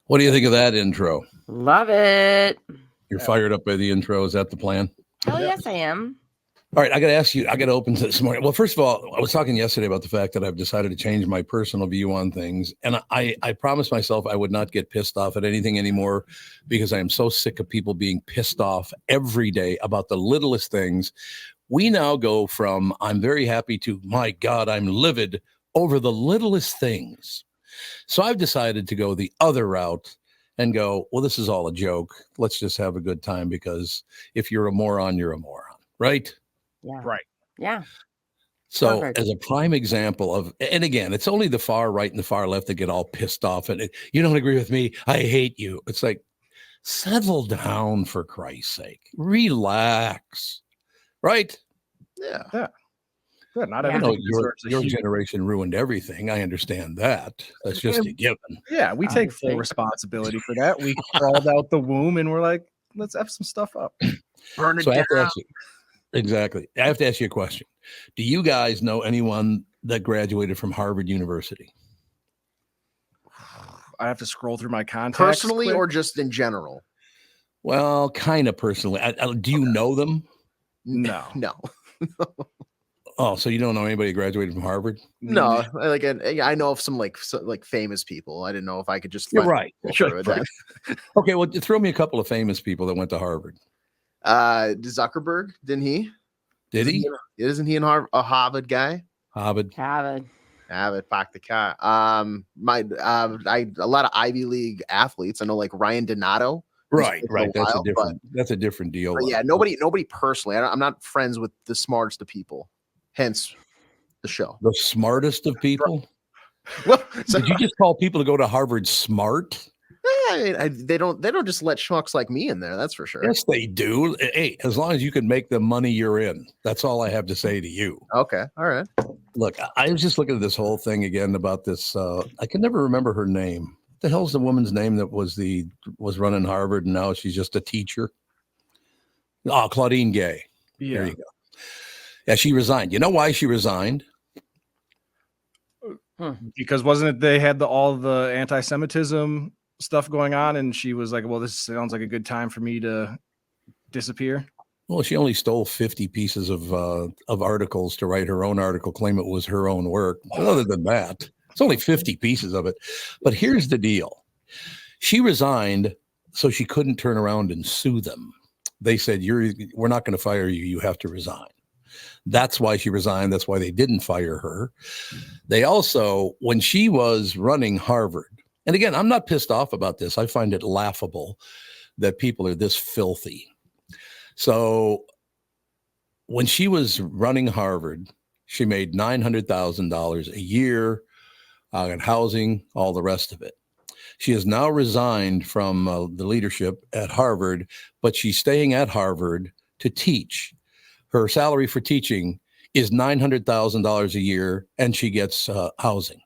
What do you think of that intro? Love it. You're fired up by the intro. Is that the plan? Hell yes, I am. All right, I got to ask you, I got to open this morning. Well, first of all, I was talking yesterday about the fact that I've decided to change my personal view on things. And I promised myself I would not get pissed off at anything anymore because I am so sick of people being pissed off every day about the littlest things. We now go from I'm very happy to, my God, I'm livid over the littlest things. So I've decided to go the other route and go, well, this is all a joke. Let's just have a good time because if you're a moron, you're a moron, right? Yeah. Right. Yeah. So Perfect. as a prime example of, and again, it's only the far right and the far left that get all pissed off and you don't agree with me. I hate you. It's like, settle down for Christ's sake. Relax. Right? Yeah. Good. Not Yeah. everything. Your generation ruined everything. I understand that. That's just a given. Yeah, we take full responsibility for that. We crawled out the womb and we're like, let's F some stuff up. Burn it So I down. have to ask you, exactly. I have to ask you a question. Do you guys know anyone that graduated from Harvard University? I have to scroll through my contacts. Personally quick. or just in general? Well, kind of personally. Do you know them? No. No. Oh, so you don't know anybody who graduated from Harvard? No, like I know of some like famous people. I didn't know if I could just. You're right. Sure. Okay, well, throw me a couple of famous people that went to Harvard. Zuckerberg, didn't he? Did he? Isn't he a Harvard guy? Harvard. Harvard. Fuck the car. A lot of Ivy League athletes. I know like Ryan Donato. Right. That's a different deal. But yeah, nobody personally. I'm not friends with the smartest of people. Hence the show. The smartest of people? Well, so, did you just call people to go to Harvard smart? They don't just let schmucks like me in there. That's for sure. Yes, they do. Hey, as long as you can make the money you're in. That's all I have to say to you. Okay. All right. Look, I was just looking at this whole thing again about this. I can never remember her name. What the hell's the woman's name that was running Harvard and now she's just a teacher? Oh, Claudine Gay. Yeah. There you go. Yeah, she resigned. You know why she resigned? Because wasn't it they had all the anti-Semitism stuff going on, and she was like, "Well, this sounds like a good time for me to disappear." Well, she only stole 50 pieces of articles to write her own article, claim it was her own work. But other than that, it's only 50 pieces of it. But here's the deal: she resigned so she couldn't turn around and sue them. They said, "We're not going to fire you. You have to resign." That's why she resigned. That's why they didn't fire her. They also, when she was running Harvard, and again, I'm not pissed off about this. I find it laughable that people are this filthy. So when she was running Harvard, she made $900,000 a year on housing, all the rest of it. She has now resigned from the leadership at Harvard, but she's staying at Harvard to teach. Her salary for teaching is $900,000 a year, and she gets housing.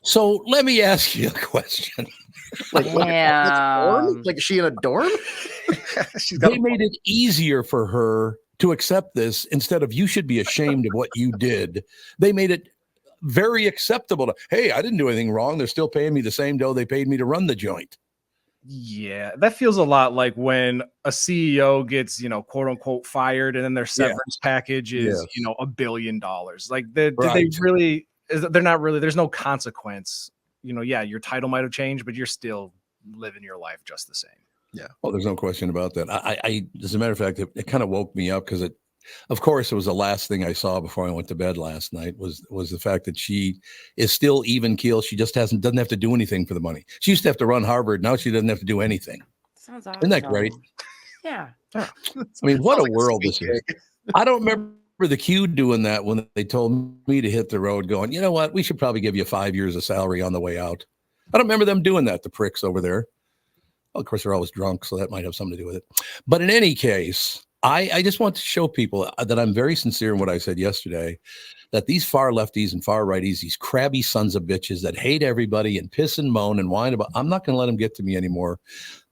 So let me ask you a question. Like is she in a dorm? They made it easier for her to accept this instead of you should be ashamed of what you did. They made it very acceptable. Hey, I didn't do anything wrong. They're still paying me the same dough they paid me to run the joint. Yeah, that feels a lot like when a CEO gets, quote unquote fired, and then their severance package is, $1 billion. Like, they're not really, there's no consequence. Your title might have changed, but you're still living your life just the same. Yeah. Well, there's no question about that. I as a matter of fact, it kind of woke me up because of course, it was the last thing I saw before I went to bed last night was the fact that she is still even keel. She just doesn't have to do anything for the money. She used to have to run Harvard. Now she doesn't have to do anything. Sounds awesome. Isn't that great? Yeah. I mean, what a world this is. I don't remember the Q doing that when they told me to hit the road going, you know what? We should probably give you 5 years of salary on the way out. I don't remember them doing that, the pricks over there. Well, of course, they're always drunk, so that might have something to do with it. But in any case, I just want to show people that I'm very sincere in what I said yesterday, that these far lefties and far righties, these crabby sons of bitches that hate everybody and piss and moan and whine about, I'm not going to let them get to me anymore.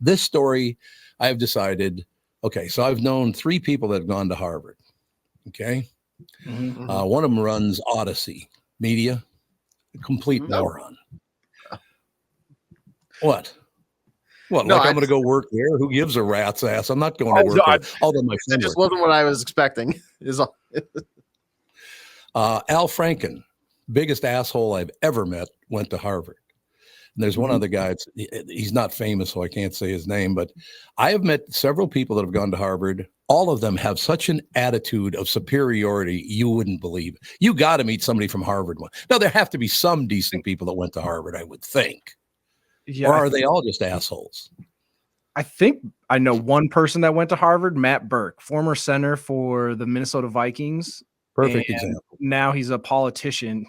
This story, I've decided, okay, so I've known 3 people that have gone to Harvard, okay? Mm-hmm. One of them runs Odyssey Media, a complete moron. What? What? No, like I'm going to go work there? Who gives a rat's ass? I'm not going to work there. Although my that friends just wasn't what I was expecting. Is all. Al Franken, biggest asshole I've ever met, went to Harvard. And there's one other guy. He's not famous, so I can't say his name, but I have met several people that have gone to Harvard. All of them have such an attitude of superiority you wouldn't believe. You got to meet somebody from Harvard. Now, there have to be some decent people that went to Harvard, I would think. Yeah, or are they all just assholes? I think I know one person that went to Harvard, Matt Burke, former center for the Minnesota Vikings. Perfect example. Now he's a politician,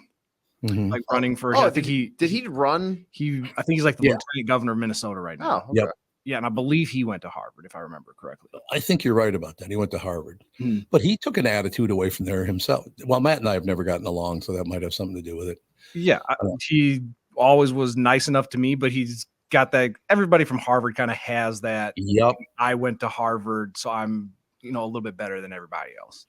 like running for. Oh, I think did he run? I think he's like the lieutenant governor of Minnesota right now. Oh, okay. Yep. Yeah, and I believe he went to Harvard, if I remember correctly. I think you're right about that. He went to Harvard, but he took an attitude away from there himself. Well, Matt and I have never gotten along, so that might have something to do with it. Yeah, he always was nice enough to me, but he's got that. Everybody from Harvard kind of has that. Yep. I went to Harvard, so I'm a little bit better than everybody else.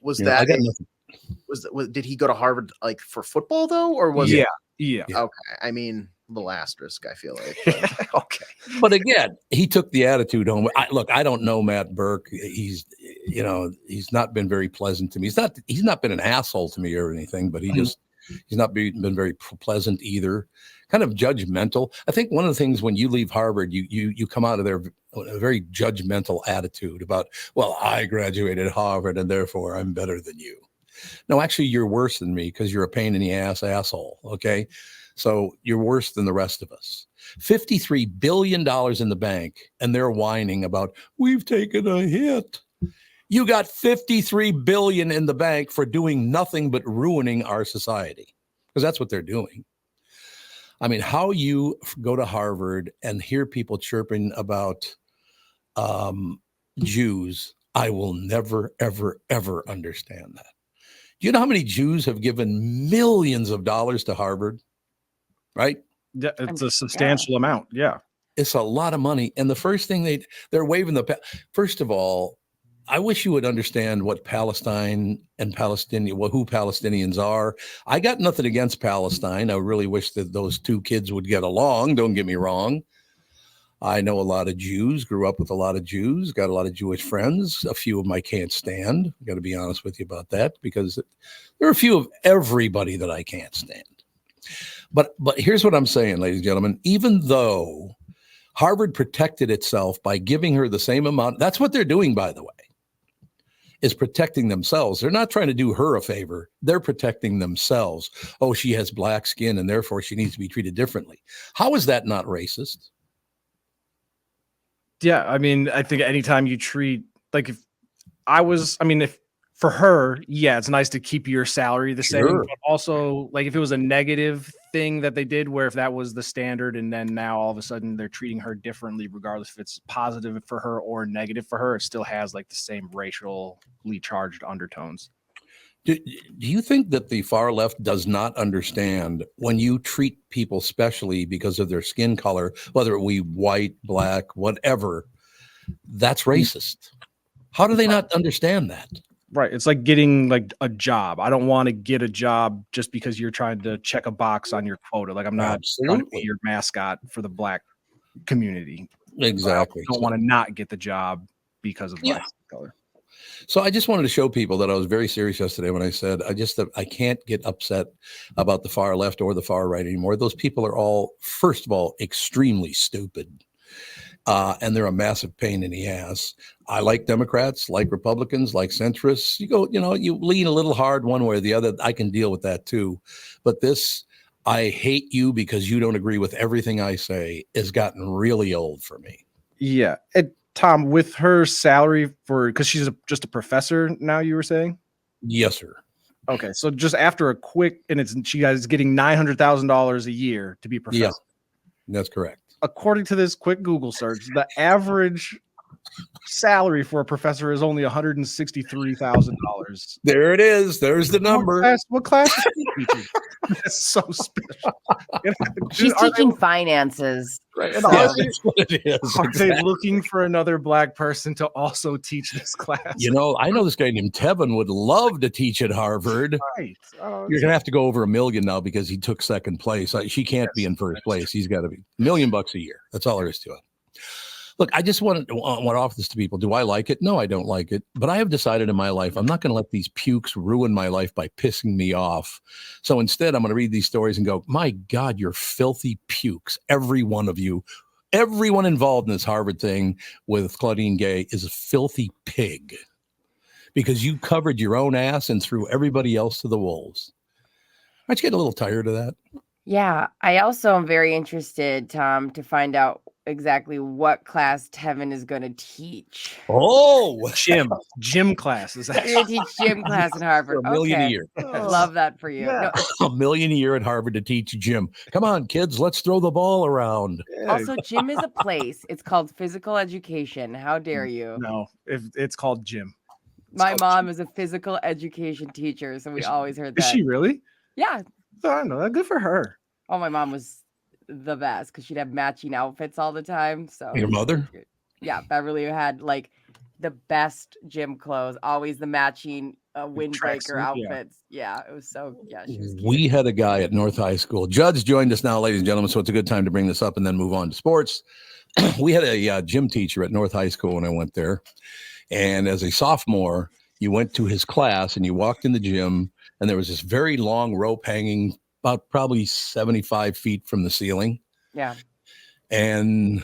Did he go to Harvard like for football though, or was yeah. Okay, I mean, little asterisk. I feel like okay, but again, he took the attitude home. Look, I don't know Matt Burke. He's not been very pleasant to me. He's not been an asshole to me or anything, but he's not been very pleasant either. Kind of judgmental. I think one of the things when you leave Harvard, you come out of there a very judgmental attitude about, well, I graduated Harvard and therefore I'm better than you. No, actually, you're worse than me because you're a pain in the ass asshole. Okay. So you're worse than the rest of us. $53 billion in the bank, and they're whining about, we've taken a hit. You got $53 billion in the bank for doing nothing but ruining our society, because that's what they're doing. I mean, how you go to Harvard and hear people chirping about Jews, I will never, ever, ever understand that. Do you know how many Jews have given millions of dollars to Harvard? Right? Yeah, it's a substantial amount. Yeah. It's a lot of money. And the first thing they're waving first of all, I wish you would understand what Palestine and who Palestinians are. I got nothing against Palestine. I really wish that those two kids would get along. Don't get me wrong. I know a lot of Jews, grew up with a lot of Jews, got a lot of Jewish friends. A few of them I can't stand. Got to be honest with you about that, because there are a few of everybody that I can't stand. But here's what I'm saying, ladies and gentlemen. Even though Harvard protected itself by giving her the same amount, that's what they're doing, by the way, is protecting themselves. They're not trying to do her a favor. They're protecting themselves. Oh, she has black skin and therefore she needs to be treated differently. How is that not racist? Yeah, I mean, I think anytime you treat, like, if for her, yeah, it's nice to keep your salary the same, but also, like, if it was a negative thing that they did, where if that was the standard and then now all of a sudden they're treating her differently, regardless if it's positive for her or negative for her, it still has like the same racially charged undertones. Do you think that the far left does not understand when you treat people specially because of their skin color, whether it be white, black, whatever, that's racist? How do they not understand that? Right. It's like getting like a job. I don't want to get a job just because you're trying to check a box on your quota. Like, I'm not trying to be your mascot for the black community. Exactly. I don't want to not get the job because of my color. So I just wanted to show people that I was very serious yesterday when I said I can't get upset about the far left or the far right anymore. Those people are all, first of all, extremely stupid. And they're a massive pain in the ass. I like Democrats, like Republicans, like centrists. You lean a little hard one way or the other. I can deal with that too. But this, I hate you because you don't agree with everything I say, has gotten really old for me. Yeah. Tom, with her salary because she's just a professor now, you were saying? Yes, sir. Okay. So just after a quick, she is getting $900,000 a year to be a professor. Yeah, that's correct. According to this quick Google search, the average salary for a professor is only $163,000. There it is. There's the number. What class is she teaching? That's so special. She's teaching finances. Right. And Yeah, honestly, that's what it is. are they Exactly. looking for another black person to also teach this class? You know, I know this guy named Tevin would love to teach at Harvard. Right. Oh, You're gonna have to go over $1 million now because he took second place. She can't be in first place. He's got to be $1 million a year. That's all there is to it. Look, I just want to offer this to people. Do I like it? No, I don't like it. But I have decided in my life, I'm not going to let these pukes ruin my life by pissing me off. So instead, I'm going to read these stories and go, my God, you're filthy pukes. Every one of you, everyone involved in this Harvard thing with Claudine Gay is a filthy pig because you covered your own ass and threw everybody else to the wolves. Aren't you getting a little tired of that? Yeah. I also am very interested, Tom, to find out exactly what class Tevin is going to teach. Oh, gym classes. You're going to teach gym class in Harvard. $1 million a year. Love that for you. Yeah. No, $1 million a year at Harvard to teach gym. Come on, kids, let's throw the ball around. also, gym is a place. It's called physical education. How dare you? No, if it's called gym. My mom is a physical education teacher, so we always heard that. Is she really? Yeah. I don't know. Good for her. Oh, my mom was the best because she'd have matching outfits all the time. So Your mother? Yeah, Beverly had like the best gym clothes, always the matching windbreaker outfits. Yeah, it was so. Yeah, she was cute. We had a guy at North High School. Judd's joined us now, ladies and gentlemen, so it's a good time to bring this up and then move on to sports. We had a gym teacher at North High School when I went there, and as a sophomore, you went to his class and you walked in the gym, and there was this very long rope hanging about probably 75 feet from the ceiling. Yeah. And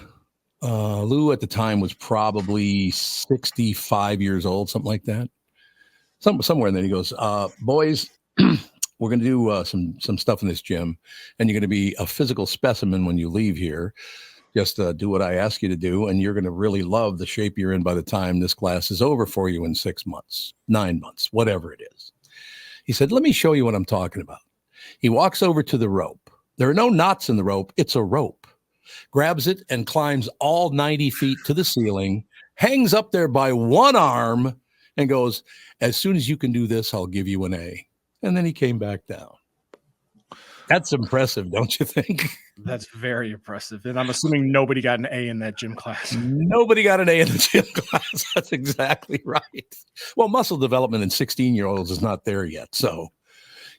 Lou at the time was probably 65 years old, something like that. Somewhere in there. He goes, boys, we're going to do some stuff in this gym, and you're going to be a physical specimen when you leave here. Just do what I ask you to do, and you're going to really love the shape you're in by the time this class is over for you in 6 months, 9 months, whatever it is. He said, let me show you what I'm talking about. He walks over to the rope. There are no knots in the rope. It's a rope. Grabs it and climbs all 90 feet to the ceiling, hangs up there by one arm, and goes, as soon as you can do this, I'll give you an A. And then he came back down. That's impressive, don't you think? That's very impressive. And I'm assuming nobody got an A in that gym class. Nobody got an A in the gym class. That's exactly right. Well, muscle development in 16-year-olds is not there yet. So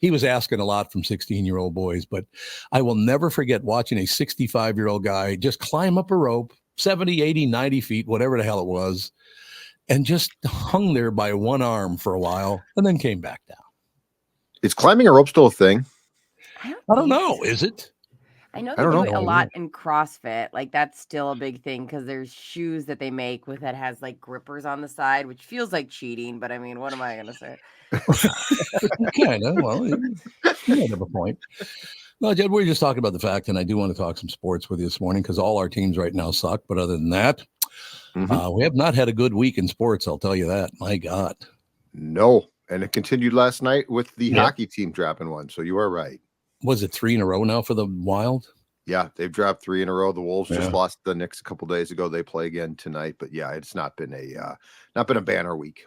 he was asking a lot from 16-year-old boys. But I will never forget watching a 65-year-old guy just climb up a rope, 70, 80, 90 feet, whatever the hell it was, and just hung there by one arm for a while and then came back down. Is climbing a rope still a thing? I don't know. Is it? I know they do it a lot in CrossFit. Like that's still a big thing because there's shoes that they make with that has like grippers on the side, which feels like cheating. But I mean, what am I gonna say? Kind of. Well, you might have a point. No, Jed, we were just talking about the fact, and I do want to talk some sports with you this morning because all our teams right now suck. But other than that, we have not had a good week in sports. I'll tell you that. My God. No, and it continued last night with the hockey team dropping one. So you are right. Was it 3 in a row now for the Wild? Yeah, they've dropped 3 in a row. The Wolves just lost the Knicks a couple days ago. They play again tonight, but yeah, it's not been a banner week.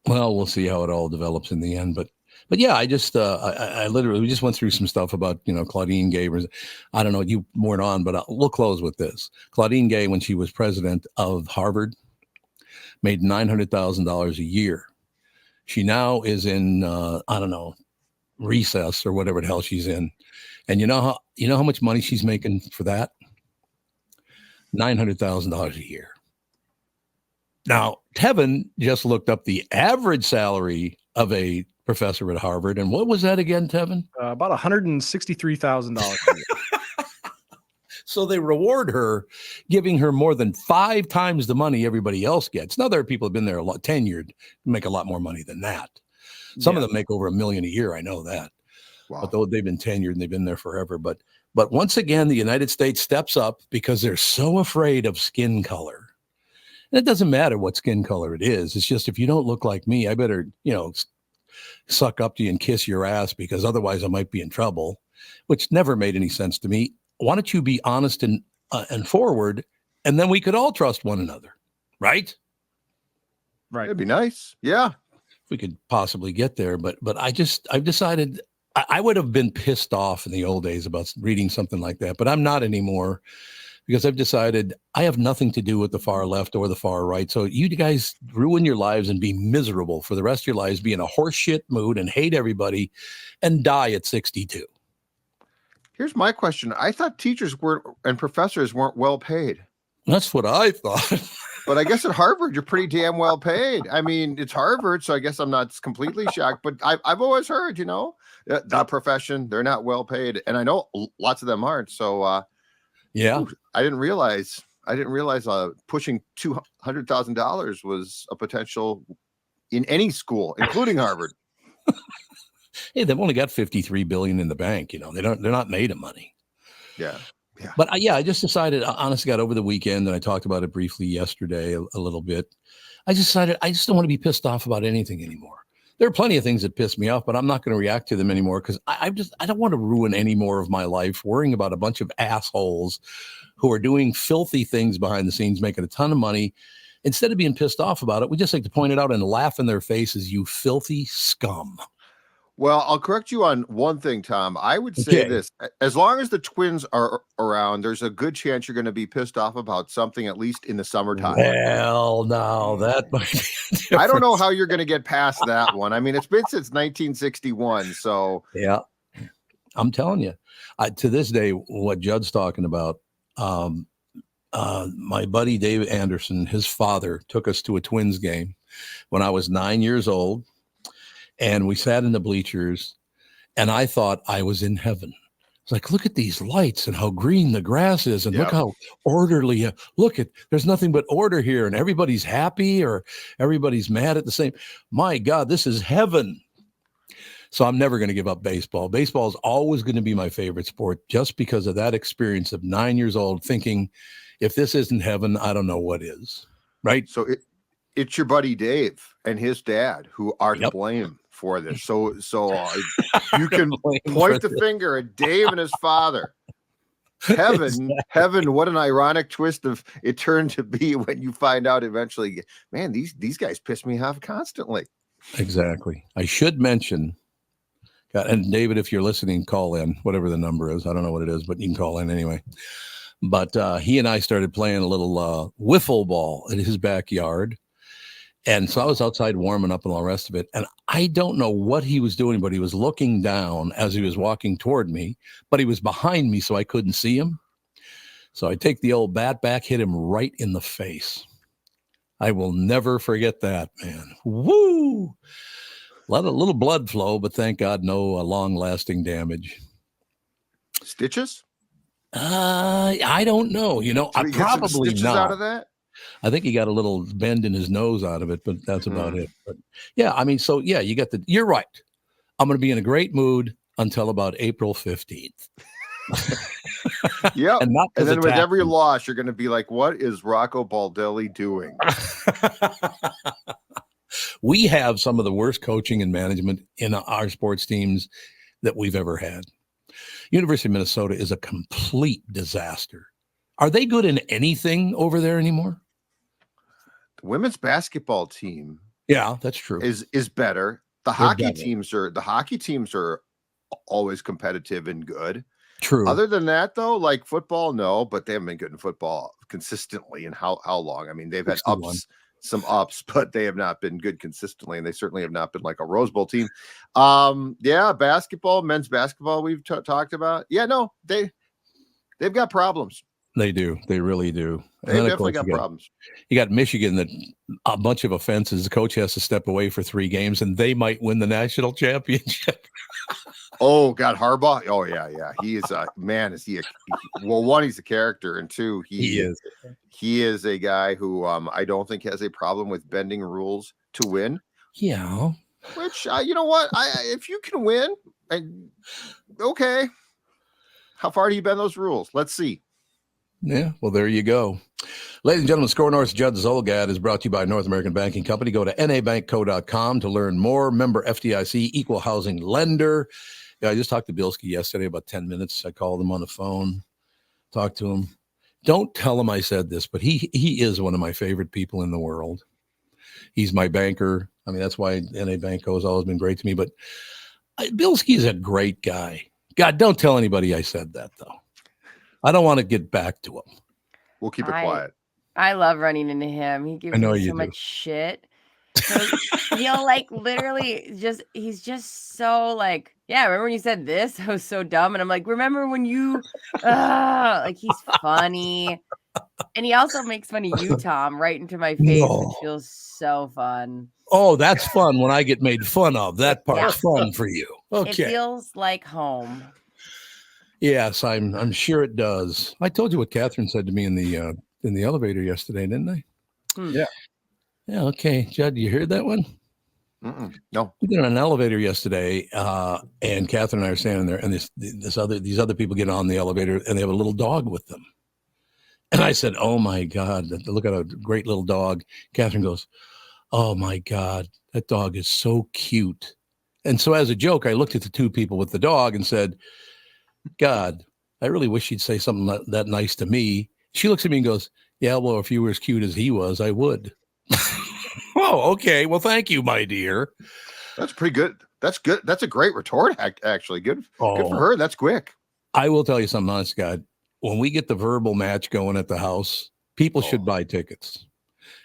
Well, we'll see how it all develops in the end. But yeah, I just I literally we just went through some stuff about Claudine Gay. I don't know, you weren't on, but we'll close with this. Claudine Gay, when she was president of Harvard, made $900,000 a year. She now is in I don't know, recess or whatever the hell she's in, and you know how much money she's making for that? $900,000 a year. Now Tevin just looked up the average salary of a professor at Harvard, and what was that again, Tevin? About $163,000. So they reward her, giving her more than 5 times the money everybody else gets. Now there are people who've been there a lot, tenured, make a lot more money than that. Some of them make over $1 million a year. I know that. Wow. But they've been tenured and they've been there forever. But once again, the United States steps up because they're so afraid of skin color. And it doesn't matter what skin color it is. It's just if you don't look like me, I better, suck up to you and kiss your ass because otherwise I might be in trouble, which never made any sense to me. Why don't you be honest and forward, and then we could all trust one another, right? Right. It'd be nice. Yeah. We could possibly get there, but I've decided I would have been pissed off in the old days about reading something like that, but I'm not anymore because I've decided I have nothing to do with the far left or the far right. So you guys ruin your lives and be miserable for the rest of your lives, be in a horseshit mood and hate everybody and die at 62. Here's my question. I thought teachers and professors weren't well paid. That's what I thought. But I guess at Harvard, you're pretty damn well paid. I mean, it's Harvard, so I guess I'm not completely shocked. But I've always heard, the profession, they're not well paid. And I know lots of them aren't. So, yeah, I didn't realize pushing $200,000 was a potential in any school, including Harvard. Hey, they've only got $53 billion in the bank. They're not made of money. Yeah. Yeah. But I just decided, honestly, got over the weekend, and I talked about it briefly yesterday a little bit. I decided I just don't want to be pissed off about anything anymore. There are plenty of things that piss me off, but I'm not going to react to them anymore because I don't want to ruin any more of my life worrying about a bunch of assholes who are doing filthy things behind the scenes, making a ton of money. Instead of being pissed off about it, we just like to point it out and laugh in their faces, you filthy scum. Well, I'll correct you on one thing, Tom. I would say this. As long as the Twins are around, there's a good chance you're going to be pissed off about something, at least in the summertime. Well, no, that might be I don't know how you're going to get past that one. I mean, it's been since 1961. So, yeah, I'm telling you, to this day, what Judd's talking about, my buddy David Anderson, his father, took us to a Twins game when I was 9 years old. And we sat in the bleachers, and I thought I was in heaven. It's like, look at these lights and how green the grass is, and look how orderly. There's nothing but order here, and everybody's happy or everybody's mad at the same. My God, this is heaven. So I'm never going to give up baseball. Baseball is always going to be my favorite sport just because of that experience of 9 years old thinking, if this isn't heaven, I don't know what is. Right? So it's your buddy Dave and his dad who are to blame for this. So you can point the finger at Dave and his father. Heaven, what an ironic twist of it turned to be when you find out eventually, man, these guys piss me off constantly. Exactly. I should mention, and David, if you're listening, call in, whatever the number is. I don't know what it is, but you can call in anyway. But he and I started playing a little wiffle ball in his backyard. And so I was outside warming up and all the rest of it. And I don't know what he was doing, but he was looking down as he was walking toward me, but he was behind me, so I couldn't see him. So I take the old bat back, hit him right in the face. I will never forget that, man. Woo! A little blood flow, but thank God no long-lasting damage. Stitches? I don't know. I probably stitches not. Out of that? I think he got a little bend in his nose out of it, but that's about it. But yeah, I mean, so yeah, you're right. I'm going to be in a great mood until about April 15th. Yep. And then with every loss, you're going to be like, what is Rocco Baldelli doing? We have some of the worst coaching and management in our sports teams that we've ever had. University of Minnesota is a complete disaster. Are they good in anything over there anymore? The women's basketball team, yeah, that's true, is better. The hockey teams are always competitive and good. True. Other than that, though, like football, no, but they haven't been good in football consistently. And how long? I mean, they've had some ups, but they have not been good consistently, and they certainly have not been like a Rose Bowl team. Basketball, men's basketball, we've talked about. Yeah, no, they've got problems. They do. They really do. They definitely got problems. You got Michigan, that a bunch of offenses. The coach has to step away for 3 games, and they might win the national championship. Oh, God, Harbaugh. Oh, yeah. He is a man. Is he? One, he's a character, and two, he is. He is a guy who I don't think has a problem with bending rules to win. Yeah. Which you know what? If you can win, okay. How far do you bend those rules? Let's see. Yeah, well, there you go. Ladies and gentlemen, Score North's Judd Zolgad is brought to you by North American Banking Company. Go to nabankco.com to learn more. Member FDIC, equal housing lender. Yeah, I just talked to Bialke yesterday about 10 minutes. I called him on the phone, talked to him. Don't tell him I said this, but he is one of my favorite people in the world. He's my banker. I mean, that's why NA Banco has always been great to me. But Bialke is a great guy. God, don't tell anybody I said that, though. I don't want to get back to him. We'll keep it quiet. I love running into him. He gives me so much shit. He'll like literally he's just so like, yeah, remember when you said this? I was so dumb. And I'm like, remember when you like he's funny. And he also makes fun of you, Tom, right into my face, which feels so fun. Oh, that's fun when I get made fun of. That part's fun for you. Okay. It feels like home. Yes, I'm sure it does. I told you what Catherine said to me in the elevator yesterday, didn't I? Yeah. Yeah. Okay, Judd, you heard that one? No. We got on an elevator yesterday, and Catherine and I are standing there, and these other people get on the elevator, and they have a little dog with them. And I said, "Oh my God, look at a great little dog." Catherine goes, "Oh my God, that dog is so cute." And so as a joke, I looked at the two people with the dog and said, "God, I really wish she'd say something that nice to me." She looks at me and goes, "Yeah, well, if you were as cute as he was, I would." Oh, okay. Well, thank you, my dear. That's pretty good. That's good. That's a great retort, actually. Good for her. That's quick. I will tell you something, honest to God. When we get the verbal match going at the house, people should buy tickets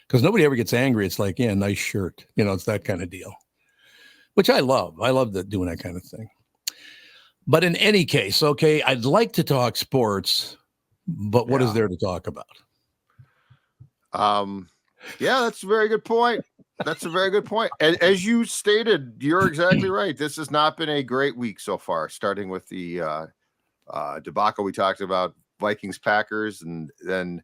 because nobody ever gets angry. It's like, yeah, nice shirt. It's that kind of deal, which I love. I love doing that kind of thing. But in any case, okay, I'd like to talk sports, but what is there to talk about? Yeah, that's a very good point. That's a very good point. And as you stated, you're exactly right. This has not been a great week so far, starting with the debacle we talked about, Vikings, Packers, and then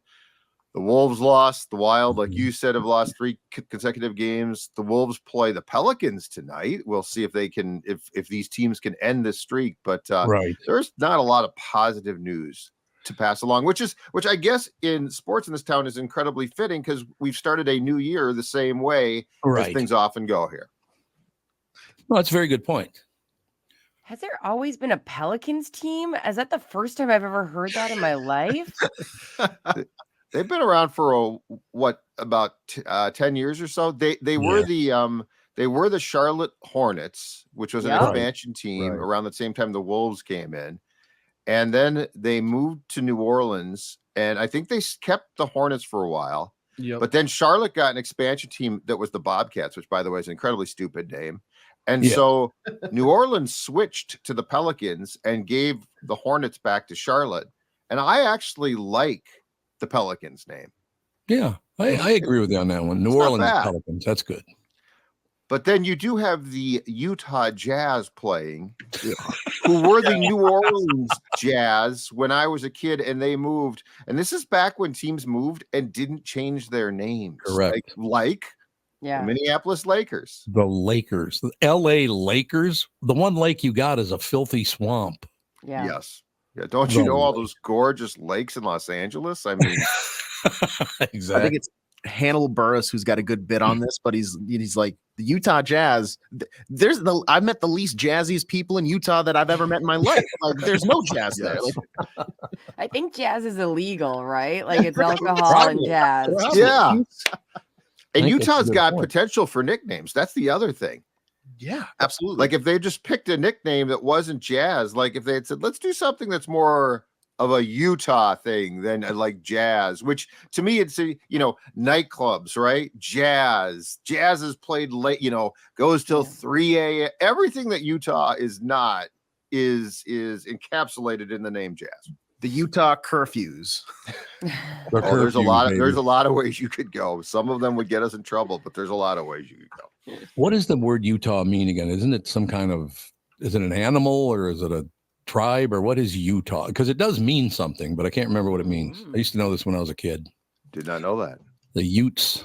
the Wolves lost. The Wild, like you said, have lost 3 consecutive games. The Wolves play the Pelicans tonight. We'll see if they can, if these teams can end this streak. But there's not a lot of positive news to pass along, which I guess in sports in this town is incredibly fitting because we've started a new year the same way as things often go here. Well, that's a very good point. Has there always been a Pelicans team? Is that the first time I've ever heard that in my life? They've been around for about 10 years or so. They were the Charlotte Hornets, which was an expansion team around the same time the Wolves came in. And then they moved to New Orleans, and I think they kept the Hornets for a while. Yep. But then Charlotte got an expansion team that was the Bobcats, which, by the way, is an incredibly stupid name. And so New Orleans switched to the Pelicans and gave the Hornets back to Charlotte. And I actually like the Pelicans name. Yeah, I agree with you on that one. New Orleans Pelicans, that's good. But then you do have the Utah Jazz playing, who were the New Orleans Jazz when I was a kid, and they moved. And this is back when teams moved and didn't change their names. Correct. Like the Minneapolis Lakers. The Lakers. The LA Lakers. The one lake you got is a filthy swamp. Yeah. Yes. Yeah. Don't you know all those gorgeous lakes in Los Angeles? I mean, exactly. I think it's Hannibal Buress who's got a good bit on this, but he's like the Utah Jazz. I've met the least jazziest people in Utah that I've ever met in my life. Like, there's no jazz there. Like, I think jazz is illegal, right? Like it's alcohol and jazz. Yeah. And Utah's got potential for nicknames. That's the other thing. Yeah, absolutely. Like if they just picked a nickname that wasn't jazz, like if they had said, let's do something that's more of a Utah thing than like jazz, which to me, it's, nightclubs, right? Jazz is played late, goes till 3 a.m. Everything that Utah is not is encapsulated in the name jazz. The Utah curfews. There's a lot of ways you could go. Some of them would get us in trouble, but there's a lot of ways you could go. What does the word Utah mean again? Isn't it is it an animal or is it a tribe or what is Utah? Because it does mean something, but I can't remember what it means. I used to know this when I was a kid. Did not know that. The Utes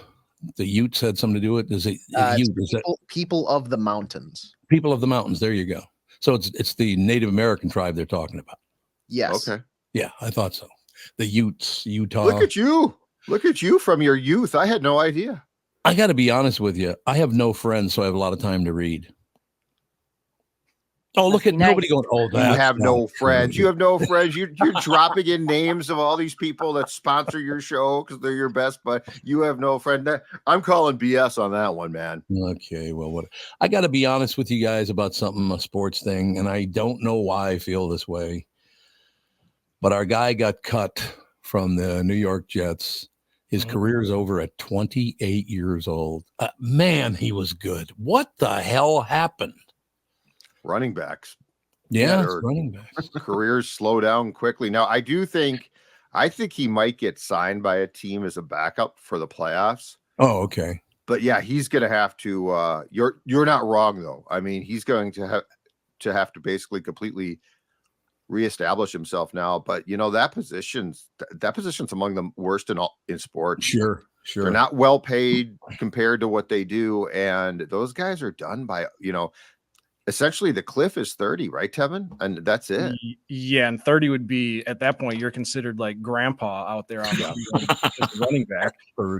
had something to do with it. Is it people of the mountains? People of the mountains. There you go. So it's the Native American tribe they're talking about. Yes. Okay. Yeah, I thought so. The Utes, Utah. Look at you from your youth. I had no idea. I got to be honest with you. I have no friends, so I have a lot of time to read. Oh, look at nobody going, oh, that. You have no friends. You have no friends. You're dropping in names of all these people that sponsor your show because they're your best, but you have no friend. I'm calling BS on that one, man. Okay, well, I got to be honest with you guys about something, a sports thing, and I don't know why I feel this way. But our guy got cut from the New York Jets. His career's over at 28 years old. Man, he was good. What the hell happened? Running backs. Yeah, running backs. Careers slow down quickly. Now, I think he might get signed by a team as a backup for the playoffs. Oh, okay. But yeah, he's going to have to. You're not wrong though. I mean, he's going to have to basically completely reestablish himself now. But that position's among the worst in sports. Sure. They're not well paid compared to what they do, and those guys are done by essentially the cliff is 30, right, Tevin? And that's it. Yeah, and 30 would be at that point you're considered like grandpa out there on the running back.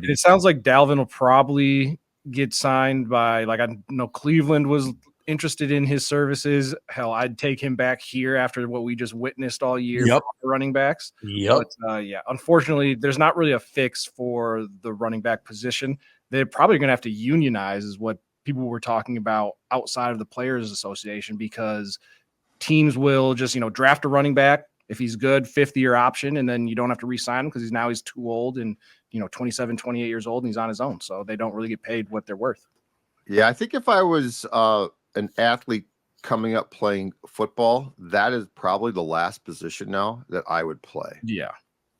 It sounds like Dalvin will probably get signed by, like, I know Cleveland was interested in his services. Hell, I'd take him back here after what we just witnessed all year for running backs. Yep. But, unfortunately, there's not really a fix for the running back position. They're probably going to have to unionize, is what people were talking about outside of the Players Association, because teams will just, draft a running back if he's good, 5th-year option, and then you don't have to re-sign him because he's too old and, 27, 28 years old, and he's on his own. So they don't really get paid what they're worth. Yeah, I think if I was an athlete coming up playing football, that is probably the last position now that I would play. Yeah.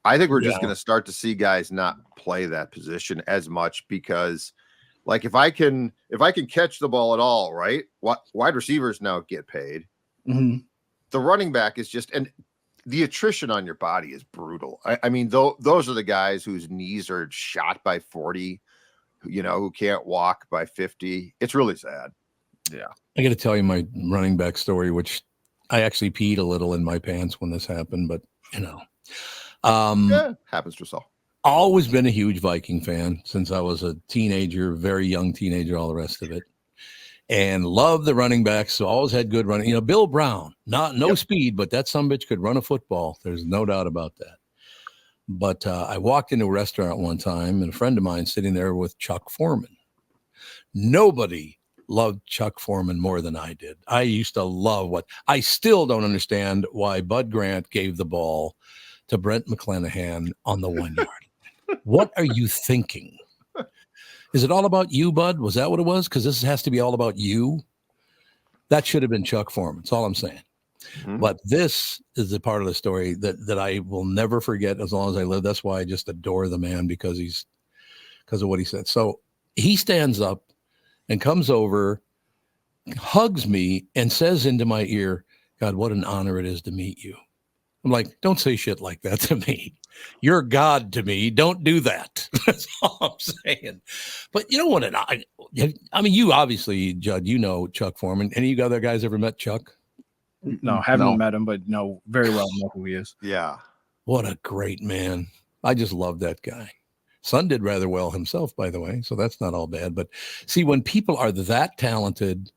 I think we're just going to start to see guys not play that position as much because, like, if I can catch the ball at all, right? Wide receivers now get paid. Mm-hmm. The running back is just, and the attrition on your body is brutal. I mean, those are the guys whose knees are shot by 40, who can't walk by 50. It's really sad. Yeah. I got to tell you my running back story, which I actually peed a little in my pants when this happened, but happens to us all. Always been a huge Viking fan since I was a teenager, very young teenager, all the rest of it. And loved the running backs. So always had good running. Bill Brown, no speed, but that sumbitch could run a football. There's no doubt about that. But I walked into a restaurant one time and a friend of mine sitting there with Chuck Foreman. Nobody loved Chuck Foreman more than I did. I used to love I still don't understand why Bud Grant gave the ball to Brent McClanahan on the 1 yard. What are you thinking? Is it all about you, Bud? Was that what it was? Because this has to be all about you. That should have been Chuck Foreman. That's all I'm saying. Mm-hmm. But this is the part of the story that I will never forget as long as I live. That's why I just adore the man, because of what he said. So he stands up and comes over, hugs me, and says into my ear, "God, what an honor it is to meet you." I'm like, don't say shit like that to me. You're God to me. Don't do that. That's all I'm saying. But you know what? I mean, you obviously, Judd, Chuck Foreman. Any of you other guys ever met Chuck? No, haven't met him, but know very well know who he is. Yeah. What a great man. I just love that guy. Son did rather well himself, by the way, so that's not all bad. But see, when people are that talented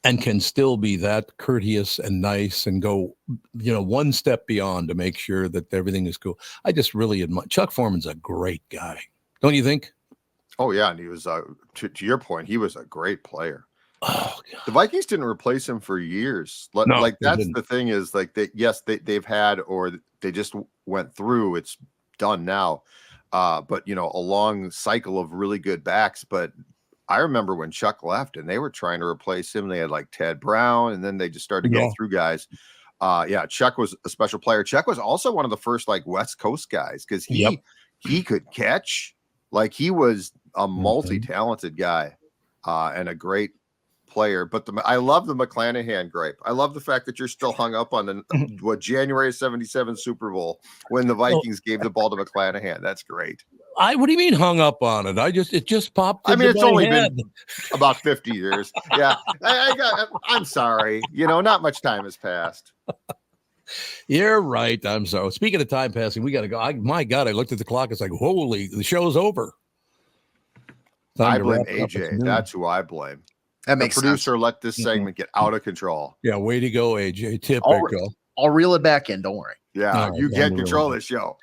and can still be that courteous and nice and go, one step beyond to make sure that everything is cool, I just really admire. Chuck Foreman's a great guy. Don't you think? Oh, yeah. And he was, to your point, he was a great player. Oh, God. The Vikings didn't replace him for years. Like that's the thing is, like, they've had, or they just went through, it's done now. But, a long cycle of really good backs. But I remember when Chuck left and they were trying to replace him. They had like Ted Brown, and then they just started to go through guys. Chuck was a special player. Chuck was also one of the first like West Coast guys because he could catch. Like, he was a multi-talented guy and a great player. But I love the McClanahan gripe. I love the fact that you're still hung up on the January 77 Super Bowl when the Vikings gave the ball to McClanahan. That's great. What do you mean hung up on it? It just popped. I mean, it's only been about 50 years. Yeah. I'm sorry. Not much time has passed. You're right. I'm sorry. Speaking of time passing, we got to go. My God, I looked at the clock. It's like, holy, the show's over. I blame AJ. That's who I blame. That makes the producer sense. Let this segment get out of control. Yeah, way to go, AJ. Typical. I'll reel it back in. Don't worry. Yeah, right, you get control of the show.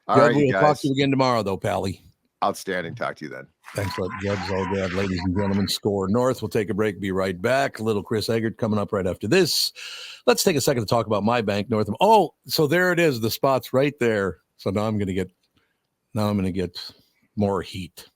All right, we'll talk to you again tomorrow, though, Pally. Outstanding. Talk to you then. Thanks for Judd's all good, ladies and gentlemen. Score North. We'll take a break. Be right back. Little Chris Eggert coming up right after this. Let's take a second to talk about my bank, North. Oh, so there it is. The spot's right there. So now I'm going to get more heat.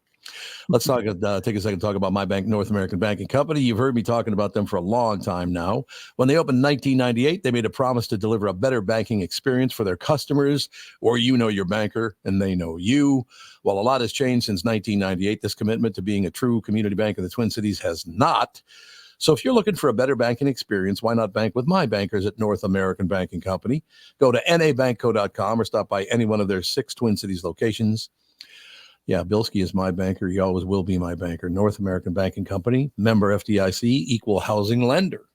Let's take a second to talk about my bank, North American Banking Company. You've heard me talking about them for a long time now. When they opened in 1998, they made a promise to deliver a better banking experience for their customers, or you know your banker and they know you. While a lot has changed since 1998, this commitment to being a true community bank in the Twin Cities has not. So if you're looking for a better banking experience, why not bank with my bankers at North American Banking Company? Go to nabankco.com or stop by any one of their 6 Twin Cities locations. Yeah, Bialke is my banker. He always will be my banker. North American Banking Company, member FDIC, equal housing lender.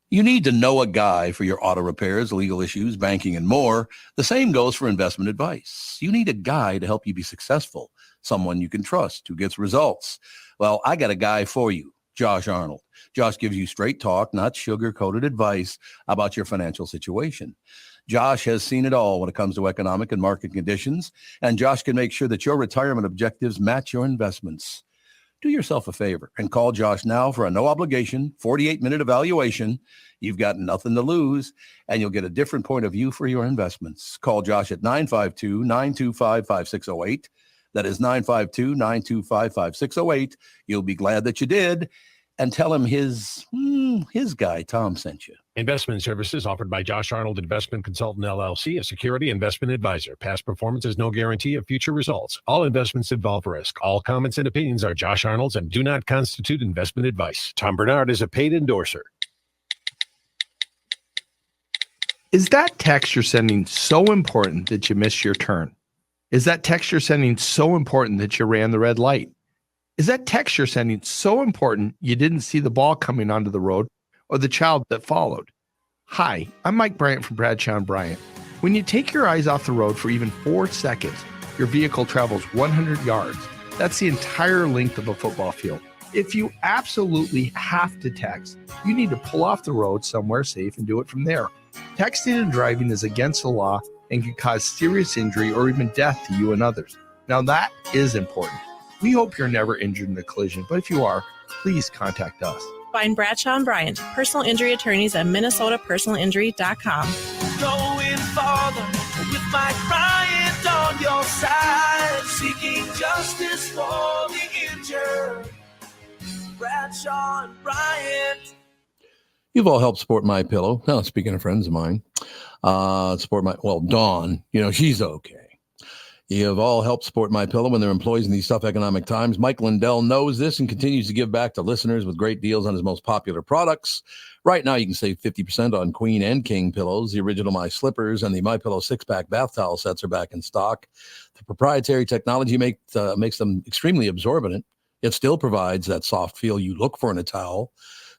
You need to know a guy for your auto repairs, legal issues, banking, and more. The same goes for investment advice. You need a guy to help you be successful, someone you can trust, who gets results. Well, I got a guy for you, Josh Arnold. Josh gives you straight talk, not sugar-coated advice about your financial situation. Josh has seen it all when it comes to economic and market conditions, and Josh can make sure that your retirement objectives match your investments. Do yourself a favor and call Josh now for a no-obligation 48-minute evaluation. You've got nothing to lose, and you'll get a different point of view for your investments. Call Josh at 952-925-5608. That is 952-925-5608. You'll be glad that you did. And tell him his guy, Tom, sent you. Investment services offered by Josh Arnold Investment Consultant, LLC, a security investment advisor. Past performance is no guarantee of future results. All investments involve risk. All comments and opinions are Josh Arnold's and do not constitute investment advice. Tom Barnard is a paid endorser. Is that text you're sending so important that you missed your turn? Is that text you're sending so important that you ran the red light? Is that text you're sending so important you didn't see the ball coming onto the road or the child that followed? Hi, I'm Mike Bryant from Bradshaw and Bryant. When you take your eyes off the road for even 4 seconds, your vehicle travels 100 yards. That's the entire length of a football field. If you absolutely have to text, you need to pull off the road somewhere safe and do it from there. Texting and driving is against the law and can cause serious injury or even death to you and others. Now that is important. We hope you're never injured in a collision, but if you are, please contact us. Find Bradshaw and Bryant, personal injury attorneys at minnesotapersonalinjury.com. Going farther with Mike Bryant on your side, seeking justice for the injured. Bradshaw and Bryant. You've all helped support My Pillow. Now, speaking of friends of mine, Dawn, she's okay. You have all helped support My Pillow when they're employees in these tough economic times. Mike Lindell knows this and continues to give back to listeners with great deals on his most popular products. Right now, you can save 50% on Queen and King pillows. The original My Slippers and the My Pillow 6-pack bath towel sets are back in stock. The proprietary technology makes them extremely absorbent. It still provides that soft feel you look for in a towel.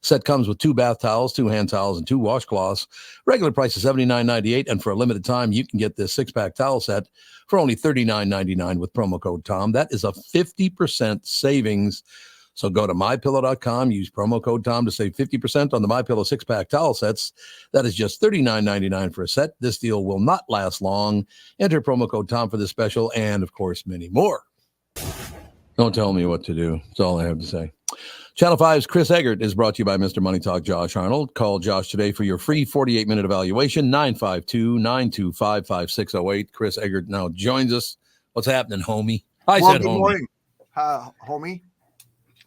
Set comes with 2 bath towels, 2 hand towels, and 2 washcloths. Regular price is $79.98, and for a limited time, you can get this 6-pack towel set for only $39.99 with promo code Tom. That is a 50% savings. So go to mypillow.com, use promo code Tom to save 50% on the MyPillow 6-pack towel sets. That is just $39.99 for a set. This deal will not last long. Enter promo code Tom for this special and, of course, many more. Don't tell me what to do. That's all I have to say. Channel 5's Chris Eggert is brought to you by Mr. Money Talk Josh Arnold. Call Josh today for your free 48-minute evaluation, 952-925-5608. Chris Eggert now joins us. What's happening, homie? Good morning, homie.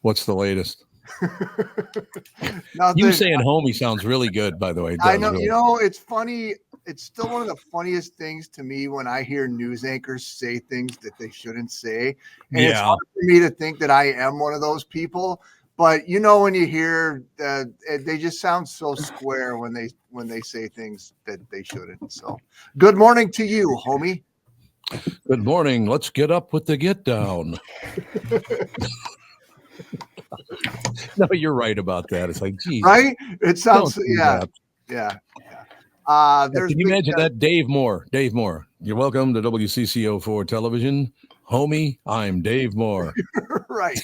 What's the latest? Nothing. You saying homie sounds really good, by the way. I know. Really. You know, it's funny. It's still one of the funniest things to me when I hear news anchors say things that they shouldn't say. And it's hard for me to think that I am one of those people. But you know, when you hear they just sound so square when they say things that they shouldn't. So good morning to you, homie. Good morning. Let's get up with the get down. No, you're right about that. It's like, geez. Right? It sounds, yeah. Can you imagine that? Dave Moore. You're welcome to WCCO4 television. Homie, I'm Dave Moore. Right.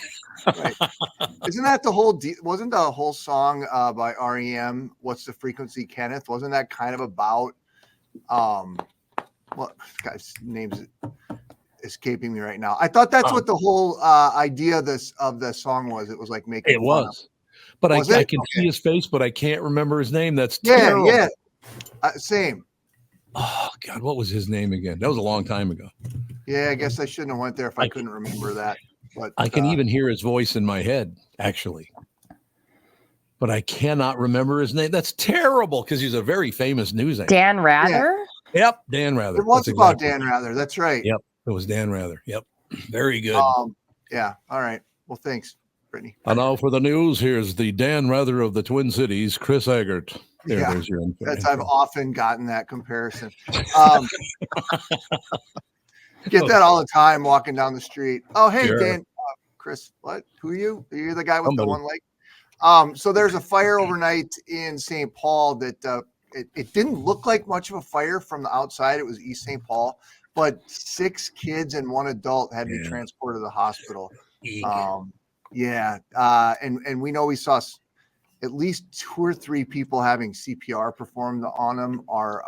Isn't that the whole wasn't the whole song by REM, What's the Frequency, Kenneth? Wasn't that kind of about what guy's name's escaping me right now? I thought that's what the whole idea of the song was. It was like making it was. But I can see his face, but I can't remember his name. That's terrible. Yeah. Same. Oh God, what was his name again? That was a long time ago. Yeah, I guess I shouldn't have went there if I couldn't remember that. But I can even hear his voice in my head, actually. But I cannot remember his name. That's terrible because he's a very famous news anchor. Dan Rather? Yeah. Yep, Dan Rather. It was about Dan Rather. That's right. Yep, it was Dan Rather. Yep, very good. Yeah, all right. Well, thanks, Brittany. And now for the news, here's the Dan Rather of the Twin Cities, Chris Eggert. There's your info. I've often gotten that comparison. Get that all the time walking down the street. Oh, hey, sure. Dan. Chris, what? Who are you? Are you the guy with the one leg? So there's a fire overnight in St. Paul that it didn't look like much of a fire from the outside. It was East St. Paul, but 6 kids and 1 adult had to be transported to the hospital. And we know we saw at least 2 or 3 people having CPR performed on them. Our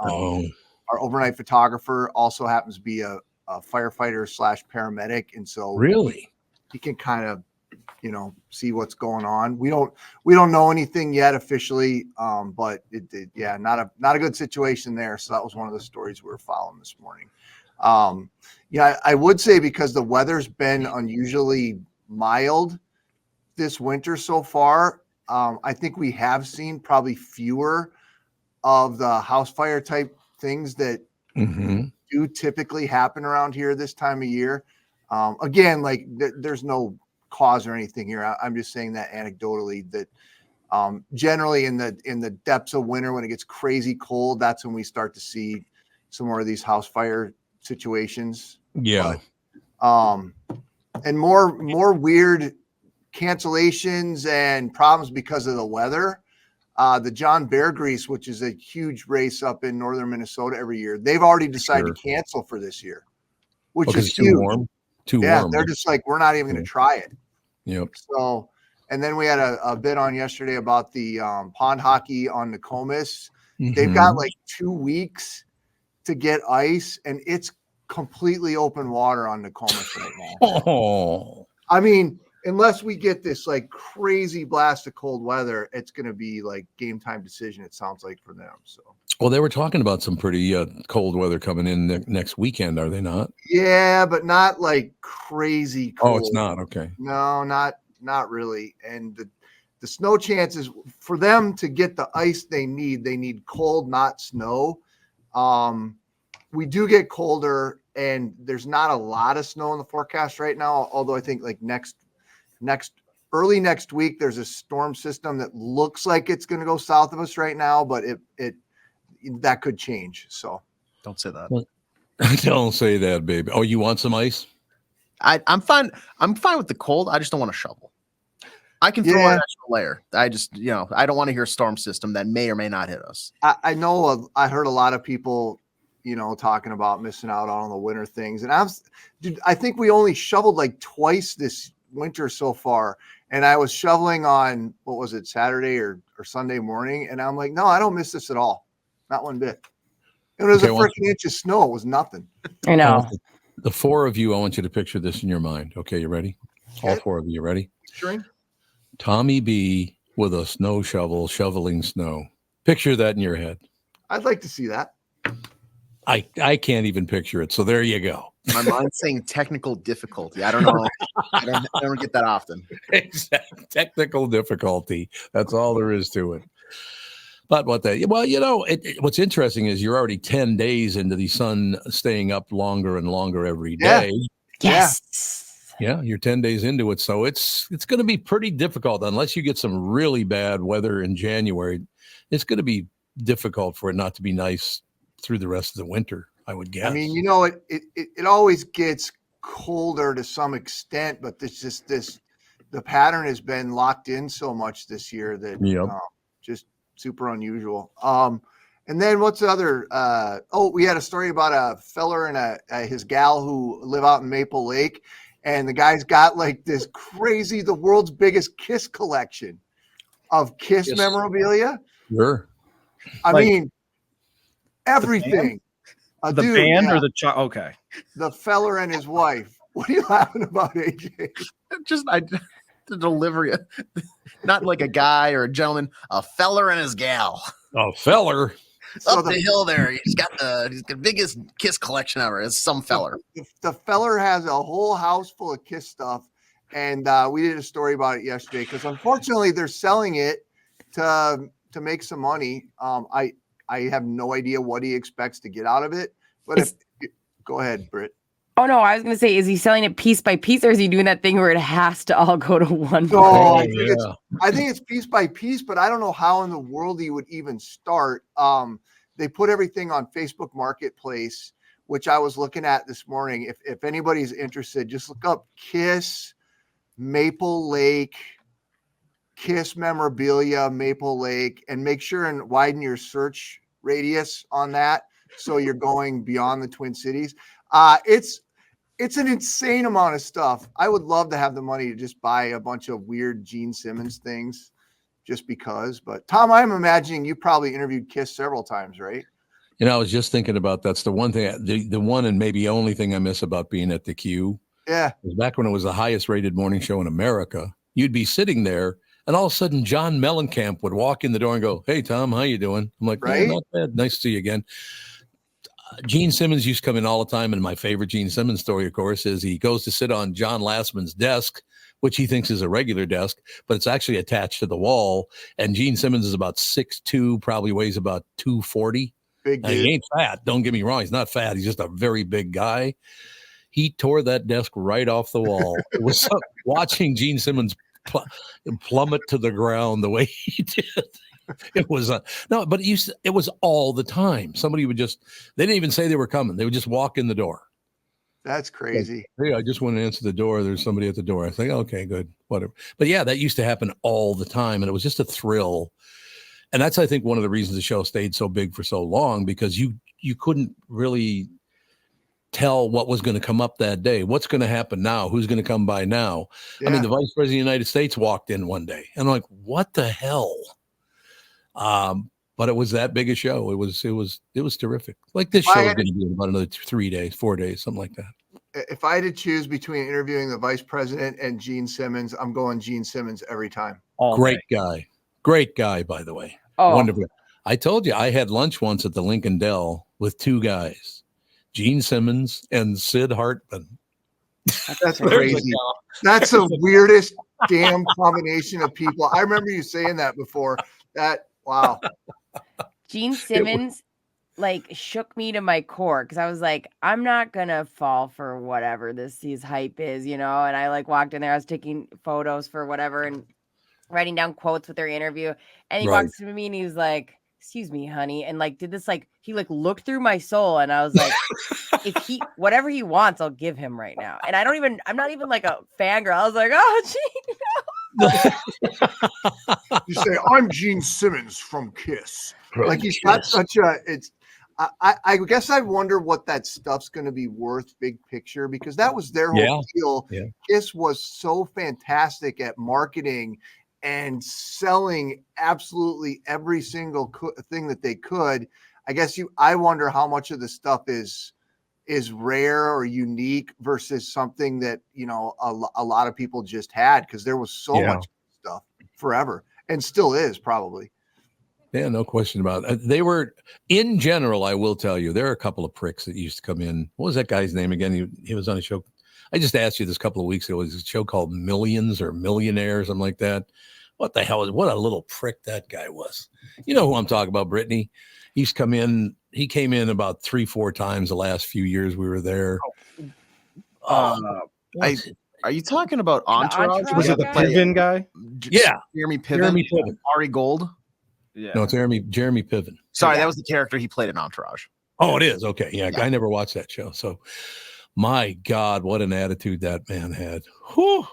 overnight photographer also happens to be a firefighter / paramedic, and so really he can kind of see what's going on. We don't know anything yet officially, but not a good situation there. So that was one of the stories we were following this morning. I would say because the weather's been unusually mild this winter so far, I think we have seen probably fewer of the house fire type things that do typically happen around here this time of year. Again, like there's no cause or anything here. I'm just saying that anecdotally that generally in the depths of winter, when it gets crazy cold, that's when we start to see some more of these house fire situations. Yeah. But, and more weird cancellations and problems because of the weather. The John Beargrease, which is a huge race up in northern Minnesota every year, they've already decided to cancel for this year, which is huge. Too warm. They're just like, we're not even going to try it. Yep. So, and then we had a bit on yesterday about the pond hockey on Nokomis. They've got like 2 weeks to get ice, and it's completely open water on Nokomis right now. Oh, I mean, unless we get this like crazy blast of cold weather, it's going to be like game time decision. It sounds like for them. So, well, they were talking about some pretty cold weather coming in next weekend. Are they not? Yeah, but not like crazy cold. Oh, it's not. Okay. No, not really. And the snow chances for them to get the ice they need cold, not snow. We do get colder, and there's not a lot of snow in the forecast right now. Although I think like early next week, there's a storm system that looks like it's going to go south of us right now, but that could change. So don't say that. Don't say that, baby. Oh, you want some ice? I'm fine. I'm fine with the cold. I just don't want to shovel. I can throw an extra layer. I just, I don't want to hear a storm system that may or may not hit us. I know. I heard a lot of people, talking about missing out on the winter things. And I think we only shoveled like twice this winter so far. And I was shoveling on, what was it, Saturday or Sunday morning. And I'm like, no, I don't miss this at all. Not one bit. It was a freaking inch of snow. It was nothing. I know. The 4 of you, I want you to picture this in your mind. Okay, you ready? All 4 of you ready? Sure. Tommy B with a snow shovel shoveling snow. Picture that in your head. I'd like to see that. I can't even picture it. So there you go. My mind's saying technical difficulty. I don't know. I don't get that often. Exactly. Technical difficulty. That's all there is to it. But what's interesting is you're already 10 days into the sun staying up longer and longer every day. Yes. Yeah, you're 10 days into it. So it's going to be pretty difficult unless you get some really bad weather in January. It's going to be difficult for it not to be nice through the rest of the winter, I would guess. I mean, it always gets colder to some extent, but the pattern has been locked in so much this year that just super unusual. And then what's the other? We had a story about a feller and his gal who live out in Maple Lake, and the guy's got like this crazy, the world's biggest Kiss collection of Kiss memorabilia. Sure. I mean, everything. The band or the child? Okay. The feller and his wife. What are you laughing about, AJ? The delivery, not like a guy or a gentleman, a feller and his gal. A feller. Up the hill there. He's got the biggest Kiss collection ever. It's some feller. The feller has a whole house full of Kiss stuff. And we did a story about it yesterday because unfortunately they're selling it to make some money. I have no idea what he expects to get out of it. But go ahead, Britt. Oh no, I was gonna say, is he selling it piece by piece, or is he doing that thing where it has to all go to one? No, I think it's piece by piece, but I don't know how in the world he would even start. They put everything on Facebook Marketplace, which I was looking at this morning. If anybody's interested, just look up Kiss Maple Lake, Kiss memorabilia, Maple Lake, and make sure and widen your search radius on that so you're going beyond the Twin Cities. It's an insane amount of stuff. I would love to have the money to just buy a bunch of weird Gene Simmons things just because. But Tom, I'm imagining you probably interviewed Kiss several times, right? You know, I was just thinking about that's the one thing, the one and maybe only thing I miss about being at the Q. Yeah. Was back when it was the highest rated morning show in America. You'd be sitting there and all of a sudden John Mellencamp would walk in the door and go, "Hey, Tom, how you doing?" I'm like, "Right, not bad. Nice to see you again." Gene Simmons used to come in all the time. And my favorite Gene Simmons story, of course, is he goes to sit on John Lastman's desk, which he thinks is a regular desk, but it's actually attached to the wall. And Gene Simmons is about 6'2", probably weighs about 240. Big dude. He ain't fat. Don't get me wrong. He's not fat. He's just a very big guy. He tore that desk right off the wall. It was watching Gene Simmons plummet to the ground the way he did. It was no, but it was all the time. Somebody would they didn't even say they were coming. They would just walk in the door. That's crazy. Like, "Hey, I just want to answer the door. There's somebody at the door." I think, okay, good, whatever. But yeah, that used to happen all the time. And it was just a thrill. And that's, I think, one of the reasons the show stayed so big for so long, because you couldn't really tell what was going to come up that day. What's going to happen now? Who's going to come by now? Yeah. I mean, the Vice President of the United States walked in one day. And I'm like, what the hell? But it was that big a show. It was terrific. Like this show is going to be in about another 3 days, 4 days, something like that. If I had to choose between interviewing the vice president and Gene Simmons, I'm going Gene Simmons every time. Great guy, by the way. Oh. Wonderful. I told you I had lunch once at the Lincoln Dell with two guys, Gene Simmons and Sid Hartman. That's crazy. That's the weirdest damn combination of people. I remember you saying that before. Wow. Gene Simmons shook me to my core because I was like, I'm not gonna fall for whatever his hype is, and I walked in there, I was taking photos for whatever and writing down quotes with their interview, and he walks to me and he was like, "Excuse me, honey," and did this he looked through my soul, and I was like, if whatever he wants, I'll give him right now. And I'm not even a fangirl. I was like, "Oh, Gene." You say, "I'm Gene Simmons from Kiss." He's got such a I guess I wonder what that stuff's going to be worth big picture, because that was their whole deal. Yeah. Kiss was so fantastic at marketing and selling absolutely every single thing that they could. I guess I wonder how much of the stuff is rare or unique versus something that, a lot of people just had, because there was so much stuff forever and still is probably. Yeah, no question about it. They were, in general, I will tell you, there are a couple of pricks that used to come in. What was that guy's name again? He was on a show. I just asked you this a couple of weeks ago. It was a show called Millions or Millionaires, something like that. What the hell what a little prick that guy was. You know who I'm talking about, Brittany? He's come in. He came in about 3-4 times the last few years we were there. Are you talking about Entourage? Was it the Piven guy? Yeah. Jeremy Piven. Ari Gold. Yeah. No, it's Jeremy Piven. Sorry, that was the character he played in Entourage. Oh, it is? Okay. Yeah, I never watched that show. So, my God, what an attitude that man had. Whew.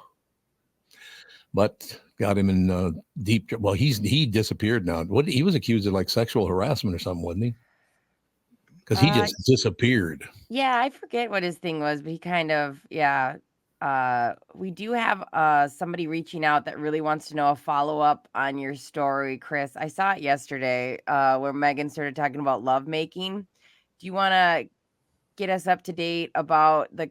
But got him in deep. Well, he disappeared now. He was accused of sexual harassment or something, wasn't he? Because he just disappeared. Yeah, I forget what his thing was, but he kind of, we do have somebody reaching out that really wants to know a follow-up on your story, Chris. I saw it yesterday where Megan started talking about lovemaking. Do you want to get us up to date about the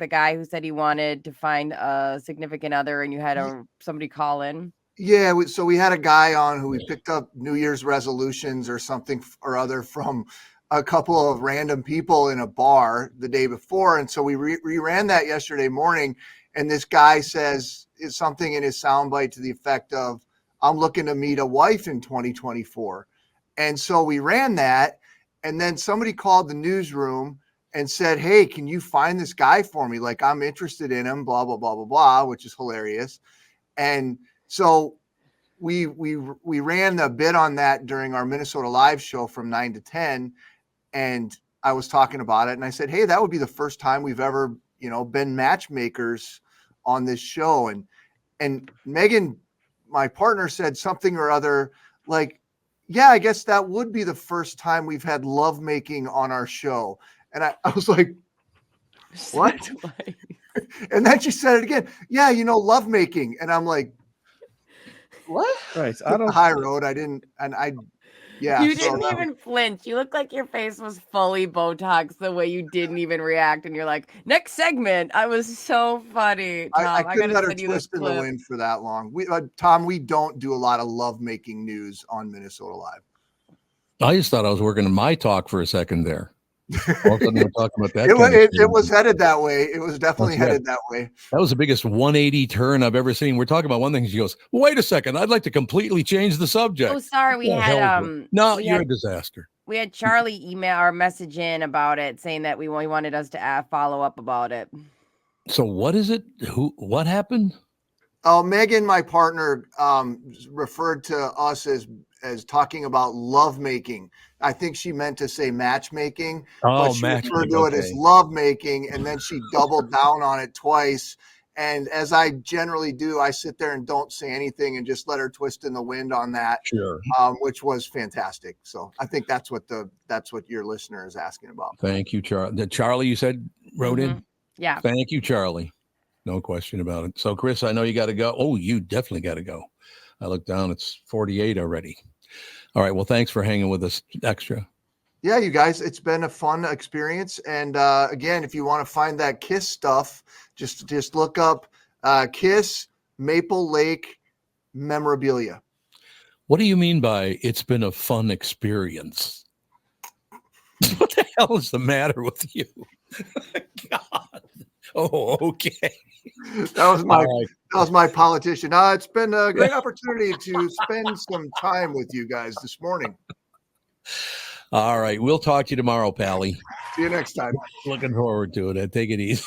guy who said he wanted to find a significant other and you had somebody call in? Yeah, so we had a guy on who we picked up New Year's resolutions or something or other from a couple of random people in a bar the day before. And so we ran that yesterday morning. And this guy says something in his soundbite to the effect of, I'm looking to meet a wife in 2024. And so we ran that. And then somebody called the newsroom and said, hey, can you find this guy for me? Like, I'm interested in him, blah, blah, blah, blah, blah, which is hilarious. And so we ran a bit on that during our Minnesota Live show from 9 to 10. And I was talking about it. And I said, hey, that would be the first time we've ever, been matchmakers on this show. And Megan, my partner, said something or other like, yeah, I guess that would be the first time we've had lovemaking on our show. And I was like, what? And then she said it again. Yeah, lovemaking. And I'm like, what? Right. I don't. High road. I didn't. And I, yeah. You didn't even flinch. You looked like your face was fully Botox the way you didn't even react. And you're like, next segment. I was so funny. Tom, I couldn't let her twist in the wind for that long. Tom, we don't do a lot of lovemaking news on Minnesota Live. I just thought I was working in my talk for a second there. All of a sudden we're talking about that. It was headed that way. It was definitely headed that way. That was the biggest 180 turn I've ever seen. We're talking about one thing. She goes, well, wait a second. I'd like to completely change the subject. Oh, sorry. We had you're a disaster. We had Charlie email or message in about it, saying that we wanted us to follow up about it. So what is it? What happened? Oh, Megan, my partner, referred to us as talking about lovemaking. I think she meant to say matchmaking, but she referred to it as lovemaking, and then she doubled down on it twice. And as I generally do, I sit there and don't say anything and just let her twist in the wind on that. Sure. Which was fantastic. So I think that's what your listener is asking about. Thank you, Charlie. Charlie, you said wrote in? Yeah. Thank you, Charlie. No question about it. So, Chris, I know you got to go. Oh, you definitely got to go. I look down. It's 48 already. All right. Well, thanks for hanging with us extra. Yeah, you guys, it's been a fun experience. And again, if you want to find that Kiss stuff, just look up Kiss Maple Lake memorabilia. What do you mean by it's been a fun experience? What the hell is the matter with you? God. Oh, okay. That was my politician. It's been a great opportunity to spend some time with you guys this morning. All right. We'll talk to you tomorrow, Pally. See you next time. Looking forward to it. Take it easy.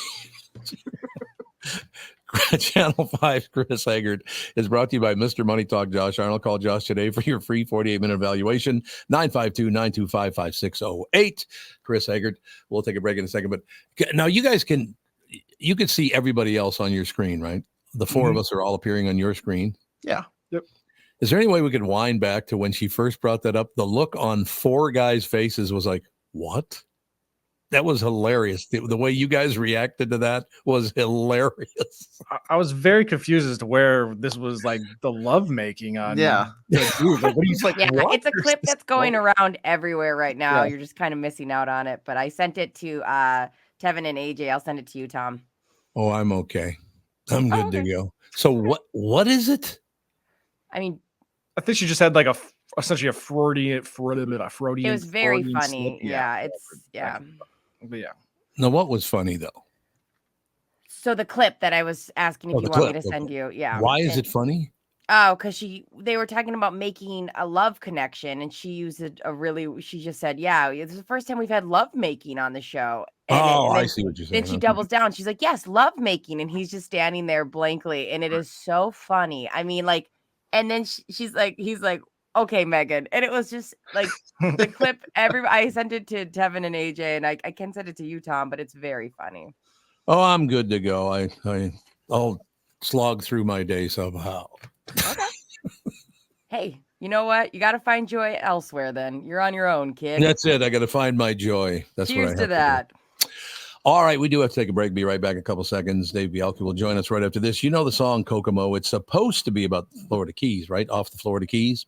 Channel 5 Chris Haggard is brought to you by Mr. Money Talk Josh Arnold. Call Josh today for your free 48-minute evaluation, 952-925-5608. Chris Haggard. We'll take a break in a second. But now you guys can see everybody else on your screen, right? The four of us are all appearing on your screen. Yeah. Yep. Is there any way we could wind back to when she first brought that up? The look on four guys' faces was like, what? That was hilarious. The way you guys reacted to that was hilarious. I was very confused as to where this was like the lovemaking on. Yeah. Dude, like, what are you like? Yeah, what? it's a clip that's going around everywhere right now. Yeah. You're just kind of missing out on it. But I sent it to Tevin and AJ. I'll send it to you, Tom. Oh, I'm okay. I'm good to go. So what is it? I mean, I think she just had like essentially a Freudian. It was very funny. Yeah, But yeah. No, what was funny though? So the clip that I was asking if you want me to send you. Yeah. Why is it funny? Oh, because they were talking about making a love connection, and she used she just said, yeah, it's the first time we've had love making on the show. And I see what you're saying. Then she doubles down. She's like, yes, love making. And he's just standing there blankly. And it is so funny. I mean, like, and then he's like, okay, Megan. And it was just like the clip. I sent it to Tevin and AJ, and I can send it to you, Tom, but it's very funny. Oh, I'm good to go. I'll slog through my day somehow. Okay. Hey, you know what? You got to find joy elsewhere then. You're on your own, kid. That's it. I got to find my joy. That's Cheers what I have to that. To do. All right. We do have to take a break. Be right back in a couple seconds. Dave Bialke will join us right after this. You know the song Kokomo. It's supposed to be about Florida Keys, right? Off the Florida Keys.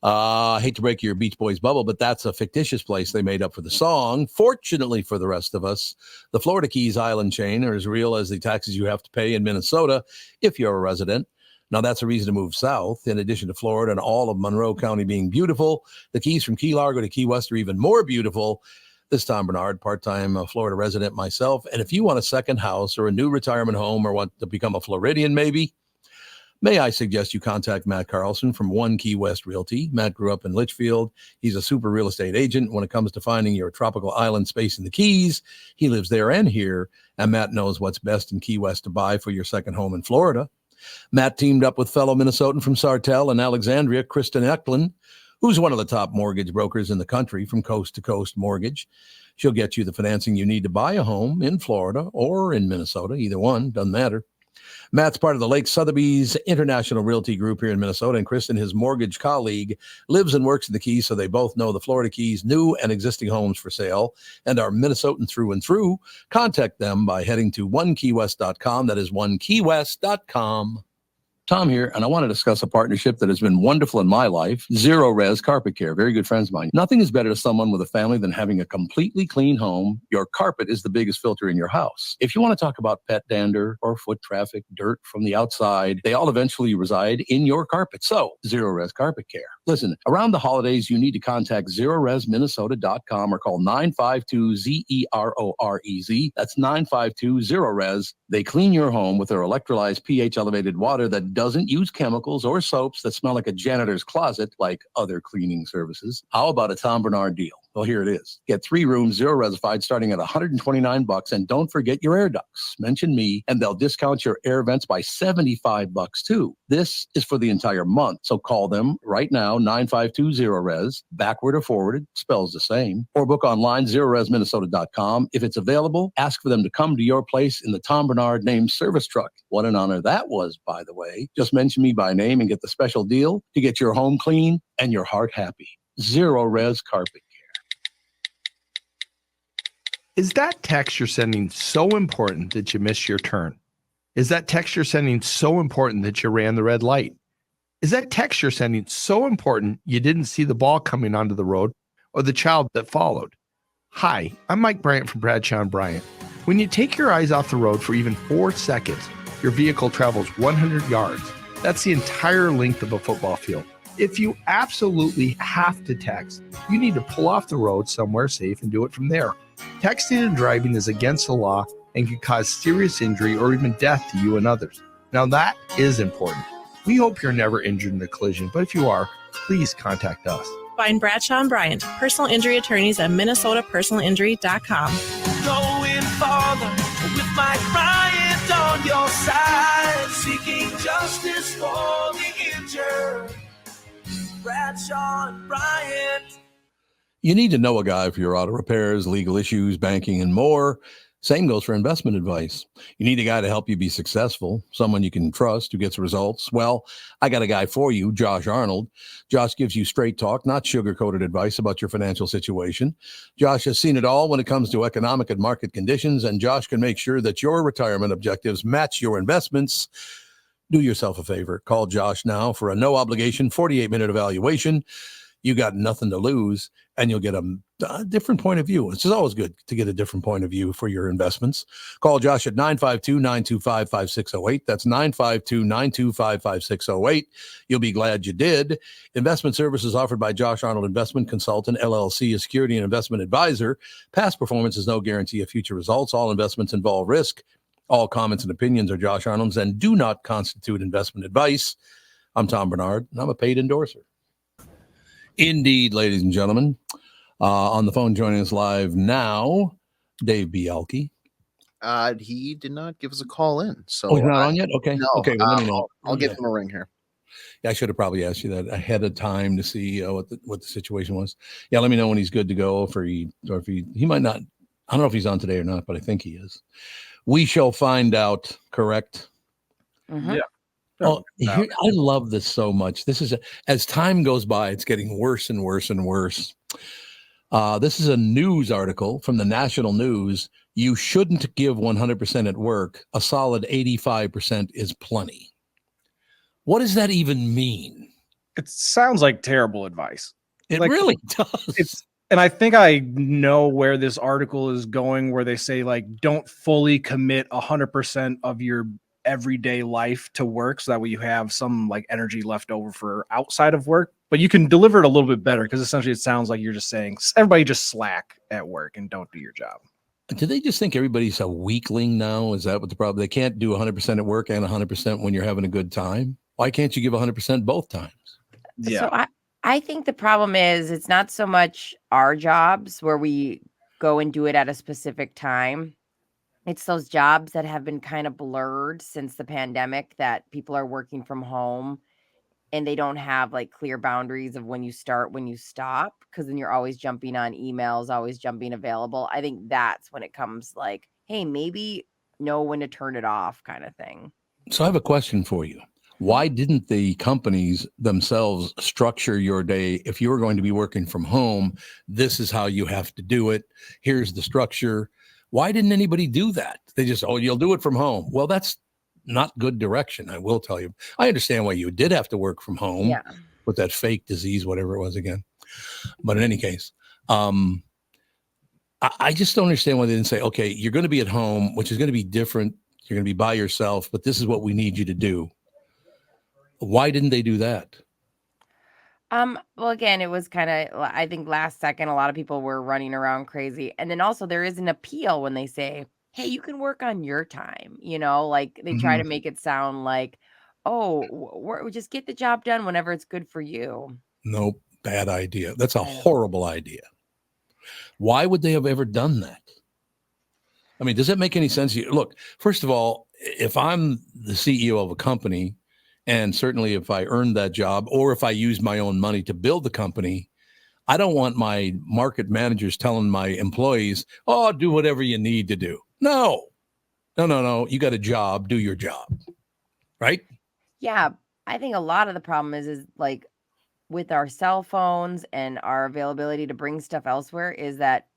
I hate to break your Beach Boys bubble, but that's a fictitious place they made up for the song. Fortunately for the rest of us, the Florida Keys island chain are as real as the taxes you have to pay in Minnesota if you're a resident. Now, that's a reason to move south. In addition to Florida and all of Monroe County being beautiful, the Keys from Key Largo to Key West are even more beautiful. This is Tom Barnard, part-time Florida resident myself. And if you want a second house or a new retirement home or want to become a Floridian maybe, may I suggest you contact Matt Carlson from One Key West Realty. Matt grew up in Litchfield. He's a super real estate agent when it comes to finding your tropical island space in the Keys. He lives there and here, and Matt knows what's best in Key West to buy for your second home in Florida. Matt teamed up with fellow Minnesotan from Sartell and Alexandria, Kristyn Eklund, who's one of the top mortgage brokers in the country from Coast to Coast Mortgage. She'll get you the financing you need to buy a home in Florida or in Minnesota. Either one, doesn't matter. Matt's part of the Lake Sotheby's International Realty Group here in Minnesota, and Kristyn, his mortgage colleague, lives and works in the Keys, so they both know the Florida Keys, new and existing homes for sale, and are Minnesotan through and through. Contact them by heading to onekeywest.com. That is onekeywest.com. Tom here, and I want to discuss a partnership that has been wonderful in my life, Zero Res Carpet Care. Very good friends of mine. Nothing is better to someone with a family than having a completely clean home. Your carpet is the biggest filter in your house. If you want to talk about pet dander or foot traffic, dirt from the outside, they all eventually reside in your carpet. So, Zero Res Carpet Care. Listen, around the holidays, you need to contact ZeroResMinnesota.com or call 952-ZEROREZ. That's 952-ZERO-RES. They clean your home with their electrolyzed pH-elevated water that doesn't use chemicals or soaps that smell like a janitor's closet like other cleaning services. How about a Tom Barnard deal? Well, here it is. Get 3 rooms, zero resified, starting at $129, and don't forget your air ducts. Mention me, and they'll discount your air vents by $75 too. This is for the entire month, so call them right now, 952-0-RES, backward or forwarded, spells the same, or book online, ZeroResMinnesota.com. If it's available, ask for them to come to your place in the Tom Barnard named service truck. What an honor that was, by the way. Just mention me by name and get the special deal to get your home clean and your heart happy. Zero Res Carpet. Is that text you're sending so important that you missed your turn? Is that text you're sending so important that you ran the red light? Is that text you're sending so important you didn't see the ball coming onto the road or the child that followed? Hi, I'm Mike Bryant from Bradshaw and Bryant. When you take your eyes off the road for even 4 seconds, your vehicle travels 100 yards. That's the entire length of a football field. If you absolutely have to text, you need to pull off the road somewhere safe and do it from there. Texting and driving is against the law and can cause serious injury or even death to you and others. Now that is important. We hope you're never injured in a collision, but if you are, please contact us. Find Bradshaw and Bryant, personal injury attorneys at MinnesotaPersonalInjury.com. Going farther with Mike Bryant on your side, seeking justice for the injured. Bradshaw and Bryant. You need to know a guy for your auto repairs, legal issues, banking, and more. Same goes for investment advice. You need a guy to help you be successful, someone you can trust who gets results. Well, I got a guy for you, Josh Arnold. Josh gives you straight talk, not sugar-coated advice about your financial situation. Josh has seen it all when it comes to economic and market conditions, and Josh can make sure that your retirement objectives match your investments. Do yourself a favor. Call Josh now for a no-obligation 48-minute evaluation. You got nothing to lose, and you'll get a different point of view. It's always good to get a different point of view for your investments. Call Josh at 952-925-5608. That's 952-925-5608. You'll be glad you did. Investment services offered by Josh Arnold Investment Consultant, LLC, a security and investment advisor. Past performance is no guarantee of future results. All investments involve risk. All comments and opinions are Josh Arnold's and do not constitute investment advice. I'm Tom Barnard, and I'm a paid endorser. Indeed, ladies and gentlemen. On the phone joining us live now, Dave Bialke. He did not give us a call in. So he's not on yet? Okay. No, okay, well, let me know. I'll give him a ring here. Yeah, I should have probably asked you that ahead of time to see what the situation was. Yeah, let me know when he's good to go. If he might not. I don't know if he's on today or not, but I think he is. We shall find out. Correct. Mm-hmm. Yeah. Oh, I love this so much. This is as time goes by, it's getting worse and worse and worse. This is a news article from the National News. You shouldn't give 100% at work. A solid 85% is plenty. What does that even mean? It sounds like terrible advice. It really does. And I think I know where this article is going, where they say, like, don't fully commit 100% of your everyday life to work, so that way you have some like energy left over for outside of work. But you can deliver it a little bit better, because essentially it sounds like you're just saying everybody just slack at work and don't do your job. Do they just think everybody's a weakling now? Is that what the problem? They can't do 100% at work and 100% when you're having a good time. Why can't you give 100% both times? Yeah. So I think the problem is it's not so much our jobs where we go and do it at a specific time. It's those jobs that have been kind of blurred since the pandemic, that people are working from home and they don't have like clear boundaries of when you start, when you stop, because then you're always jumping on emails, always jumping available. I think that's when it comes like, hey, maybe know when to turn it off kind of thing. So I have a question for you. Why didn't the companies themselves structure your day? If you were going to be working from home, this is how you have to do it. Here's the structure. Why didn't anybody do that? They just, oh, you'll do it from home. Well, that's not good direction, I will tell you. I understand why you did have to work from home with that fake disease, whatever it was again. But in any case, I just don't understand why they didn't say, okay, you're going to be at home, which is going to be different. You're going to be by yourself, but this is what we need you to do. Why didn't they do that? Well, again, it was kind of, I think last second, a lot of people were running around crazy. And then also there is an appeal when they say, hey, you can work on your time, like they try to make it sound like, oh, just get the job done whenever it's good for you. Nope. Bad idea. That's a horrible idea. Why would they have ever done that? I mean, does that make any sense? Look, first of all, if I'm the CEO of a company, and certainly if I earned that job or if I used my own money to build the company, I don't want my market managers telling my employees, oh, do whatever you need to do. No. You got a job, do your job. Right? Yeah. I think a lot of the problem is like with our cell phones and our availability to bring stuff elsewhere is that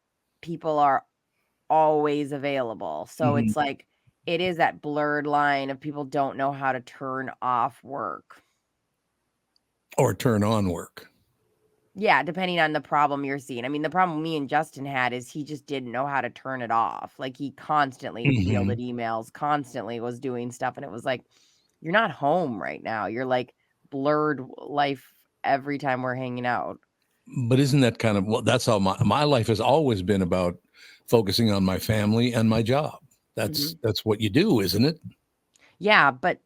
people are always available. So it's like, it is that blurred line of people don't know how to turn off work. Or turn on work. Yeah, depending on the problem you're seeing. I mean, the problem me and Justin had is he just didn't know how to turn it off. Like he constantly fielded emails, constantly was doing stuff. And it was like, you're not home right now. You're like blurred life every time we're hanging out. But isn't that kind of, well, that's how my life has always been about focusing on my family and my job. That's what you do, isn't it? Yeah, but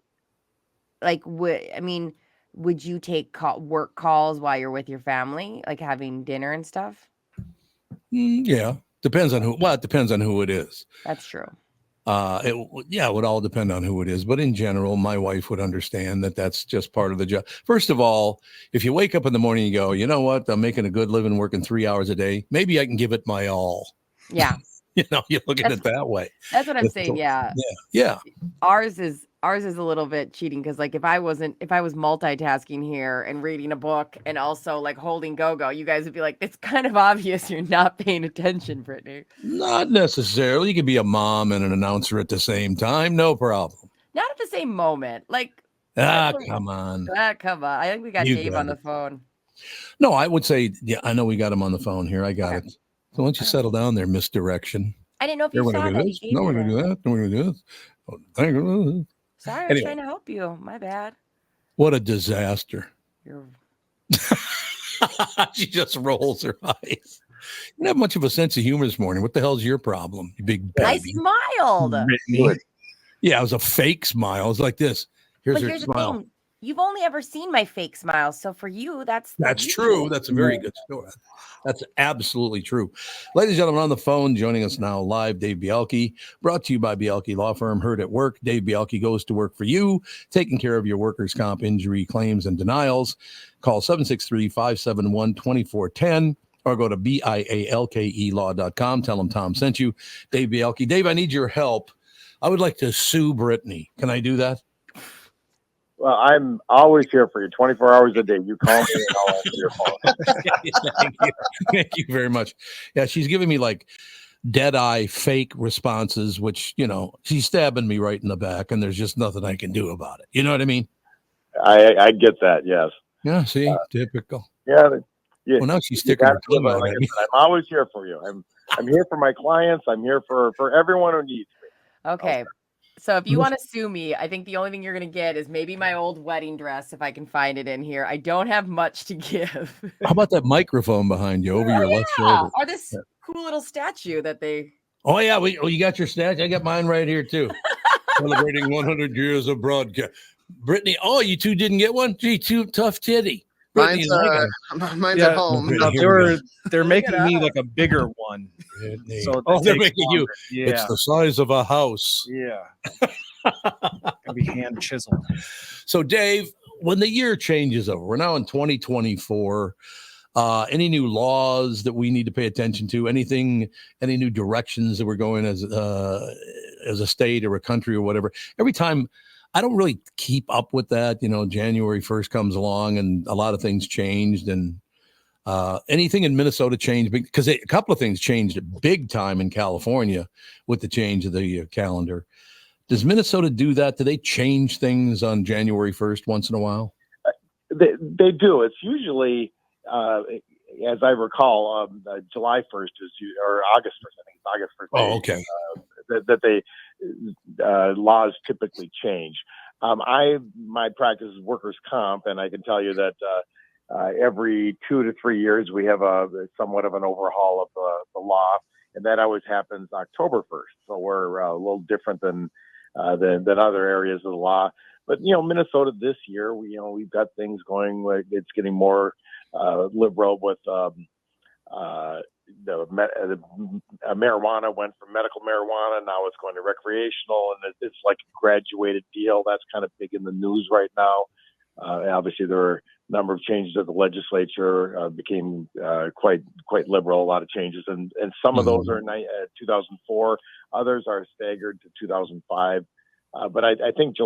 like, would you take work calls while you're with your family, like having dinner and stuff? Yeah, depends on who. Well, it depends on who it is. That's true. It would all depend on who it is. But in general, my wife would understand that that's just part of the job. First of all, if you wake up in the morning and you go, you know what, I'm making a good living working 3 hours a day. Maybe I can give it my all. Yeah. You look at it that way. That's what I'm saying. Yeah. Ours is a little bit cheating because like if I was multitasking here and reading a book and also like holding go-go, you guys would be like, it's kind of obvious you're not paying attention, Brittany. Not necessarily. You could be a mom and an announcer at the same time. No problem. Not at the same moment. Like come on. Come on. I think we got Dave on the phone. No, I would say, yeah, I know we got him on the phone here. I got it. So why don't you settle down there, misdirection? I didn't know if you saw that. No, we're going to do that. No, we're going to do this. Oh, thank you. Sorry, I was trying to help you. My bad. What a disaster. She just rolls her eyes. You don't have much of a sense of humor this morning. What the hell's your problem, you big baby? I smiled. Yeah, it was a fake smile. It was like this. Here's her smile. The thing. You've only ever seen my fake smile. So for you, that's true. That's a very good story. That's absolutely true. Ladies and gentlemen, on the phone, joining us now live, Dave Bialke, brought to you by Bialke Law Firm, heard at work. Dave Bialke goes to work for you, taking care of your workers' comp injury claims and denials. Call 763-571-2410 or go to BIALKElaw.com. Tell them Tom sent you. Dave Bialke. Dave, I need your help. I would like to sue Brittany. Can I do that? Well, I'm always here for you, 24 hours a day. You call me and I'll answer your phone. Thank you very much. Yeah, she's giving me like dead-eye fake responses, which, she's stabbing me right in the back, and there's just nothing I can do about it. You know what I mean? I get that, yes. Yeah, see? Typical. Yeah. Well, now she's sticking her tongue out at me. I'm always here for you. I'm here for my clients. I'm here for everyone who needs me. Okay. So if you want to sue me, I think the only thing you're going to get is maybe my old wedding dress if I can find it in here. I don't have much to give. How about that microphone behind you over your left shoulder? Or this cool little statue that they. Oh yeah, you got your statue. I got mine right here too. Celebrating 100 years of broadcast. Brittany, you two didn't get one? Gee, too tough titty. Mine's at home. No, they're making me like a bigger one. So they're making you. Yeah. It's the size of a house. Yeah. Can be hand chiseled. So, Dave, when the year changes over, we're now in 2024. Any new laws that we need to pay attention to? Any new directions that we're going as a state or a country or whatever? Every time. I don't really keep up with that. January 1st comes along and a lot of things changed, and anything in Minnesota changed because a couple of things changed big time in California with the change of the calendar. Does Minnesota do that? Do they change things on January 1st once in a while? They do. It's usually, as I recall, July 1st or August 1st. I think it's August 1st. Oh, okay. That they laws typically change. My practice is workers' comp, and I can tell you that every 2 to 3 years we have somewhat of an overhaul of the law, and that always happens October 1st. So we're a little different than other areas of the law. But Minnesota this year, we've got things going like it's getting more liberal with marijuana went from medical marijuana, now it's going to recreational, and it's like a graduated deal. That's kind of big in the news right now. Obviously, there are a number of changes at the legislature, became quite liberal, a lot of changes, and some of those are in 2004, others are staggered to 2005. But I think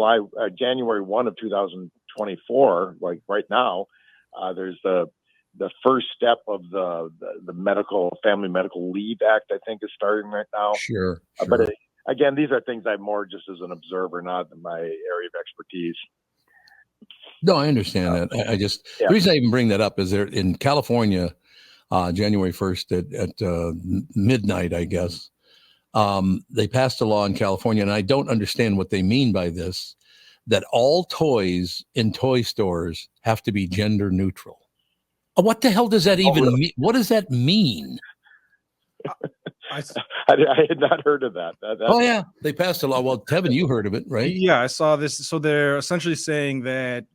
January 1 of 2024, like right now, there's the first step of the Family Medical Leave Act, I think, is starting right now. Sure. But again, these are things I'm more just as an observer, not in my area of expertise. No, I understand that. The reason I even bring that up is there in California, January 1st at midnight, I guess, they passed a law in California, and I don't understand what they mean by this, that all toys in toy stores have to be gender neutral. What the hell does that even mean? What does that mean? I had not heard of that. Yeah. They passed a law. Well, Tevin, you heard of it, right? Yeah, I saw this. So they're essentially saying that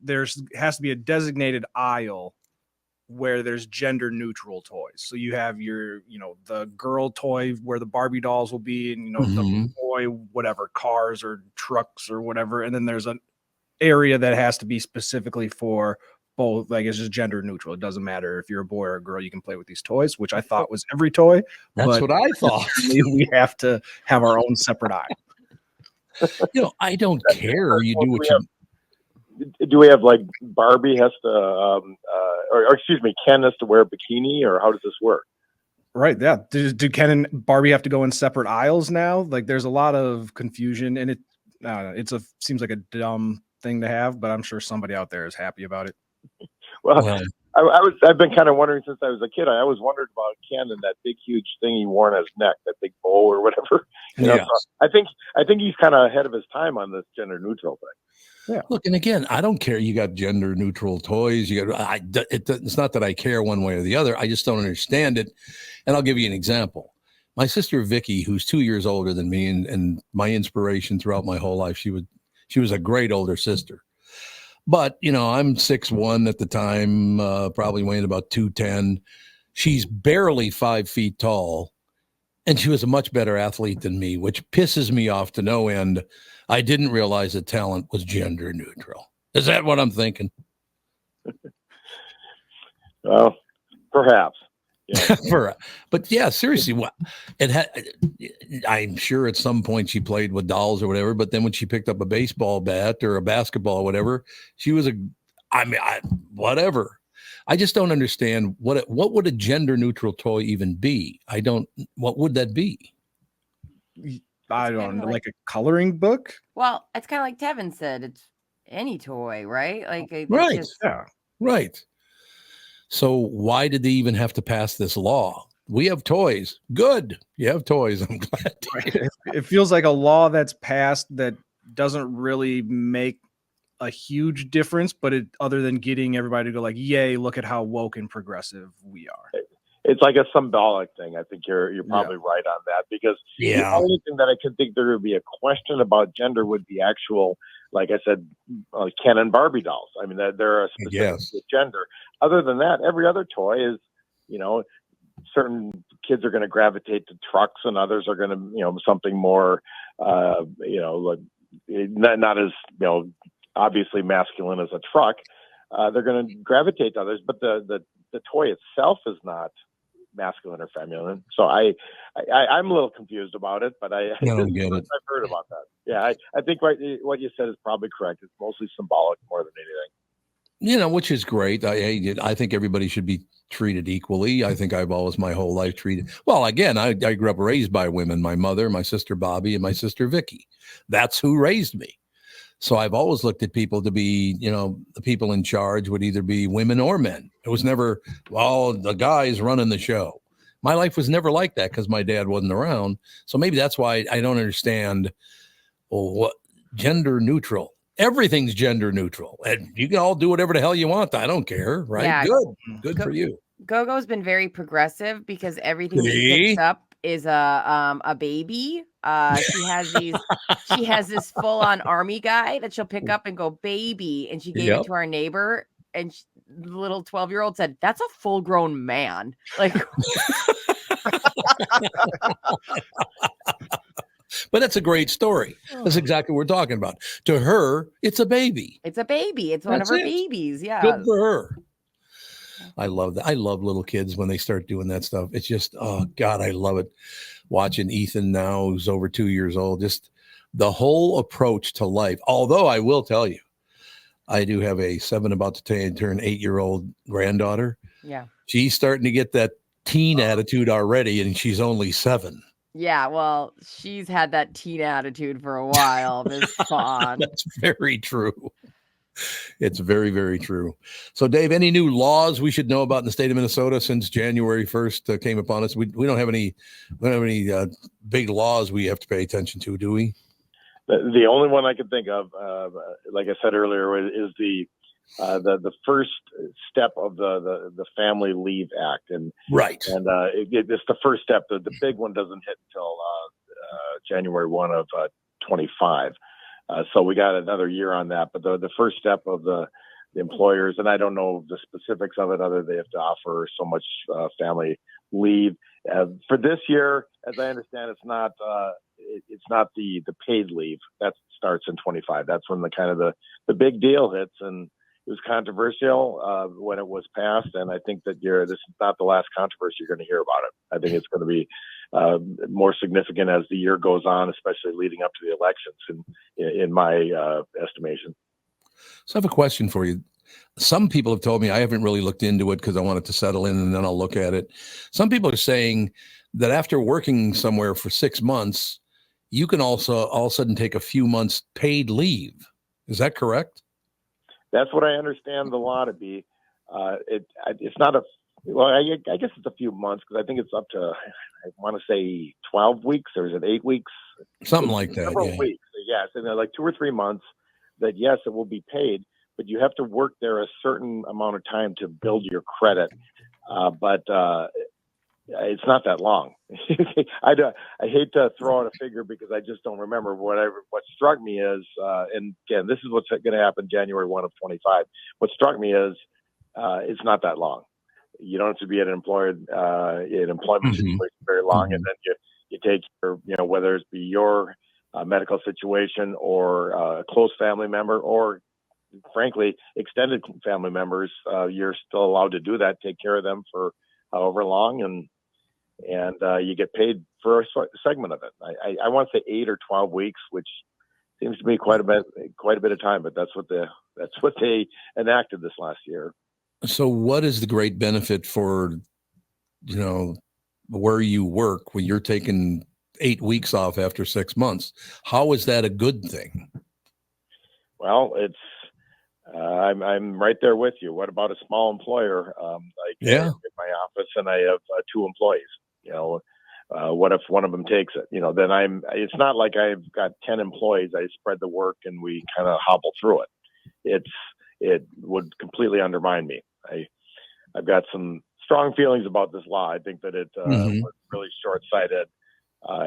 has to be a designated aisle where there's gender neutral toys. So you have your, the girl toy where the Barbie dolls will be, and, the boy, whatever, cars or trucks or whatever. And then there's an area that has to be specifically for both, like it's just gender neutral. It doesn't matter if you're a boy or a girl, you can play with these toys, which I thought was every toy. That's what I thought. We have to have our own separate aisle. I don't care. You do what you. Do we have like Barbie has to, or excuse me, Ken has to wear a bikini, or how does this work? Right. Yeah. Do Ken and Barbie have to go in separate aisles now? Like there's a lot of confusion, and seems like a dumb thing to have, but I'm sure somebody out there is happy about it. Well, I've been kind of wondering since I was a kid. I always wondered about Ken and that big, huge thing he wore on his neck, that big bow or whatever. So I think he's kind of ahead of his time on this gender neutral thing. Yeah. Look, and again, I don't care. You got gender neutral toys. It's not that I care one way or the other. I just don't understand it. And I'll give you an example. My sister Vicky, who's 2 years older than me, and my inspiration throughout my whole life, she was a great older sister. But, I'm 6'1" at the time, probably weighing about 210. She's barely 5 feet tall, and she was a much better athlete than me, which pisses me off to no end. I didn't realize that talent was gender neutral. Is that what I'm thinking? Well, perhaps. Yeah. But yeah, seriously, I'm sure at some point she played with dolls or whatever, but then when she picked up a baseball bat or a basketball or whatever, she was whatever. I just don't understand what would a gender neutral toy even be? What would that be? I don't know, like a coloring book? Well, it's kind of like Tevin said, it's any toy, right? Right. Right. So why did they even have to pass this law? We have toys. Good. You have toys. I'm glad. It feels like a law that's passed that doesn't really make a huge difference, but other than getting everybody to go like, yay, look at how woke and progressive we are. It's like a symbolic thing. I think you're probably right on that, because the only thing that I could think there would be a question about gender would be actual, like I said, Ken and Barbie dolls. I mean, they're a specific gender. Other than that, every other toy is, certain kids are going to gravitate to trucks, and others are going to, something more, like not as, obviously masculine as a truck. They're going to gravitate to others, but the toy itself is not masculine or feminine. So I'm a little confused about it, but I don't get it. I've heard about that. Yeah, I think what you said is probably correct. It's mostly symbolic more than anything. Which is great. I think everybody should be treated equally. I think I've always my whole life treated. Well, again, I grew up raised by women. My mother, my sister Bobby, and my sister Vicky. That's who raised me. So I've always looked at people to be, the people in charge would either be women or men. It was never, well, the guy's running the show. My life was never like that because my dad wasn't around. So maybe that's why I don't understand what gender neutral. Everything's gender neutral. And you can all do whatever the hell you want. I don't care. Right. Yeah, good for you. Gogo's been very progressive because everything she picks up is a baby. She has this full-on army guy that she'll pick up and go baby, and she gave it to our neighbor, and the little 12-year-old said, "That's a full-grown man." Like, but that's a great story. That's exactly what we're talking about. To her, it's a baby. It's a baby. It's one of her babies. Yeah. Good for her. I love that. I love little kids when they start doing that stuff. It's just, oh God, I love it. Watching Ethan now, who's over 2 years old, just the whole approach to life. Although I will tell you, I do have a 7 about to turn 8-year-old granddaughter. Yeah. She's starting to get that teen attitude already, and she's only 7. Yeah, well, she's had that teen attitude for a while. This fun. That's very true. It's very, very true. So, Dave, any new laws we should know about in the state of Minnesota since January 1st came upon us? We don't have any big laws we have to pay attention to, do we? The only one I can think of, like I said earlier, is the first step of the Family Leave Act, and it's the first step. The big one doesn't hit until January 1 of 25. So we got another year on that. But the first step of the employers, and I don't know the specifics of it, other than they have to offer so much family leave. For this year, as I understand, it's not the paid leave. That starts in 25. That's when the big deal hits, and it was controversial when it was passed, and I think that this is not the last controversy you're going to hear about it. I think it's going to be more significant as the year goes on, especially leading up to the elections, in my estimation. So I have a question for you. Some people have told me, I haven't really looked into it because I want it to settle in and then I'll look at it. Some people are saying that after working somewhere for 6 months, you can also all of a sudden take a few months paid leave. Is that correct? That's what I understand the law to be. It's not I guess it's a few months, because I think it's up to, I want to say 12 weeks, or is it 8 weeks? Something like that. Several weeks. Yes. And they're like 2 or 3 months that, yes, it will be paid, but you have to work there a certain amount of time to build your credit. But it's not that long. I hate to throw out a figure because I just don't remember. What struck me is, and again, this is what's going to happen January 1 of 25. What struck me is, it's not that long. You don't have to be an employment situation very long, and then you take your, whether it be your medical situation or a close family member, or frankly extended family members, you're still allowed to do that. Take care of them for however long, and you get paid for a segment of it. I want to say 8 or 12 weeks, which seems to be quite a bit of time, but that's what they enacted this last year. So what is the great benefit for, where you work when you're taking 8 weeks off after 6 months? How is that a good thing? Well, it's, I'm right there with you. What about a small employer? In my office, and I have 2 employees. What if one of them takes it? Then it's not like I've got 10 employees. I spread the work and we kind of hobble through it. It would completely undermine me. I've got some strong feelings about this law. I think that it was really short-sighted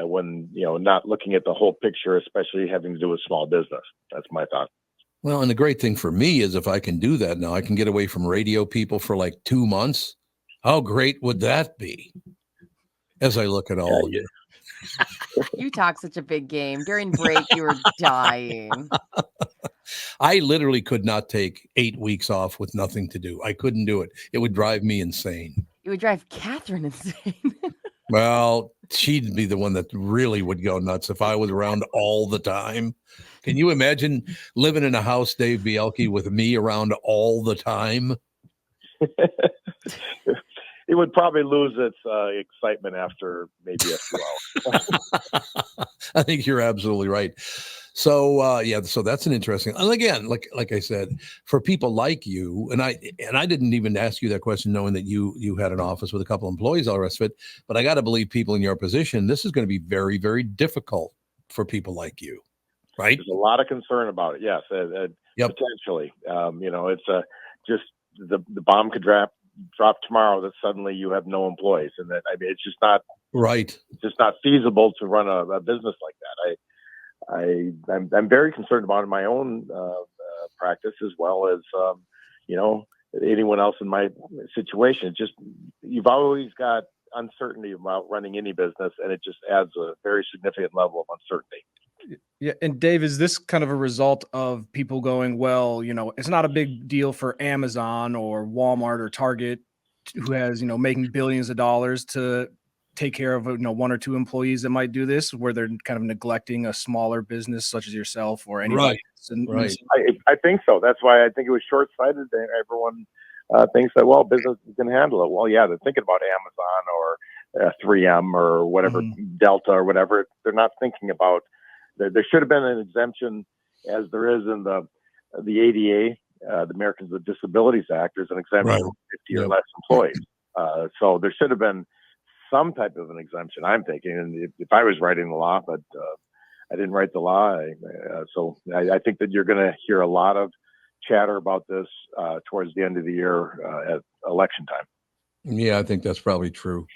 when, not looking at the whole picture, especially having to do with small business. That's my thought. Well, and the great thing for me is if I can do that now, I can get away from radio people for like 2 months. How great would that be? As I look at all of you. You talk such a big game. During break, you were dying. I literally could not take 8 weeks off with nothing to do. I couldn't do it. It would drive me insane. It would drive Catherine insane. Well, she'd be the one that really would go nuts if I was around all the time. Can you imagine living in a house, Dave Bialke, with me around all the time? It would probably lose its excitement after maybe a few hours. I think you're absolutely right. So so that's an interesting. And again, like I said, for people like you, and I didn't even ask you that question knowing that you had an office with a couple employees, all the rest of it. But I got to believe people in your position, this is going to be very, very difficult for people like you, right? There's a lot of concern about it. Yes, yep. Potentially. It's just the bomb could drop tomorrow that suddenly you have no employees, and that it's just not right. It's just not feasible to run a business like that. I'm very concerned about it in my own practice as well as anyone else in my situation. It's just you've always got uncertainty about running any business, and it just adds a very significant level of uncertainty. Yeah, and Dave, is this kind of a result of people going, well, it's not a big deal for Amazon or Walmart or Target, who has making billions of dollars, to take care of one or two employees that might do this, where they're kind of neglecting a smaller business such as yourself or anybody. Right. I think so. That's why I think it was short-sighted. Everyone thinks that, well, business can handle it. Well, yeah, they're thinking about Amazon or 3M or whatever, Delta or whatever. They're not thinking about. There should have been an exemption, as there is in the ADA, the Americans with Disabilities Act. There's an exemption for 50 or less employees. So there should have been some type of an exemption, I'm thinking. And if I was writing the law, but I didn't write the law. So I think that you're going to hear a lot of chatter about this towards the end of the year at election time. Yeah, I think that's probably true.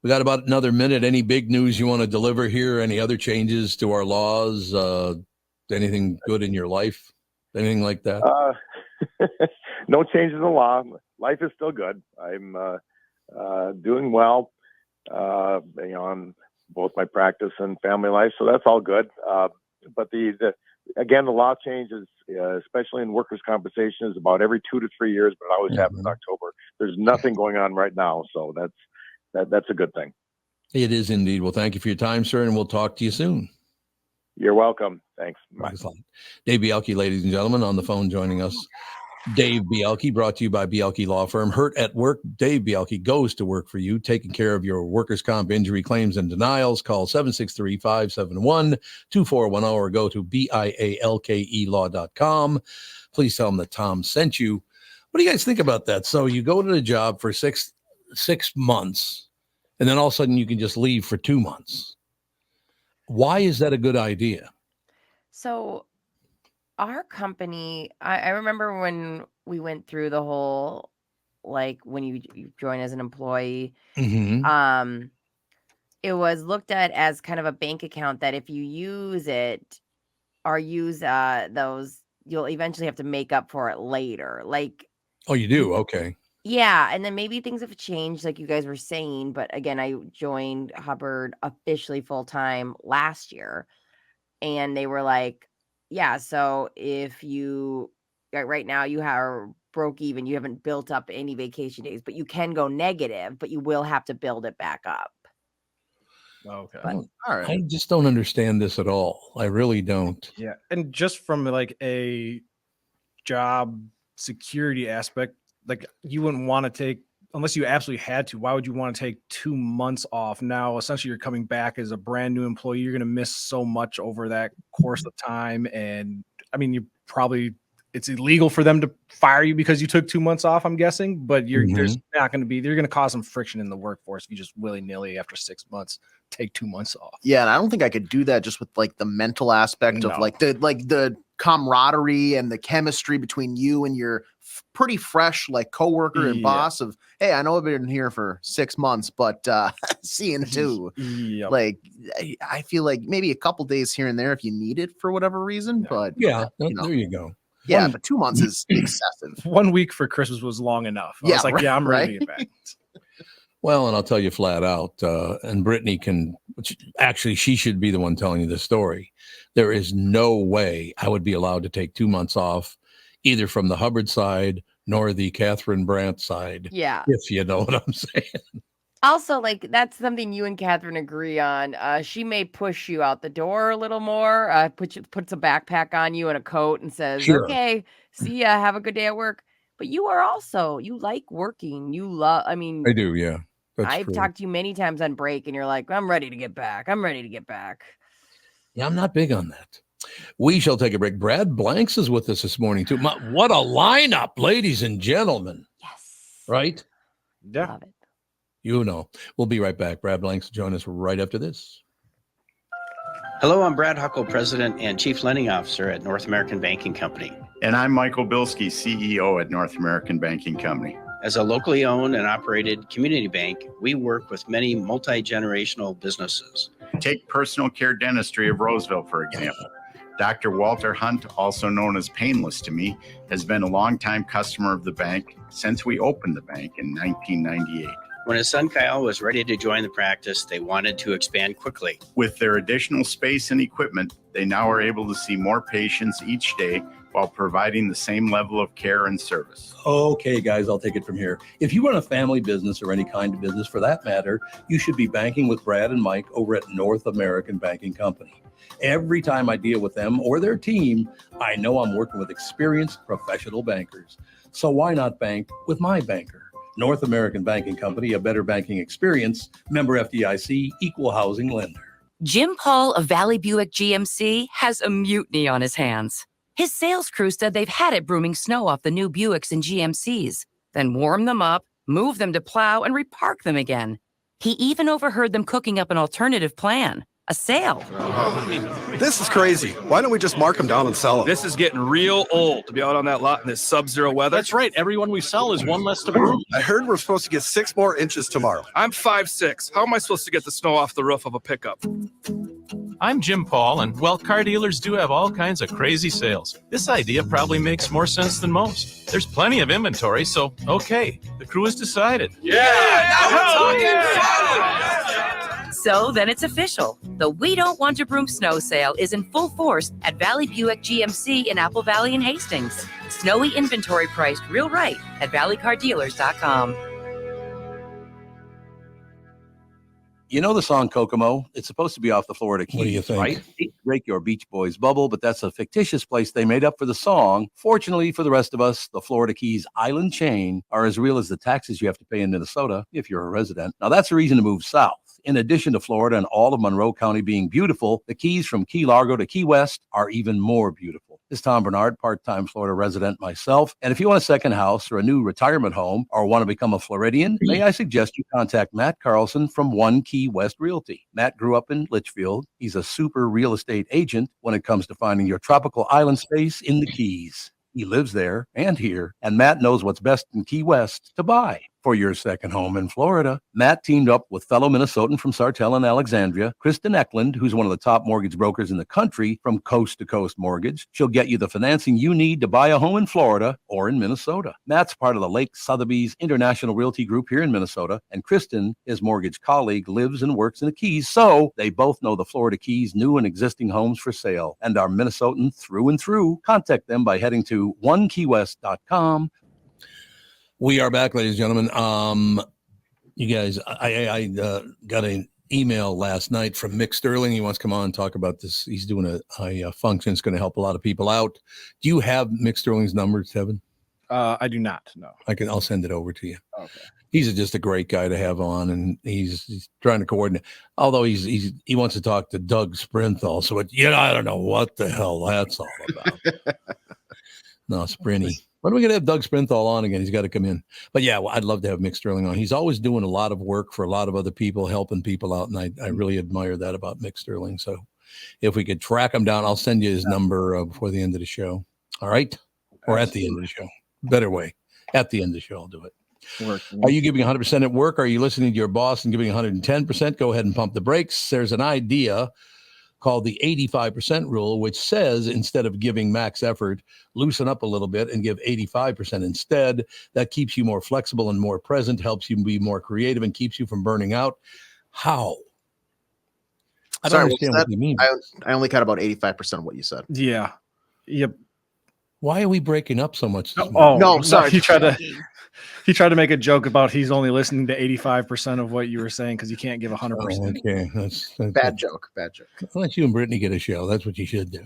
We got about another minute. Any big news you want to deliver here? Any other changes to our laws? Anything good in your life? Anything like that? No changes in the law. Life is still good. I'm doing well, on both my practice and family life. So that's all good. But the law changes, especially in workers' compensation, is about every 2 to 3 years, but it always happens in October. There's nothing going on right now. So that's a good thing. It is indeed. Well, thank you for your time, sir, and we'll talk to you soon. You're welcome. Thanks. Bye. Dave Bialke, ladies and gentlemen, on the phone joining us. Dave Bialke, brought to you by Bialke Law Firm. Hurt at work, Dave Bialke goes to work for you, taking care of your workers' comp injury claims and denials. Call 763-571-2410 or go to bialkelaw.com. Please tell them that Tom sent you. What do you guys think about that? So you go to the job for six months, and then all of a sudden you can just leave for 2 months. Why is that a good idea? So our company, I remember when we went through the whole, like when you join as an employee, it was looked at as kind of a bank account that if you use it or use those, you'll eventually have to make up for it later. Like, oh, you do? Okay. Yeah. And then maybe things have changed, like you guys were saying. But again, I joined Hubbard officially full time last year. And they were like, yeah, so if you right now you are broke even, you haven't built up any vacation days, but you can go negative, but you will have to build it back up. Okay. But, all right. I just don't understand this at all. I really don't. Yeah. And just from like a job security aspect, like you wouldn't want to take, unless you absolutely had to, why would you want to take 2 months off? Now, essentially, you're coming back as a brand new employee. You're going to miss so much over that course of time. And I mean, you probably it's illegal for them to fire you because you took 2 months off, I'm guessing, but there's not going to be, they're going to cause some friction in the workforce if you just willy-nilly after 6 months take 2 months off. Yeah, and I don't think I could do that just with like the mental aspect of like the camaraderie and the chemistry between you and your pretty fresh like coworker and boss of, hey, I know I've been here for 6 months, but see you in 2. Yep. Like I feel like maybe a couple days here and there if you need it for whatever reason, but there you go. Yeah, but 2 months is excessive. 1 week for Christmas was long enough. I was like, I'm ready to get back. Well, and I'll tell you flat out, and Brittany actually, she should be the one telling you the story. There is no way I would be allowed to take 2 months off, either from the Hubbard side nor the Catherine Brandt side. Yeah. If you know what I'm saying. Also, like, that's something you and Catherine agree on. She may push you out the door a little more, puts a backpack on you and a coat and says, okay, see ya, have a good day at work. But you are also, you like working. You love, I mean. I do, yeah. I've talked to you many times on break and you're like, I'm ready to get back. Yeah, I'm not big on that. We shall take a break. Brad Blanks is with us this morning, too. What a lineup, ladies and gentlemen. Yes. Right? Yeah. Love it. You know. We'll be right back. Brad Blanks will join us right after this. Hello, I'm Brad Huckle, President and Chief Lending Officer at North American Banking Company. And I'm Michael Bilski, CEO at North American Banking Company. As a locally owned and operated community bank, we work with many multi-generational businesses. Take Personal Care Dentistry of Roseville, for example. Dr. Walter Hunt, also known as Painless to Me, has been a longtime customer of the bank since we opened the bank in 1998. When his son Kyle was ready to join the practice, they wanted to expand quickly. With their additional space and equipment, they now are able to see more patients each day while providing the same level of care and service. Okay, guys, I'll take it from here. If you run a family business or any kind of business for that matter, you should be banking with Brad and Mike over at North American Banking Company. Every time I deal with them or their team, I know I'm working with experienced professional bankers. So why not bank with my banker? North American Banking Company, a better banking experience, member FDIC, equal housing lender. Jim Paul of Valley Buick GMC has a mutiny on his hands. His sales crew said they've had it brooming snow off the new Buicks and GMCs, then warm them up, move them to plow, and repark them again. He even overheard them cooking up an alternative plan. A sale. This is crazy. Why don't we just mark them down and sell them? This is getting real old to be out on that lot in this sub-zero weather. That's right. Everyone we sell is one less to broom. I heard we're supposed to get 6 more inches tomorrow. I'm 5'6". How am I supposed to get the snow off the roof of a pickup? I'm Jim Paul, and well, car dealers do have all kinds of crazy sales. This idea probably makes more sense than most. There's plenty of inventory, so okay, the crew has decided. Now we're talking. So then it's official. The We Don't Want to Broom snow sale is in full force at Valley Buick GMC in Apple Valley and Hastings. Snowy inventory priced real right at valleycardealers.com. You know the song Kokomo? It's supposed to be off the Florida Keys, what do you think? Right? Break your Beach Boys bubble, but that's a fictitious place they made up for the song. Fortunately for the rest of us, the Florida Keys island chain are as real as the taxes you have to pay in Minnesota if you're a resident. Now that's a reason to move south. In addition to Florida and all of Monroe County being beautiful, the Keys from Key Largo to Key West are even more beautiful. This is Tom Barnard, part-time Florida resident myself. And if you want a second house or a new retirement home or want to become a Floridian, may I suggest you contact Matt Carlson from One Key West Realty. Matt grew up in Litchfield. He's a super real estate agent when it comes to finding your tropical island space in the Keys. He lives there and here, and Matt knows what's best in Key West to buy. For your second home in Florida, Matt teamed up with fellow Minnesotan from Sartell and Alexandria, Kristyn Eklund, who's one of the top mortgage brokers in the country from Coast to Coast Mortgage. She'll get you the financing you need to buy a home in Florida or in Minnesota. Matt's part of the Lake Sotheby's International Realty Group here in Minnesota, and Kristyn, his mortgage colleague, lives and works in the Keys, so they both know the Florida Keys' new and existing homes for sale and are Minnesotan through and through. Contact them by heading to onekeywest.com. We are back, ladies and gentlemen. You guys, I got an email last night from Mick Sterling. He wants to come on and talk about this. He's doing a function that's going to help a lot of people out. Do you have Mick Sterling's number, Kevin? I do not. No. I'll send it over to you. Okay. He's just a great guy to have on, and he's trying to coordinate. Although he wants to talk to Doug Sprinthal, so I don't know what the hell that's all about. No, Sprinty. When are we going to have Doug Sprinthal on again? He's got to come in. But yeah, well, I'd love to have Mick Sterling on. He's always doing a lot of work for a lot of other people, helping people out. And I really admire that about Mick Sterling. So if we could track him down, I'll send you his number before the end of the show. All right? Or at the end of the show. Better way. At the end of the show, I'll do it. Are you giving 100% at work? Are you listening to your boss and giving 110%? Go ahead and pump the brakes. There's an idea called the 85% rule, which says instead of giving max effort, loosen up a little bit and give 85% instead. That keeps you more flexible and more present, helps you be more creative, and keeps you from burning out. How? I don't understand what you mean. I only caught about 85% of what you said. Yeah. Yep. Why are we breaking up so much? No, sorry. He tried to make a joke about he's only listening to 85% of what you were saying because you can't give 100%. Oh, okay, that's bad joke. Bad joke. I'll let you and Brittany get a show. That's what you should do.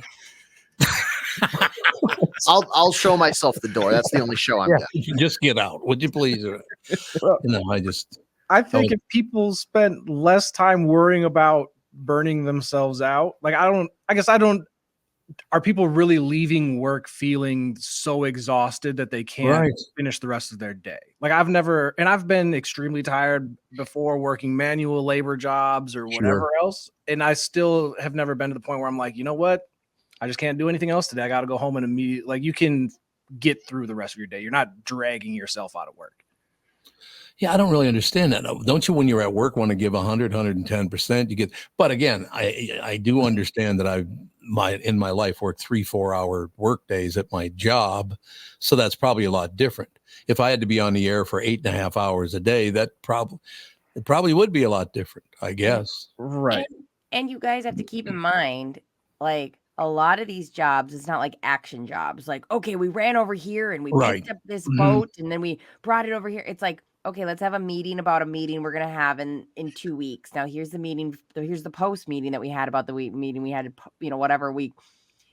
I'll show myself the door. That's the only show I'm getting. Just get out, would you please? I think if people spent less time worrying about burning themselves out, are people really leaving work feeling so exhausted that they can't finish the rest of their day? Like I've been extremely tired before working manual labor jobs or whatever else. And I still have never been to the point where I'm like, you know what? I just can't do anything else today. I got to go home and immediately, like, you can get through the rest of your day. You're not dragging yourself out of work. Yeah, I don't really understand that. Don't you, when you're at work, want to give 100, 110%? You get, but again, I do understand that in my life worked 3-4 hour work days at my job. So that's probably a lot different. If I had to be on the air for 8.5 hours a day, it probably would be a lot different, I guess. Right. And you guys have to keep in mind, like, a lot of these jobs, it's not like action jobs. Like, okay, we ran over here and we picked up this boat and then we brought it over here. It's like, okay, let's have a meeting about a meeting we're going to have in 2 weeks. Now here's the meeting. Here's the post meeting that we had about the meeting we had, whatever week.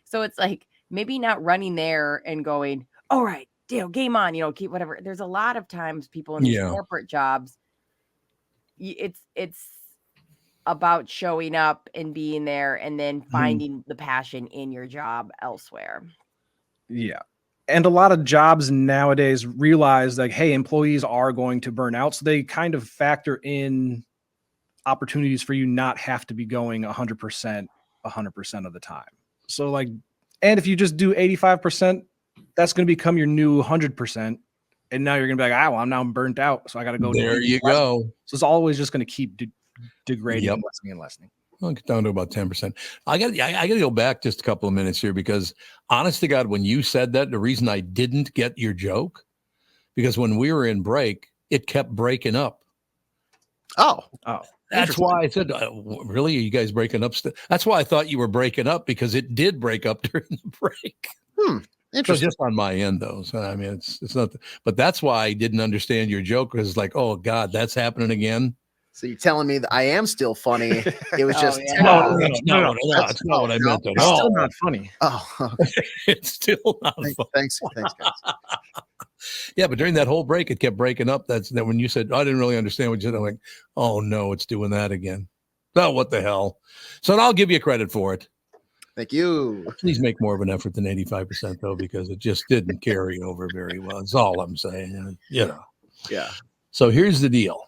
So it's like, maybe not running there and going, all right, game on, keep whatever. There's a lot of times people in these corporate jobs, it's about showing up and being there and then finding the passion in your job elsewhere. Yeah. And a lot of jobs nowadays realize, like, hey, employees are going to burn out. So they kind of factor in opportunities for you not have to be going 100% of the time. So, like, and if you just do 85%, that's going to become your new 100%. And now you're going to be like, I'm now burnt out. So I got to go. There you go. So it's always just going to keep degrading and lessening. I'll get down to about 10%. I got to go back just a couple of minutes here, because honest to God, when you said that, the reason I didn't get your joke, because when we were in break, it kept breaking up. Oh, that's why I said, really, are you guys breaking up? That's why I thought you were breaking up, because it did break up during the break. Interesting. So just on my end, though. So I mean, it's not, but that's why I didn't understand your joke, because it's like, oh God, that's happening again. So you're telling me that I am still funny? It was just no, that's not what I meant at all. It's still not funny. Oh, okay. It's still not funny. Thanks, guys. Yeah, but during that whole break, it kept breaking up. That's that when you said, I didn't really understand what you said. I'm like, oh no, it's doing that again. Oh, what the hell? So I'll give you credit for it. Thank you. Please make more of an effort than 85%, though, because it just didn't carry over very well. That's all I'm saying. Yeah. So here's the deal.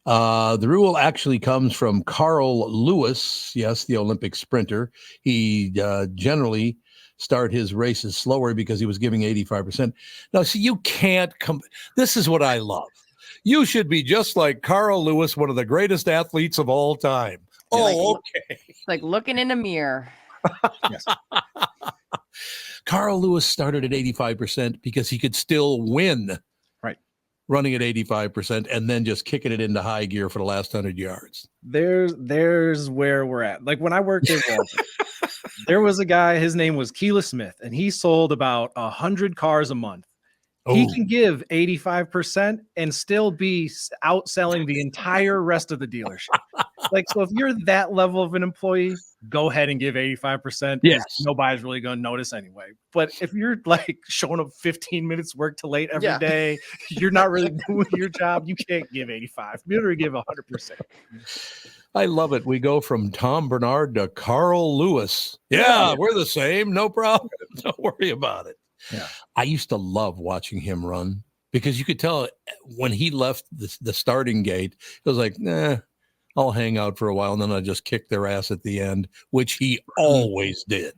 The rule actually comes from Carl Lewis. Yes, the Olympic sprinter. He generally start his races slower because he was giving 85%. Now, see, you can't come. This is what I love. You should be just like Carl Lewis, one of the greatest athletes of all time. Okay. It's like looking in a mirror. Yes. Carl Lewis started at 85% because he could still win. Right. Running at 85% and then just kicking it into high gear for the last 100 yards. There's where we're at. Like when I worked at Walter, there was a guy, his name was Keela Smith, and he sold about 100 cars a month. He can give 85% and still be outselling the entire rest of the dealership. Like, so if you're that level of an employee, go ahead and give 85%. Yes. Nobody's really going to notice anyway. But if you're like showing up 15 minutes work too late every day, you're not really doing your job. You can't give 85. You better give 100%. I love it. We go from Tom Barnard to Carl Lewis. Yeah, we're the same. No problem. Don't worry about it. Yeah. I used to love watching him run because you could tell when he left the starting gate, it was like, nah, I'll hang out for a while and then I'll just kick their ass at the end, which he always did.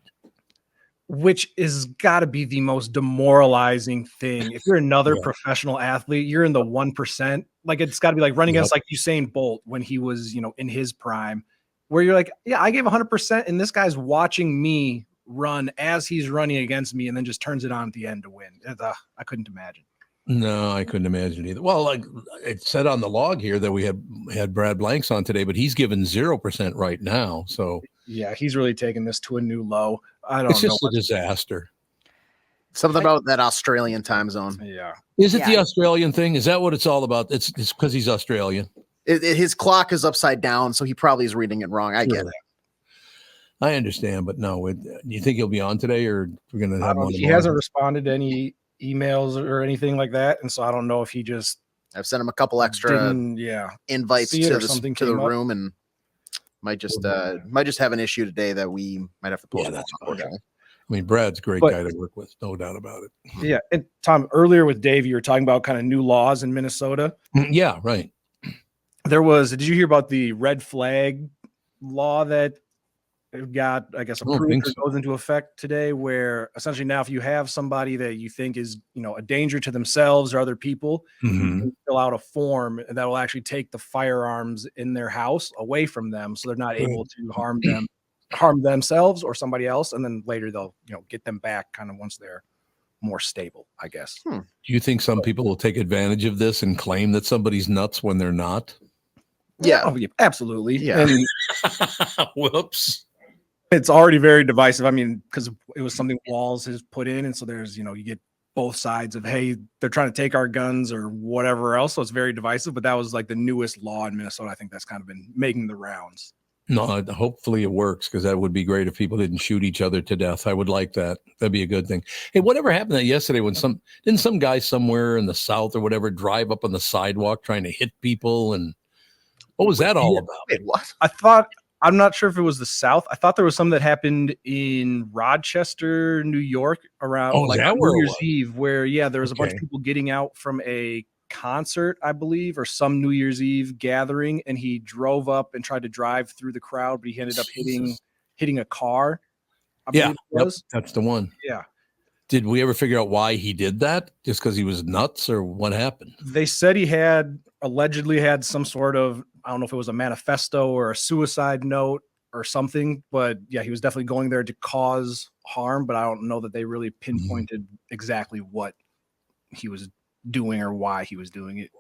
Which is got to be the most demoralizing thing. If you're another professional athlete, you're in the 1%. Like it's got to be like running against like Usain Bolt when he was, in his prime, where you're like, yeah, I gave 100%, and this guy's watching me run as he's running against me, and then just turns it on at the end to win. I couldn't imagine. No, I couldn't imagine either. Well, like it said on the log here that we had Brad Blanks on today, but he's given 0% right now. So yeah, he's really taking this to a new low. I don't know. It's just a disaster. Something about that Australian time zone. Yeah. Is it the Australian thing? Is that what it's all about? It's because he's Australian. His clock is upside down, so he probably is reading it wrong. I get it. I understand, but no. Do you think he'll be on today, or we're going to have one? He hasn't responded to any emails or anything like that, and so I don't know if he just. I've sent him a couple extra invites to the room, and might just have an issue today that we might have to postpone. Yeah, that's unfortunate. I mean, Brad's a great guy to work with, no doubt about it. Yeah, and Tom, earlier with Dave, you were talking about kind of new laws in Minnesota. Yeah, right. Did you hear about the red flag law that got, I guess, approved or goes into effect today, where essentially now if you have somebody that you think is, a danger to themselves or other people, you can fill out a form that will actually take the firearms in their house away from them so they're not able to harm themselves or somebody else, and then later they'll, get them back kind of once they're more stable, I guess. Do you think some people will take advantage of this and claim that somebody's nuts when they're not? Yeah, absolutely. Yeah. And whoops. It's already very divisive. I mean, because it was something Walls has put in, and so there's, you get both sides of, hey, they're trying to take our guns or whatever else. So it's very divisive. But that was like the newest law in Minnesota. I think that's kind of been making the rounds. No, hopefully it works, because that would be great if people didn't shoot each other to death. I would like that. That'd be a good thing. Hey, whatever happened that yesterday when didn't some guy somewhere in the South or whatever drive up on the sidewalk trying to hit people? And what was that all about? Wait, what? I'm not sure if it was the South. I thought there was some that happened in Rochester, New York, around New Year's Eve, where there was a bunch of people getting out from a concert, I believe, or some New Year's Eve gathering, and he drove up and tried to drive through the crowd, but he ended up hitting a car. That's the one. Yeah. Did we ever figure out why he did that? Just because he was nuts, or what happened? They said he allegedly had some sort of, I don't know if it was a manifesto or a suicide note or something, but yeah, he was definitely going there to cause harm, but I don't know that they really pinpointed exactly what he was doing or why he was doing it.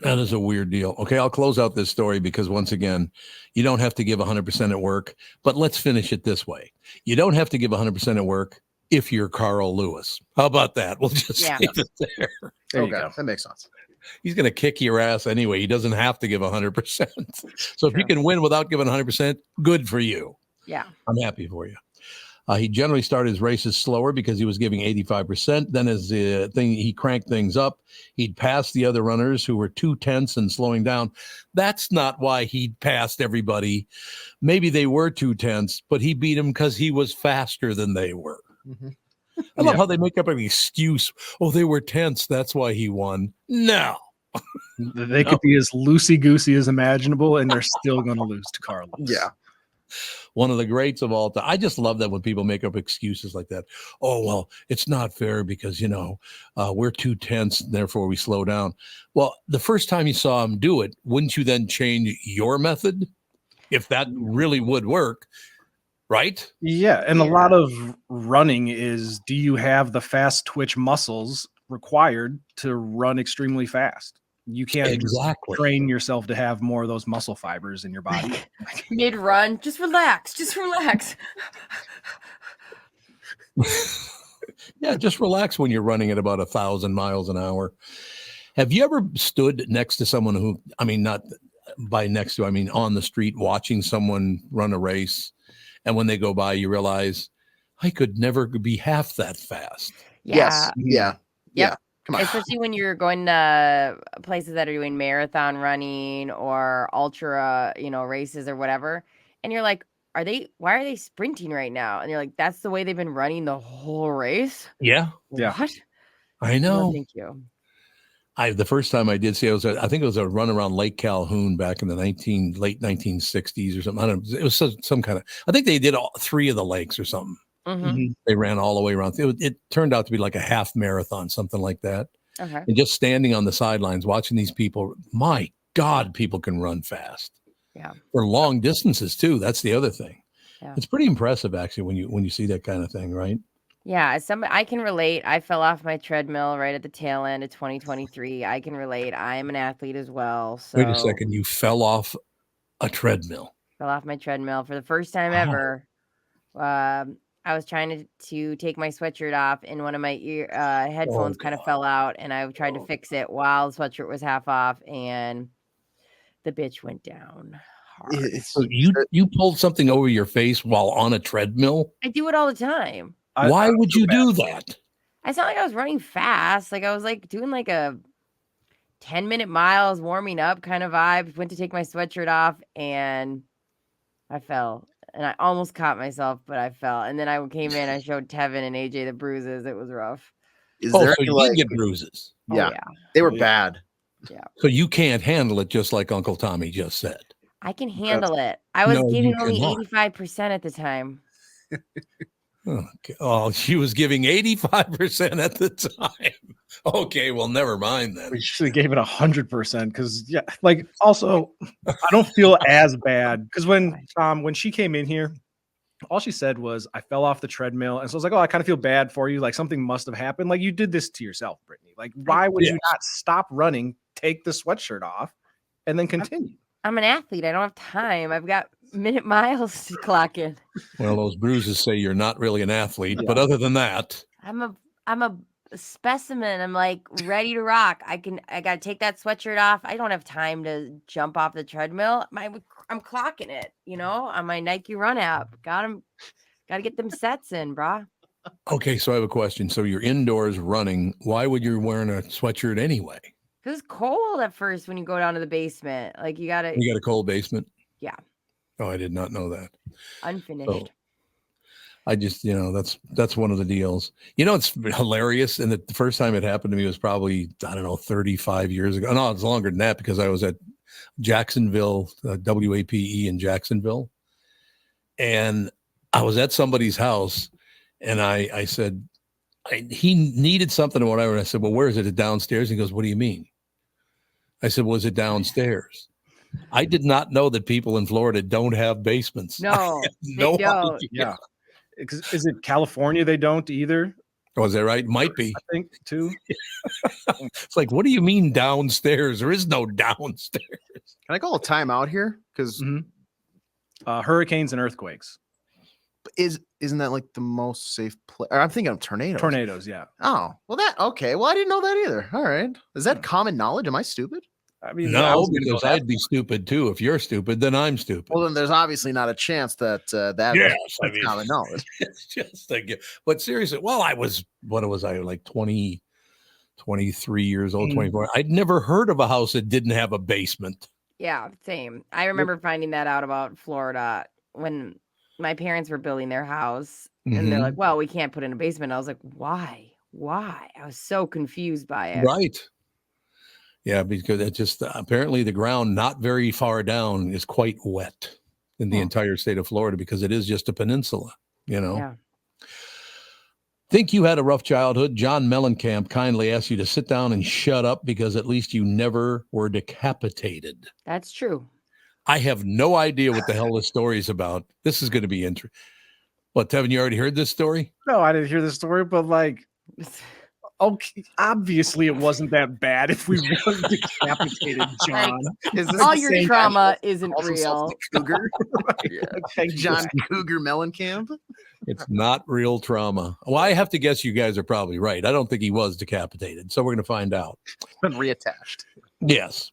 That is a weird deal. Okay, I'll close out this story because, once again, you don't have to give 100% at work, but let's finish it this way. You don't have to give 100% at work if you're Carl Lewis. How about that? We'll just leave it there. There you go. That makes sense. He's going to kick your ass anyway. He doesn't have to give 100%. So if you can win without giving 100%, good for you. Yeah. I'm happy for you. He generally started his races slower because he was giving 85%. Then as he cranked things up, he'd pass the other runners who were too tense and slowing down. That's not why he passed everybody. Maybe they were too tense, but he beat them because he was faster than they were. Mm-hmm. I love how they make up an excuse. Oh, they were tense. That's why he won. No. They could be as loosey-goosey as imaginable, and they're still going to lose to Carlos. Yeah. One of the greats of all time. I just love that when people make up excuses like that. Oh, well, it's not fair because, we're too tense, therefore we slow down. Well, the first time you saw him do it, wouldn't you then change your method if that really would work? Right? Yeah. And a lot of running is, do you have the fast twitch muscles required to run extremely fast? You can't train yourself to have more of those muscle fibers in your body. Mid-run, just relax. Yeah, just relax when you're running at about 1,000 miles an hour. Have you ever stood next to someone who, not by next to, on the street watching someone run a race, and when they go by, you realize, I could never be half that fast? Yeah. Yes. Yeah. Come on. Especially when you're going to places that are doing marathon running or ultra, races or whatever. And you're like, why are they sprinting right now? And you're like, that's the way they've been running the whole race. Yeah. What? I know. No, thank you. The first time I did see, I think it was a run around Lake Calhoun back in the late 1960s or something. I don't know. It was some kind of, I think they did all 3 of the lakes or something. Mm-hmm. They ran all the way around. It turned out to be like a half marathon, something like that. Okay. And just standing on the sidelines, watching these people, my God, people can run fast. Yeah. For long distances too. That's the other thing. Yeah. It's pretty impressive actually when you see that kind of thing, right? Yeah, I can relate. I fell off my treadmill right at the tail end of 2023. I can relate. I'm an athlete as well. So Wait a second, you fell off a treadmill. Fell off my treadmill for the first time ever. I was trying to take my sweatshirt off, and one of my headphones kind of fell out, and I tried to fix it while the sweatshirt was half off, and the bitch went down hard. So you pulled something over your face while on a treadmill? I do it all the time. Why would you do that? It's not like I was running fast. Like I was like doing like a 10-minute miles warming up kind of vibe. Went to take my sweatshirt off and I fell. And I almost caught myself, but I fell. And then I came in, I showed Tevin and AJ the bruises. It was rough. So you did get bruises? Yeah. Oh, yeah. They were bad. Yeah. So you can't handle it just like Uncle Tommy just said. I can handle it. I was giving only cannot. 85% at the time. Okay. Oh, she was giving 85% at the time. Okay, well, never mind then. We should have gave it 100% because also I don't feel as bad because when she came in here, all she said was I fell off the treadmill, and so I was like, oh, I kind of feel bad for you. Like something must have happened. Like you did this to yourself, Brittany. Like why would you not stop running, take the sweatshirt off, and then continue? I'm an athlete. I don't have time. I've got minute miles to clock in. Well, those bruises say you're not really an athlete, but other than that, I'm a specimen. I'm like ready to rock. I gotta take that sweatshirt off. I don't have time to jump off the treadmill. I'm clocking it, on my Nike Run app. Gotta get them sets in, brah. Okay, so I have a question. So you're indoors running. Why would you wearing a sweatshirt anyway? Because it's cold at first when you go down to the basement. Like you got a cold basement? Yeah. Oh, I did not know that. Unfinished. So I just, that's one of the deals. It's hilarious. And the first time it happened to me was probably, 35 years ago. No, it's longer than that because I was at Jacksonville, WAPE in Jacksonville. And I was at somebody's house and I said, he needed something or whatever. And I said, well, where is it? It's downstairs. He goes, what do you mean? I said, was it downstairs? I did not know that people in Florida don't have basements. No, no they don't. idea. Yeah. Is it California? They don't either. Oh, is that right? Might be. I think too. It's like, what do you mean downstairs? There is no downstairs. Can I call a timeout here? Because hurricanes and earthquakes. Isn't that like the most safe place? I'm thinking of tornadoes. Tornadoes, yeah. Oh, well, okay. Well, I didn't know that either. All right. Is that common knowledge? Am I stupid? I mean, no, because I'd be stupid too. If you're stupid, then I'm stupid. Well, then there's obviously not a chance that that's common knowledge. It's just a gift. But seriously, what was I, like 20, 23 years old, 24? I'd never heard of a house that didn't have a basement. Yeah, same. I remember finding that out about Florida when my parents were building their house. And they're like, well, we can't put in a basement. I was like, why? I was so confused by it. Right. Yeah, because it just apparently the ground not very far down is quite wet in the entire state of Florida because it is just a peninsula, Yeah. Think you had a rough childhood? John Mellencamp kindly asked you to sit down and shut up because at least you never were decapitated. That's true. I have no idea what the hell this story is about. This is going to be interesting. What, Tevin, you already heard this story? No, I didn't hear this story, but okay, obviously it wasn't that bad if we weren't decapitated, John. All your trauma isn't real. Cougar? Okay, John Cougar Mellencamp? It's not real trauma. Well, I have to guess you guys are probably right. I don't think he was decapitated, so we're going to find out. Been reattached. Yes.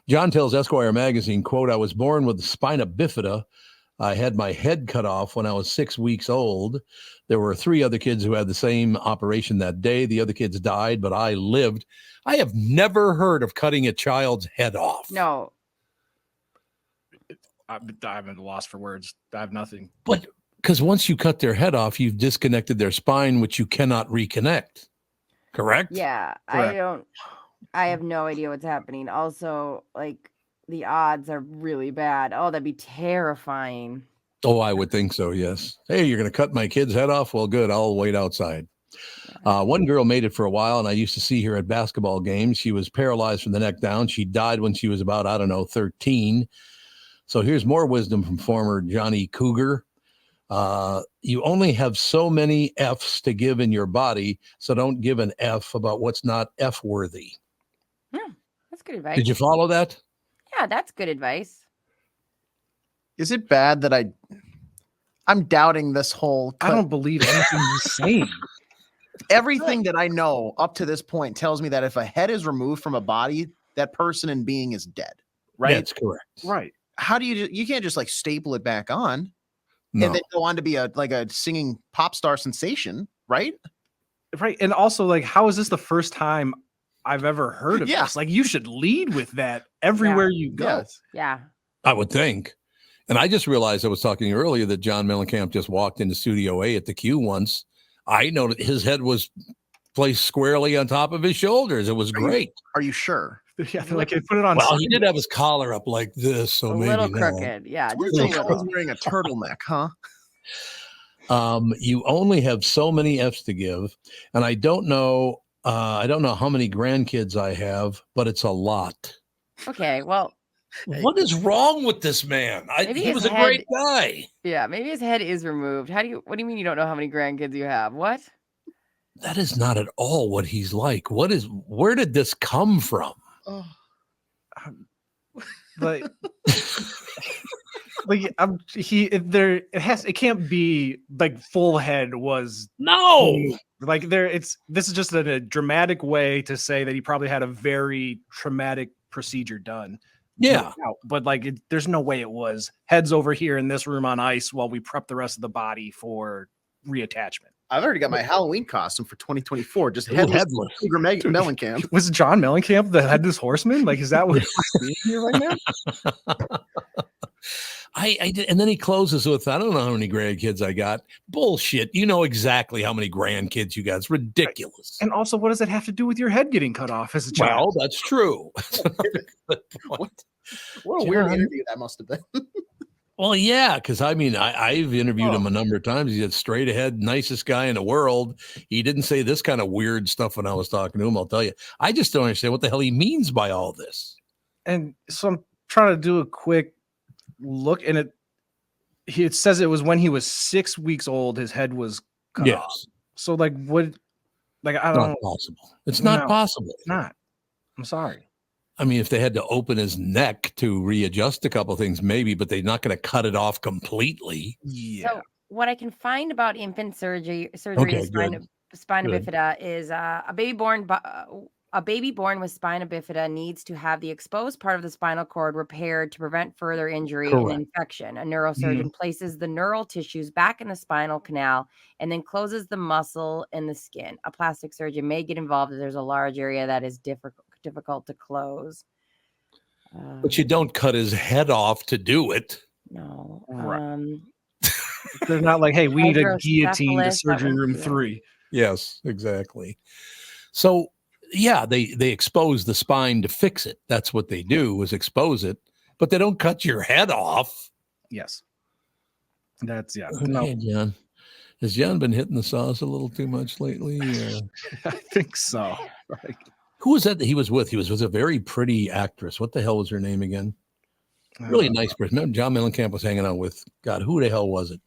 John tells Esquire magazine, quote, I was born with spina bifida. I had my head cut off when I was 6 weeks old. There were 3 other kids who had the same operation that day. The other kids died, but I lived. I have never heard of cutting a child's head off. No. I'm lost for words. I have nothing. But because once you cut their head off, you've disconnected their spine, which you cannot reconnect. Correct? Yeah, Correct. I have no idea what's happening. Also, like the odds are really bad. Oh, that'd be terrifying. Oh, I would think so. Yes. Hey, you're going to cut my kid's head off? Well, good. I'll wait outside. One girl made it for a while, and I used to see her at basketball games. She was paralyzed from the neck down. She died when she was about, 13. So here's more wisdom from former Johnny Cougar. You only have so many F's to give in your body, so don't give an F about what's not F-worthy. That's good advice. Did you follow that? Yeah, that's good advice. Is it bad that I'm doubting this whole? I don't believe anything he's saying. Everything that I know up to this point tells me that if a head is removed from a body, that person and being is dead. Right? That's correct. Right. How do you can't just like staple it back on No. and then go on to be a singing pop star sensation, right? Right. And also, like, how is this the first time I've ever heard of Yeah. this? Like, you should lead with that everywhere you go. Yes. Yeah. I would think. And I just realized I was talking earlier that John Mellencamp just walked into Studio A at the Q once. I noted his head was placed squarely on top of his shoulders. It was great. Are you sure? Yeah, like they put it on. Well, he did have his collar up like this, so A maybe little no. crooked. Yeah. It's weird Just a that little. he's wearing a turtleneck, huh? You only have so many F's to give, and I don't know how many grandkids I have, but it's a lot. Okay. Well, What is wrong with this man? Maybe He his was a head- great guy. yeah, maybe his head is removed. What do you mean you don't know how many grandkids you have? What? That is not at all what he's like. Where did this come from? Like, it can't be like full head was No. like this is just a dramatic way to say that he probably had a very traumatic procedure done. Yeah. But like there's no way it was heads over here in this room on ice while we prep the rest of the body for reattachment. I've already got my Halloween costume for 202024. Just Ooh, headless. headless. Cougar Mellencamp. Was John Mellencamp the headless horseman? Like, is that what we're seeing here right now? I did, and then he closes with, I don't know how many grandkids I got. Bullshit. You know exactly how many grandkids you got. It's ridiculous. And also, what does that have to do with your head getting cut off as a child? Well, that's true. What a weird interview that must have been. Well, yeah, because I mean, I've interviewed him a number of times. He's a straight ahead, nicest guy in the world. He didn't say this kind of weird stuff when I was talking to him, I'll tell you. I just don't understand what the hell he means by all this. And so I'm trying to do a quick look, and it says it was when he was 6 weeks old, his head was cut off. So like what? Like I don't. Not possible. It's not possible. It's not. I'm sorry. I mean, if they had to open his neck to readjust a couple things, maybe, but they're not going to cut it off completely. Yeah. So what I can find about infant surgery of spina bifida is a baby born with spina bifida needs to have the exposed part of the spinal cord repaired to prevent further injury and infection. A neurosurgeon places the neural tissues back in the spinal canal and then closes the muscle and the skin. A plastic surgeon may get involved if there's a large area that is difficult to close. But you don't cut his head off to do it. No. They're not like, hey, we need a guillotine to surgery room 3. Yes, exactly. So, yeah, they expose the spine to fix it. That's what they do, is expose it, but they don't cut your head off. Yes. That's, yeah. Okay, No. John. Has John been hitting the sauce a little too much lately? I think so. Like, who was that he was with? He was with a very pretty actress. What the hell was her name again? Really nice person. Remember, John Mellencamp was hanging out with, God, who the hell was it?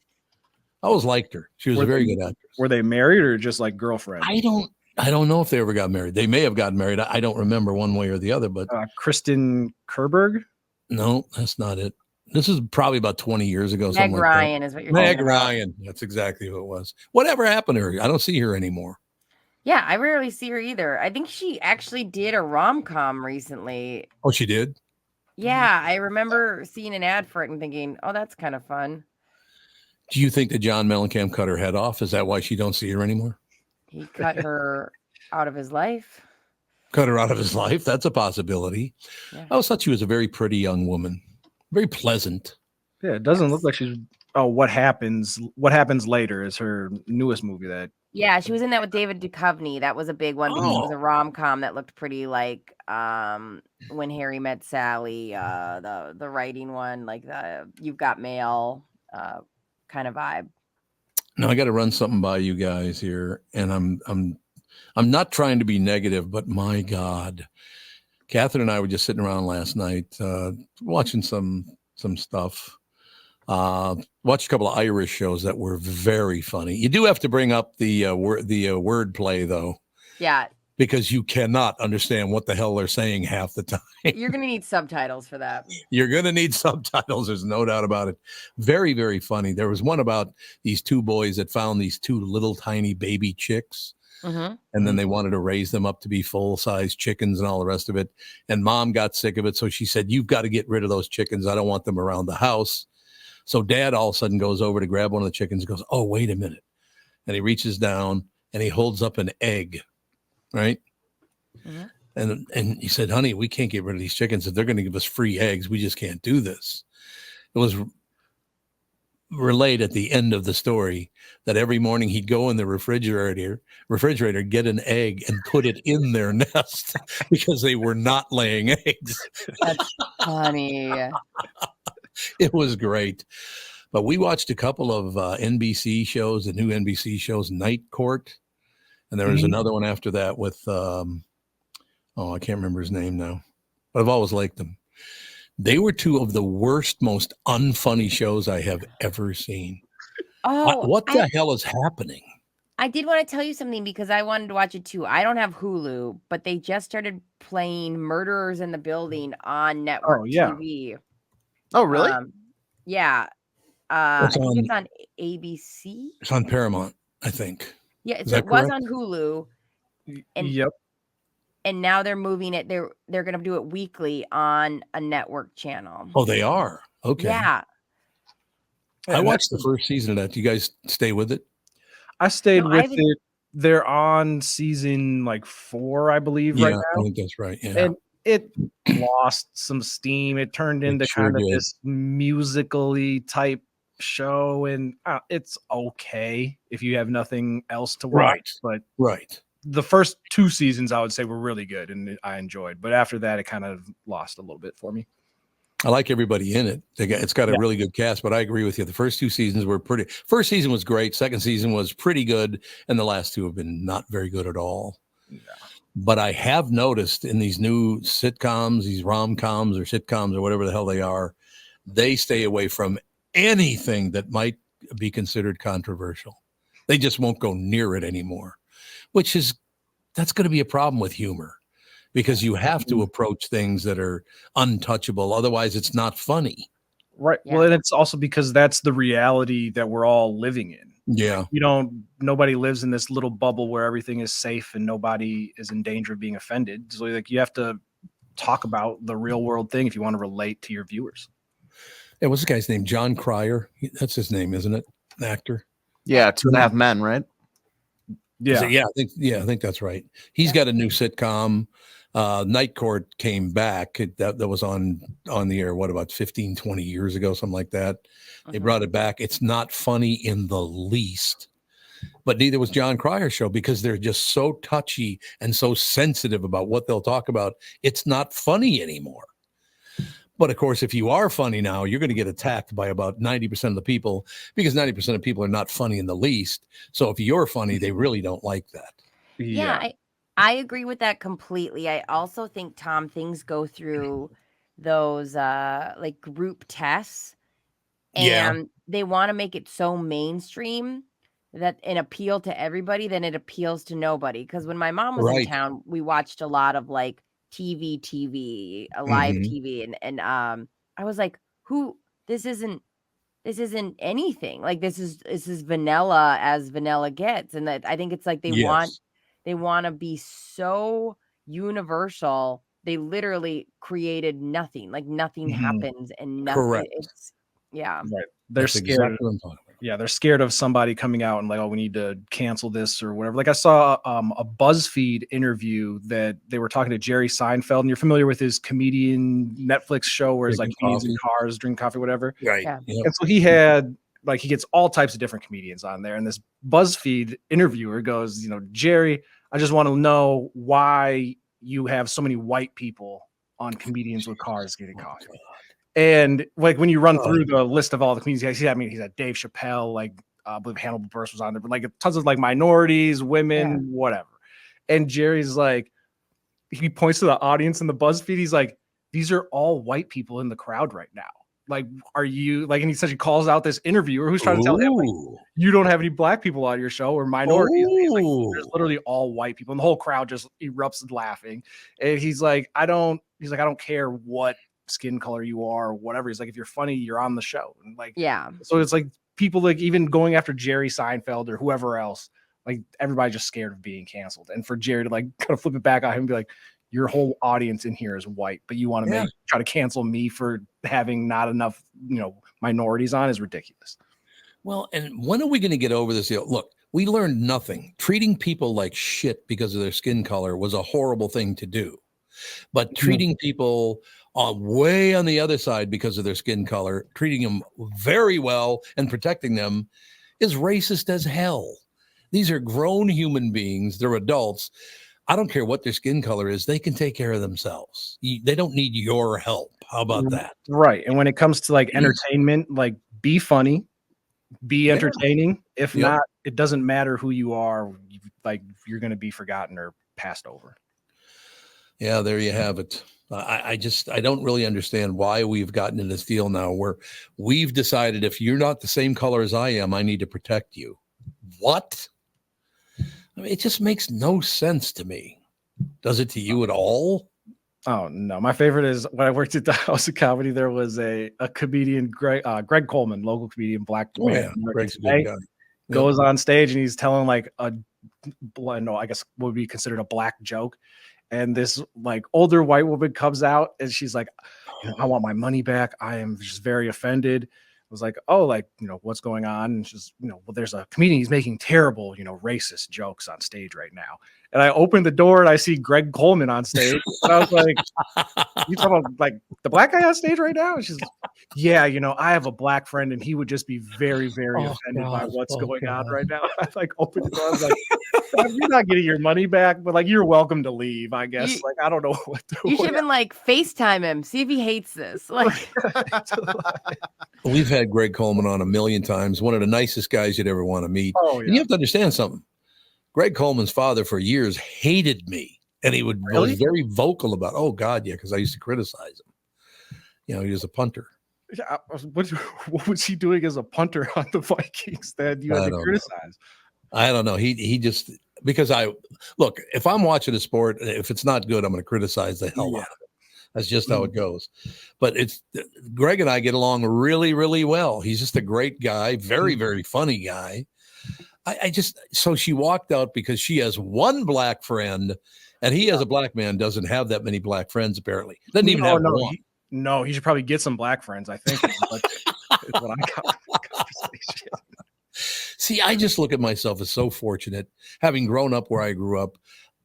I always liked her. She was a very good actress. Were they married or just like girlfriend? I don't know if they ever got married. They may have gotten married. I don't remember one way or the other, but Kristyn Kerberg? No, that's not it. This is probably about 20 years ago. Meg Ryan is what you're Meg talking Ryan. That's exactly who it was. Whatever happened to her? I don't see her anymore. Yeah, I rarely see her either. I think she actually did a rom-com recently. Oh, she did? Yeah, I remember seeing an ad for it and thinking, oh, that's kind of fun. Do you think that John Mellencamp cut her head off? Is that why she don't see her anymore? He cut her out of his life. Cut her out of his life? That's a possibility. Yeah. I always thought she was a very pretty young woman. Very pleasant. Yeah, it doesn't look like she's. Oh, what happens? What happens later is her newest movie. That. Yeah, she was in that with David Duchovny. That was a big one because it was a rom-com that looked pretty like When Harry Met Sally, the writing one, like the You've Got Mail kind of vibe. Now I got to run something by you guys here, and I'm not trying to be negative, but my God, Catherine and I were just sitting around last night watching some stuff. Watched a couple of Irish shows that were very funny. You do have to bring up the word play though. Yeah. Because you cannot understand what the hell they're saying half the time. You're going to need subtitles for that. You're going to need subtitles. There's no doubt about it. Very, very funny. There was one about these two boys that found these two little tiny baby chicks. Mm-hmm. And then they wanted to raise them up to be full-size chickens and all the rest of it. And mom got sick of it. So she said, you've got to get rid of those chickens. I don't want them around the house. So dad all of a sudden goes over to grab one of the chickens and goes, oh, wait a minute. And he reaches down and he holds up an egg, right? Mm-hmm. And he said, honey, we can't get rid of these chickens. If they're going to give us free eggs, we just can't do this. It was relayed at the end of the story that every morning he'd go in the refrigerator, get an egg and put it in their nest because they were not laying eggs. That's funny. It was great. But we watched a couple of NBC shows, the new NBC shows, Night Court. And there was another one after that with, I can't remember his name now, but I've always liked them. They were two of the worst, most unfunny shows I have ever seen. Oh, what the hell is happening? I did want to tell you something because I wanted to watch it too. I don't have Hulu, but they just started playing Murderers in the Building on network TV. Oh, really? Yeah. I think it's on ABC. It's on Paramount, I think. Yeah, it was on Hulu. And, yep. And now they're moving it. They're going to do it weekly on a network channel. Oh, they are? Okay. Yeah. I watched the first season of that. Do you guys stay with it? I stayed with it. They're on season 4, I believe, right now. I think that's right. Yeah. And it lost some steam. It turned into kind of this musically type show, and it's okay if you have nothing else to watch. But the first 2 seasons, I would say, were really good, and I enjoyed. But after that, it kind of lost a little bit for me. I like everybody in it. It's got a really good cast, but I agree with you. The first 2 seasons were pretty. First season was great. Second season was pretty good, and the last 2 have been not very good at all. Yeah. But I have noticed in these new sitcoms, these rom-coms or sitcoms or whatever the hell they are, they stay away from anything that might be considered controversial. They just won't go near it anymore, that's going to be a problem with humor because you have to approach things that are untouchable. Otherwise, it's not funny. Right. Yeah. Well, and it's also because that's the reality that we're all living in. Yeah. Nobody lives in this little bubble where everything is safe and nobody is in danger of being offended. So you have to talk about the real world thing if you want to relate to your viewers. Yeah, what's the guy's name? John Cryer. That's his name, isn't it? An actor. Yeah, 2.5 Men, right? Yeah. I think that's right. He's got a new sitcom. Night Court came back. That was on the air, about 15, 20 years ago, something like that. They brought it back. It's not funny in the least. But neither was John Cryer's show because they're just so touchy and so sensitive about what they'll talk about. It's not funny anymore. But of course, if you are funny now, you're going to get attacked by about 90% of the people because 90% of people are not funny in the least. So if you're funny, they really don't like that. Yeah, I agree with that completely. I also think, Tom, things go through those group tests and they want to make it so mainstream that an appeal to everybody, then it appeals to nobody. Because when my mom was in town, we watched a lot of TV, live TV, and I was like, this isn't anything. This is vanilla as vanilla gets. And that I think it's like they want to be so universal. They literally created nothing. Nothing happens and nothing. Correct. Right. They're scared. Exactly what I'm talking about. they're scared of somebody coming out and like, oh, we need to cancel this or whatever. Like I saw a BuzzFeed interview that they were talking to Jerry Seinfeld, and you're familiar with his comedian Netflix show where it's like comedians in cars, drink coffee, whatever. Right. Yeah. Yep. And so he had like, he gets all types of different comedians on there. And this BuzzFeed interviewer goes, you know, Jerry, I just want to know why you have so many white people on comedians with cars getting coffee. And like when you run through the list of all the comedians, I mean, he's had Dave Chappelle, like I believe Hannibal Buress was on there, but like tons of like minorities, women, whatever. And Jerry's like, he points to the audience in the BuzzFeed. He's like, these are all white people in the crowd right now. Like, are you like, and he essentially calls out this interviewer who's trying to tell him, like, you don't have any black people on your show or minorities. He's like, there's literally all white people. And the whole crowd just erupts laughing. And he's like, I don't care what skin color you are or whatever. He's like, if you're funny, you're on the show. And like, so it's like people like even going after Jerry Seinfeld or whoever else, like everybody's just scared of being canceled. And for Jerry to like kind of flip it back on him and be like, your whole audience in here is white, but you want to try to cancel me for having not enough, you know, minorities on is ridiculous. Well, and when are we going to get over this? Look, we learned nothing. Treating people like shit because of their skin color was a horrible thing to do. But treating people way on the other side because of their skin color, treating them very well and protecting them is racist as hell. These are grown human beings. They're adults. I don't care what their skin color is. They can take care of themselves. They don't need your help. How about that? Right. And when it comes to like entertainment, like be funny, be entertaining. If not, it doesn't matter who you are. Like you're going to be forgotten or passed over. Yeah, there you have it. I don't really understand why we've gotten in this deal now where we've decided if you're not the same color as I am, I need to protect you. What? I mean, it just makes no sense to me. Does it to you at all? Oh, no. My favorite is when I worked at the House of Comedy, there was a comedian, Greg Coleman, local comedian, black man. Greg's a good guy. Goes on stage and he's telling like I guess what would be considered a black joke. And this like older white woman comes out and she's like, I want my money back. I am just very offended. I was like, oh, like, you know, what's going on? And she's, you know, well, there's a comedian, he's making terrible, you know, racist jokes on stage right now. And I opened the door and I see Greg Coleman on stage. And I was like, you talking about like the black guy on stage right now? And she's like, yeah, you know, I have a black friend and he would just be very, very offended by what's going on right now. I like opened the door. I was like, you're not getting your money back, but like, you're welcome to leave, I guess. Like, I don't know what to do. You should have been like FaceTime him, see if he hates this. Like, we've had Greg Coleman on a million times. One of the nicest guys you'd ever want to meet. Oh, yeah. And you have to understand something. Greg Coleman's father for years hated me, and he was very vocal about, oh God, yeah, because I used to criticize him. You know, he was a punter. Yeah, what was he doing as a punter on the Vikings that you had to criticize? I don't know. He just, because look, if I'm watching a sport, if it's not good, I'm going to criticize the hell out of it. That's just how it goes. But Greg and I get along really, really well. He's just a great guy, very, very funny guy. So she walked out because she has one black friend and he as a black man doesn't have that many black friends apparently. Doesn't even have one. He should probably get some black friends, I think. What I got from the conversation. See, I just look at myself as so fortunate having grown up where I grew up.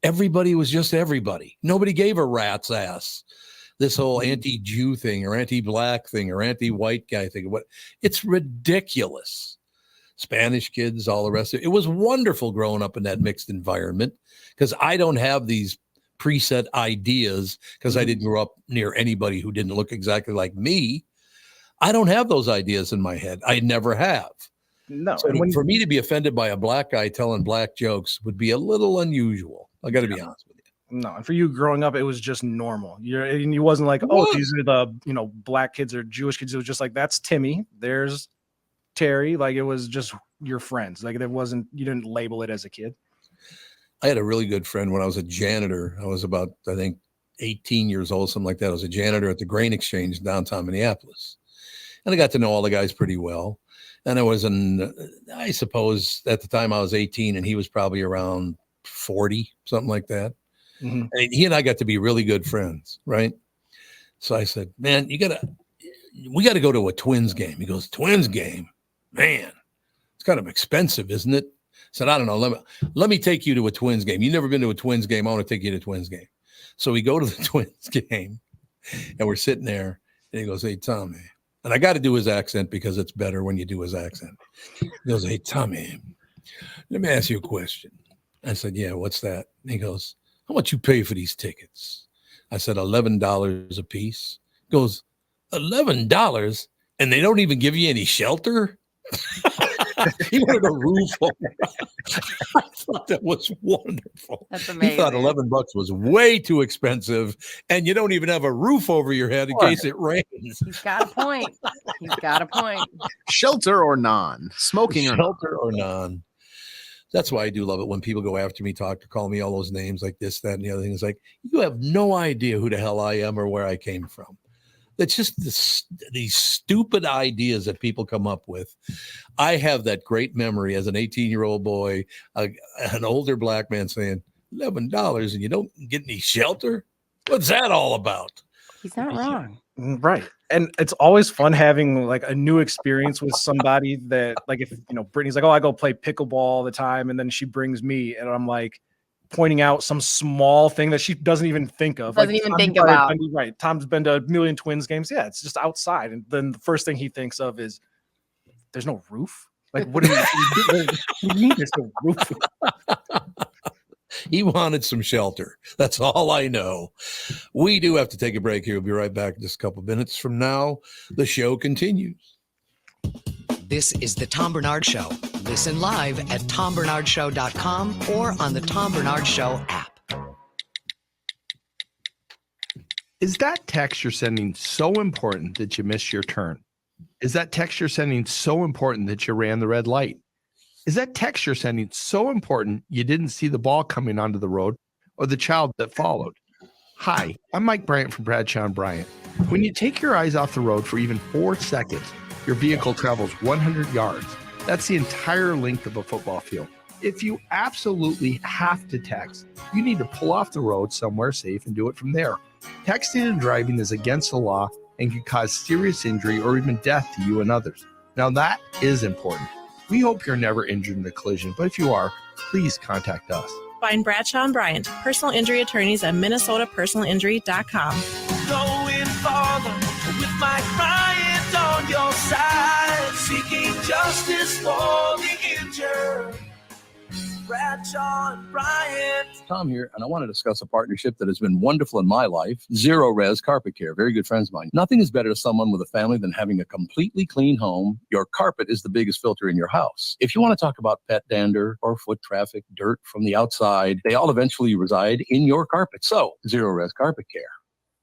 Everybody was just everybody. Nobody gave a rat's ass. This whole anti-Jew thing or anti-black thing or anti-white guy thing. It's ridiculous. Spanish kids, all the rest of it. It was wonderful growing up in that mixed environment because I don't have these preset ideas because I didn't grow up near anybody who didn't look exactly like me. I don't have those ideas in my head. I never have. No. So for me to be offended by a black guy telling black jokes would be a little unusual. I got to be honest with you. No, and for you growing up, it was just normal. And you wasn't like, oh, these are the, you know, black kids or Jewish kids. It was just like, that's Timmy. There's Terry. Like it was just your friends. Like you didn't label it as a kid. I had a really good friend when I was a janitor. I was about, I think, 18 years old, something like that. I was a janitor at the grain exchange in downtown Minneapolis. And I got to know all the guys pretty well. And I suppose at the time I was 18 and he was probably around 40, something like that. Mm-hmm. And he and I got to be really good friends, right? So I said, man, we got to go to a Twins game. He goes, Twins game? Man, It's kind of expensive, isn't it? I said, I don't know. Let me take you to a Twins game. You've never been to a Twins game. I want to take you to a Twins game. So we go to the Twins game, and we're sitting there, and he goes, hey, Tommy. And I got to do his accent because it's better when you do his accent. He goes, hey, Tommy, let me ask you a question. I said, yeah, what's that? And he goes, how much you pay for these tickets? I said, $11 a piece. He goes, $11? And they don't even give you any shelter? He wanted a roof over. I thought that was wonderful. That's amazing. He thought $11 was way too expensive, and you don't even have a roof over your head in case it rains. He's got a point. He's got a point. Shelter or non, smoking or shelter or non. That's why I do love it when people go after me, call me all those names like this, that, and the other thing. It's like, you have no idea who the hell I am or where I came from. It's just these stupid ideas that people come up with. I have that great memory as an 18-year-old boy, an older black man saying, $11 and you don't get any shelter? What's that all about? He's not wrong. Right. And it's always fun having like a new experience with somebody that, like, if, you know, Brittany's like, oh, I go play pickleball all the time. And then she brings me and I'm like, pointing out some small thing that she doesn't even think of. Doesn't even think about. Right. Tom's been to a million Twins games. Yeah, it's just outside. And then the first thing he thinks of is, there's no roof? Like, what do you mean there's no roof? He wanted some shelter. That's all I know. We do have to take a break here. We'll be right back in just a couple of minutes from now. The show continues. This is the Tom Barnard Show. Listen live at tombernardshow.com or on the Tom Barnard Show app. Is that text you're sending so important that you missed your turn? Is that text you're sending so important that you ran the red light? Is that text you're sending so important you didn't see the ball coming onto the road or the child that followed? Hi, I'm Mike Bryant from Bradshaw and Bryant. When you take your eyes off the road for even 4 seconds, your vehicle travels 100 yards. That's the entire length of a football field. If you absolutely have to text, you need to pull off the road somewhere safe and do it from there. Texting and driving is against the law and can cause serious injury or even death to you and others. Now that is important. We hope you're never injured in a collision, but if you are, please contact us. Find Bradshaw and Bryant, personal injury attorneys at minnesotapersonalinjury.com. Going farther with Mike Bryant on your side, seeking justice for the injured. Bradshaw and Bryant. Tom here, and I want to discuss a partnership that has been wonderful in my life. Zero Res Carpet Care, very good friends of mine. Nothing is better to someone with a family than having a completely clean home. Your carpet is the biggest filter in your house. If you want to talk about pet dander or foot traffic, dirt from the outside, they all eventually reside in your carpet. So, Zero Res Carpet Care.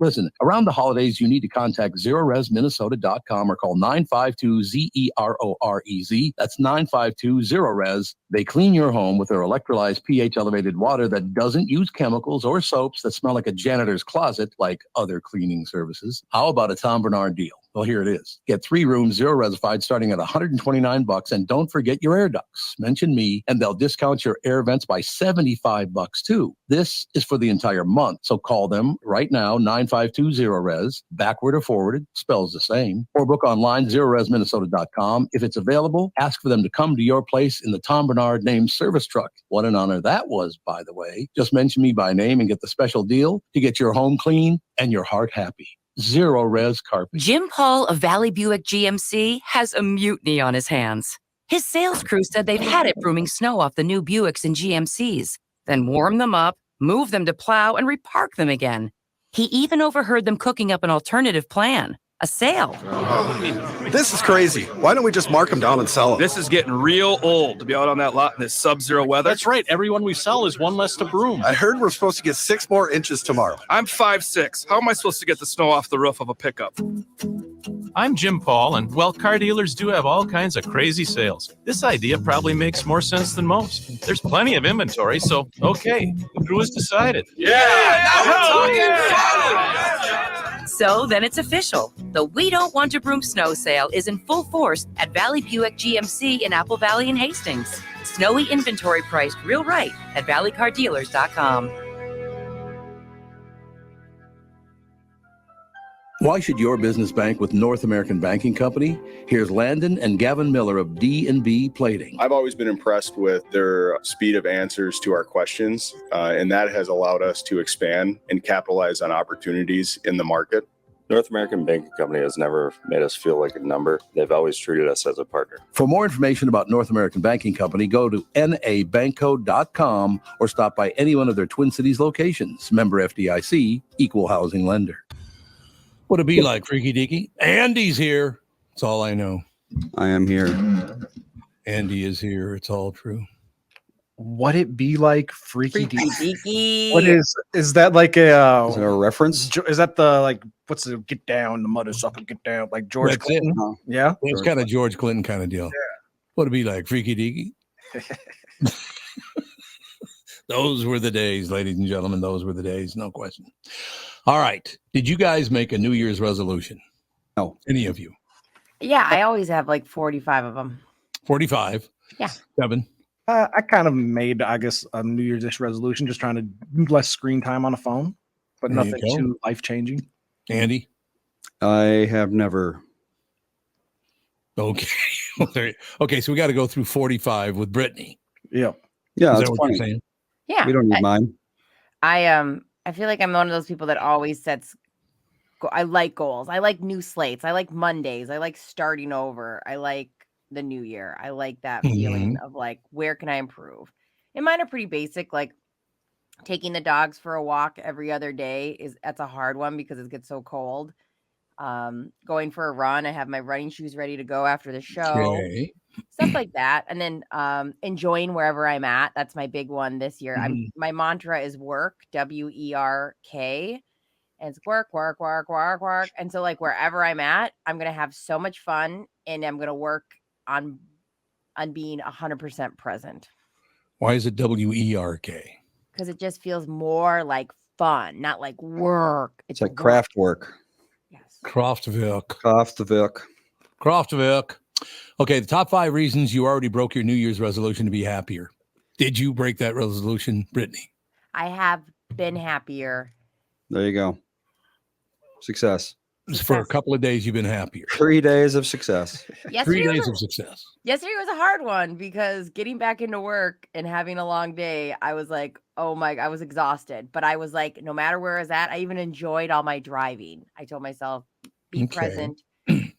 Listen, around the holidays, you need to contact ZeroResMinnesota.com or call 952-ZEROREZ. That's 952-ZERO-RES. They clean your home with their electrolyzed pH-elevated water that doesn't use chemicals or soaps that smell like a janitor's closet like other cleaning services. How about a Tom Barnard deal? Well, here it is. Get 3 rooms, zero resified, starting at $129, and don't forget your air ducts. Mention me, and they'll discount your air vents by $75 too. This is for the entire month, so call them right now, 952-0-RES, backward or forwarded, spells the same, or book online, ZeroResMinnesota.com. If it's available, ask for them to come to your place in the Tom Barnard named service truck. What an honor that was, by the way. Just mention me by name and get the special deal to get your home clean and your heart happy. Zero Res Carpet. Jim Paul of Valley Buick GMC has a mutiny on his hands. His sales crew said they've had it brooming snow off the new Buicks and GMCs, then warm them up, move them to plow, and repark them again. He even overheard them cooking up an alternative plan, a sale. This is crazy. Why don't we just mark them down and sell them? This is getting real old to be out on that lot in this sub-zero weather. That's right. Everyone we sell is one less to broom. I heard we're supposed to get 6 more inches tomorrow. I'm 5'6". How am I supposed to get the snow off the roof of a pickup? I'm Jim Paul, and well, car dealers do have all kinds of crazy sales. This idea probably makes more sense than most. There's plenty of inventory, so okay, the crew has decided. Yeah, now we're talking. So then it's official. The We Don't Want to Broom snow sale is in full force at Valley Buick GMC in Apple Valley and Hastings. Snowy inventory priced real right at valleycardealers.com. Why should your business bank with North American Banking Company? Here's Landon and Gavin Miller of D&B Plating. I've always been impressed with their speed of answers to our questions, and that has allowed us to expand and capitalize on opportunities in the market. North American Banking Company has never made us feel like a number. They've always treated us as a partner. For more information about North American Banking Company, go to nabankco.com or stop by any one of their Twin Cities locations. Member FDIC, equal housing lender. What'd it be like, Freaky Deaky? Andy's here. That's all I know. I am here. Andy is here. It's all true. What it be like, Freaky Deaky? What is that like a? Is it a reference? Is that the like? What's the get down? The mother sucker get down like George That's Clinton? it. Yeah, It's kind of George Clinton kind of deal. Yeah. What'd it be like, Freaky Deaky? Those were the days, ladies and gentlemen. Those were the days, no question. All right. Did you guys make a New Year's resolution? No. Any of you? Yeah, I always have like 45 of them. 45? Yeah. 7? I kind of made, I guess, a New Year's resolution, just trying to do less screen time on the phone, but There you nothing go. too life-changing. Andy? I have never. Okay. Okay, so we got to go through 45 with Brittany. Yeah. Yeah, Is that's that what funny. you're saying? Yeah. We don't need mine. I feel like I'm one of those people that always sets. I like goals. I like new slates. I like Mondays. I like starting over. I like the new year. I like that feeling of like, where can I improve? And mine are pretty basic. Like taking the dogs for a walk every other day that's a hard one because it gets so cold. Going for a run. I have my running shoes ready to go after the show. Okay. Stuff like that. And then enjoying wherever I'm at. That's my big one this year. My mantra is work, WERK. And it's work. And so like wherever I'm at, I'm going to have so much fun and I'm going to work on being 100% present. Why is it WERK? Because it just feels more like fun, not like work. It's like craft work. Kraftwerk. Okay, the top 5 reasons you already broke your New Year's resolution to be happier. Did you break that resolution, Brittany? I have been happier. There you go. Success. For a couple of days, you've been happier. 3 days of success. 3 days of success. Yesterday was a hard one because getting back into work and having a long day, I was like, oh my, I was exhausted. But I was like, no matter where I was at, I even enjoyed all my driving. I told myself, be present.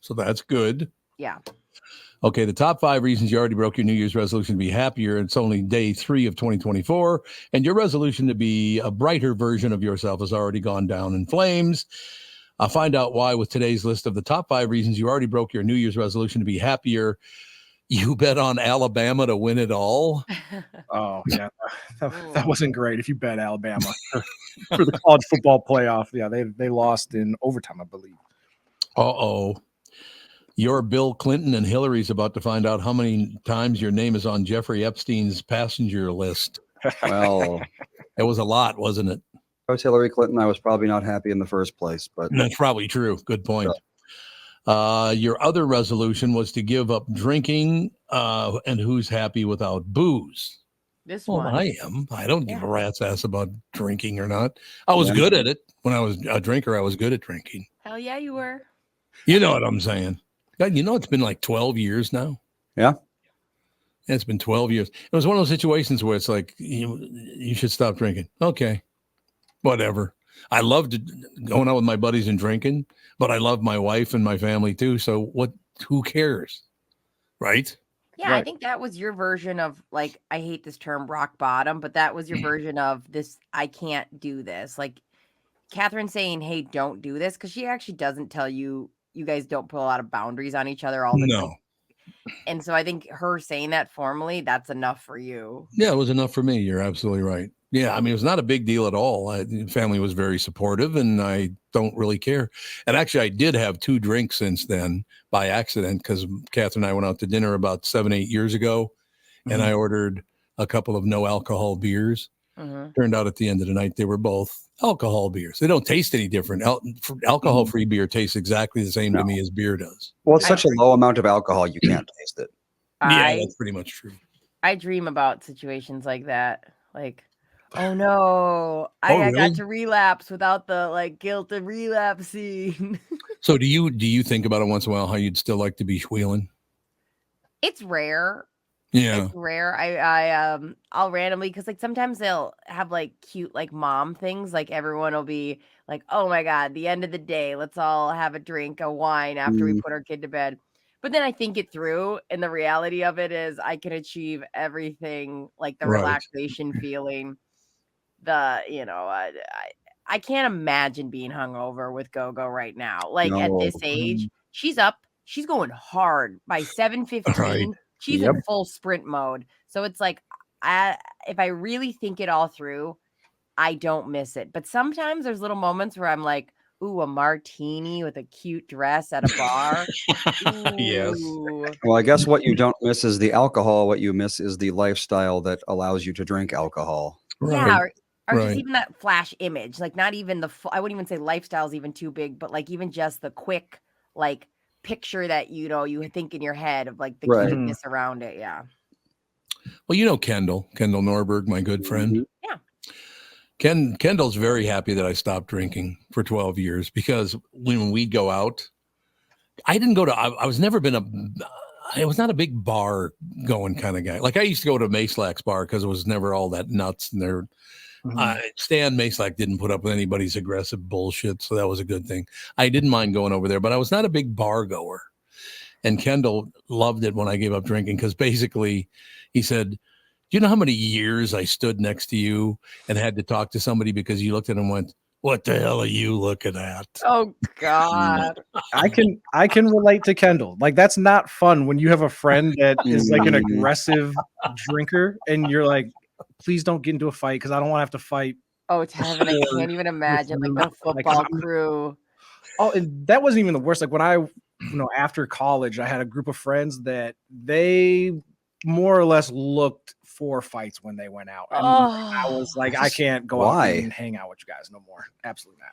So that's good. Yeah. Okay, the top 5 reasons you already broke your New Year's resolution to be happier. It's only day 3 of 2024, and your resolution to be a brighter version of yourself has already gone down in flames. I'll find out why with today's list of the top 5 reasons you already broke your New Year's resolution to be happier. You bet on Alabama to win it all. Oh, yeah. That wasn't great. If you bet Alabama for the college football playoff, yeah, they lost in overtime, I believe. Uh-oh. Your Bill Clinton and Hillary's about to find out how many times your name is on Jeffrey Epstein's passenger list. Well, it was a lot, wasn't it? I was Hillary Clinton. I was probably not happy in the first place, but That's probably true. Good point. Your other resolution was to give up drinking, and who's happy without booze? This Well, one. I am. I don't give a rat's ass about drinking or not. I was good at it. When I was a drinker, I was good at drinking. Hell yeah, you were. You know what I'm saying? God, you know, it's been like 12 years now. Yeah. It's been 12 years. It was one of those situations where it's like, you should stop drinking. Okay. Whatever. I loved going out with my buddies and drinking, but I love my wife and my family too. So who cares? Right? Yeah, I think that was your version of like, I hate this term rock bottom, but that was your version of this. I can't do this. Like Catherine saying, hey, don't do this. Cause she actually doesn't tell you, you guys don't put a lot of boundaries on each other all the time. And so I think her saying that formally, that's enough for you. Yeah, it was enough for me. You're absolutely right. Yeah, I mean, it was not a big deal at all. Family was very supportive, and I don't really care. And actually, I did have 2 drinks since then by accident because Catherine and I went out to dinner about 7-8 years ago, and I ordered a couple of no alcohol beers. Turned out at the end of the night, they were both alcohol beers. They don't taste any different. Alcohol-free beer tastes exactly the same to me as beer does. well, it's such a low amount of alcohol, you can't taste it. Yeah, that's pretty much true. I dream about situations like that. Like, Oh no! I really? got to relapse without the like guilt of relapsing. So do you think about it once in a while how you'd still like to be wheeling? It's rare. Yeah. It's rare. I'll randomly, because like sometimes they'll have like cute like mom things. Like everyone will be like, "Oh my god, the end of the day, let's all have a drink of wine after we put our kid to bed." But then I think it through, and the reality of it is I can achieve everything, like the relaxation feeling. I can't imagine being hungover with Go-Go right now. Like at this age, she's up, she's going hard by 7:15. She's in full sprint mode. So it's like, if I really think it all through, I don't miss it. But sometimes there's little moments where I'm like, ooh, a martini with a cute dress at a bar. Yes. Well, I guess what you don't miss is the alcohol. What you miss is the lifestyle that allows you to drink alcohol. Yeah, or just even that flash image. Like not even I wouldn't even say lifestyle is even too big, but like even just the quick like picture that you think in your head of like the cuteness around it. Yeah. Well, Kendall Norberg, my good friend. Yeah. Kendall's very happy that I stopped drinking for 12 years because when we'd go out, I was not a big bar going kind of guy. Like I used to go to Mayslack's bar because it was never all that nuts and there. Stan Mayslack didn't put up with anybody's aggressive bullshit, so that was a good thing. I didn't mind going over there, but I was not a big bar goer. And Kendall loved it when I gave up drinking because basically he said, "Do you know how many years I stood next to you and had to talk to somebody because you looked at him and went, 'What the hell are you looking at?'" Oh God. I can relate to Kendall. Like that's not fun when you have a friend that is like an aggressive drinker and you're like, please don't get into a fight because I don't want to have to fight. Oh, Tevin, I can't even imagine like the football crew. Oh, and that wasn't even the worst. Like when I, after college, I had a group of friends that they more or less looked for fights when they went out. And I was like, I can't go out and hang out with you guys no more. Absolutely not.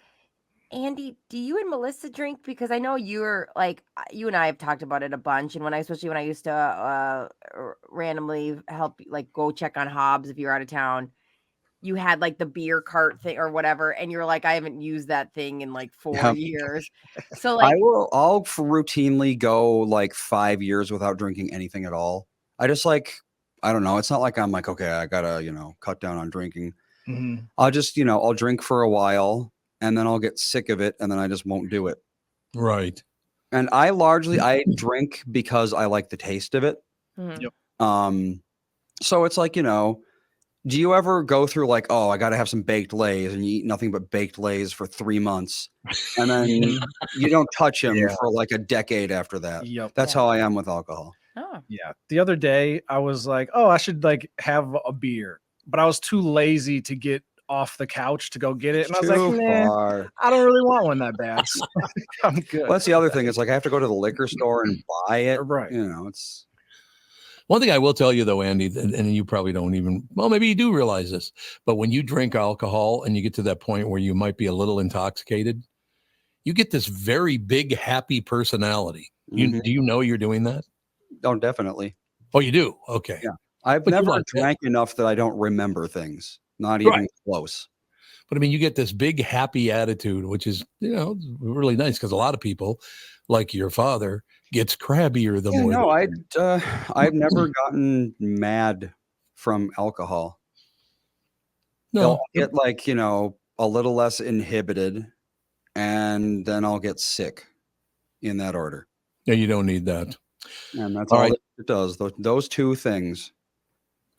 Andy, do you and Melissa drink? Because I know you're like, you and I have talked about it a bunch. And especially when I used to randomly help, like go check on Hobbs if you're out of town, you had like the beer cart thing or whatever. And you're like, I haven't used that thing in like 4 years. So like, I'll routinely go like 5 years without drinking anything at all. I just like, I don't know. It's not like I'm like, okay, I gotta, cut down on drinking. I'll just, I'll drink for a while. And then I'll get sick of it, and then I just won't do it. Right. And I drink because I like the taste of it. Yep. So it's like, do you ever go through like, oh, I got to have some baked lays, and you eat nothing but baked lays for 3 months, and then you don't touch them for like a decade after that. Yep. That's how I am with alcohol. Oh. Yeah. The other day I was like, oh, I should like have a beer, but I was too lazy to get off the couch to go get it. And I was like, I don't really want one that bad. So I'm good. Well, that's the other thing. It's like I have to go to the liquor store and buy it. Right. It's one thing I will tell you though, Andy, and you probably don't even, well, maybe you do realize this, but when you drink alcohol and you get to that point where you might be a little intoxicated, you get this very big, happy personality. Do you know you're doing that? Oh, definitely. Oh, you do? Okay. Yeah. I've never drank enough that I don't remember things. Not even close. But I mean, you get this big, happy attitude, which is, really nice because a lot of people, like your father, gets crabbier the more. No, I've never gotten mad from alcohol. No, I'll get like, a little less inhibited, and then I'll get sick in that order. Yeah, you don't need that. And that's all it does. Those two things.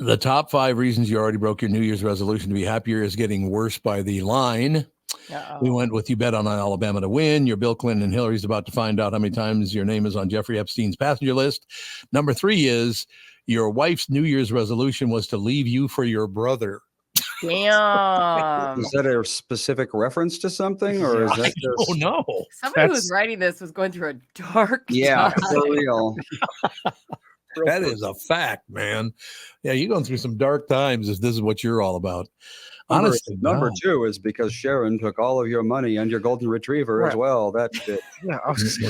The top 5 reasons you already broke your New Year's resolution to be happier is getting worse by the line. We went with you bet on Alabama to win. Your Bill Clinton and Hillary's about to find out how many times your name is on Jeffrey Epstein's passenger list. Number 3 is your wife's New Year's resolution was to leave you for your brother. Damn. Is that a specific reference to something, or is that just... Oh no. Somebody who was writing this was going through a dark time. For real. That is a fact, man. Yeah, you're going through some dark times if this is what you're all about. Honestly, number 2 is because Sharon took all of your money and your golden retriever as well. That's it. Yeah, I was just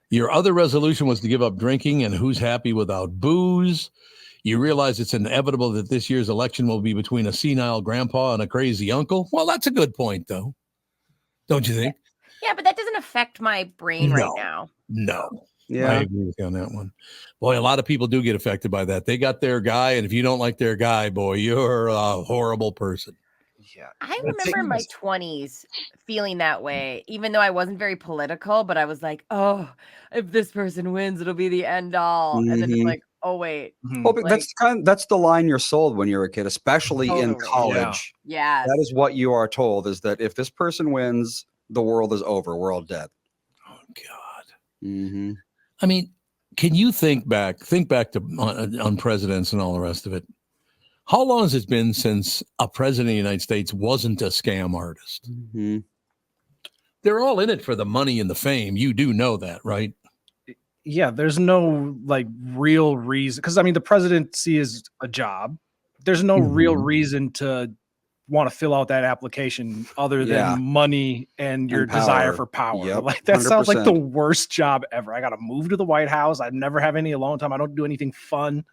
Your other resolution was to give up drinking, and who's happy without booze? You realize it's inevitable that this year's election will be between a senile grandpa and a crazy uncle. Well, that's a good point, though. Don't you think? Yeah, but that doesn't affect my brain right now. No. Yeah. I agree with you on that one. Boy, a lot of people do get affected by that. They got their guy, and if you don't like their guy, boy, you're a horrible person. Yeah. I remember in my 20s feeling that way, even though I wasn't very political, but I was like, oh, if this person wins, it'll be the end all. And then it's like, oh, wait. Well, but that's the line you're sold when you're a kid, especially in Totally. college. Yeah. That is what you are told, is that if this person wins, the world is over. We're all dead. Oh, God. Mm-hmm. I mean, can you think back to on presidents and all the rest of it? How long has it been since a president of the United States wasn't a scam artist? Mm-hmm. They're all in it for the money and the fame. You do know that, right? Yeah, there's no like real reason, because I mean the presidency is a job. There's no real reason to want to fill out that application other than money and your desire for power. Yep, Like that sounds like the 100%. worst job ever. I got to move to the White House. I never have any alone time. I don't do anything fun.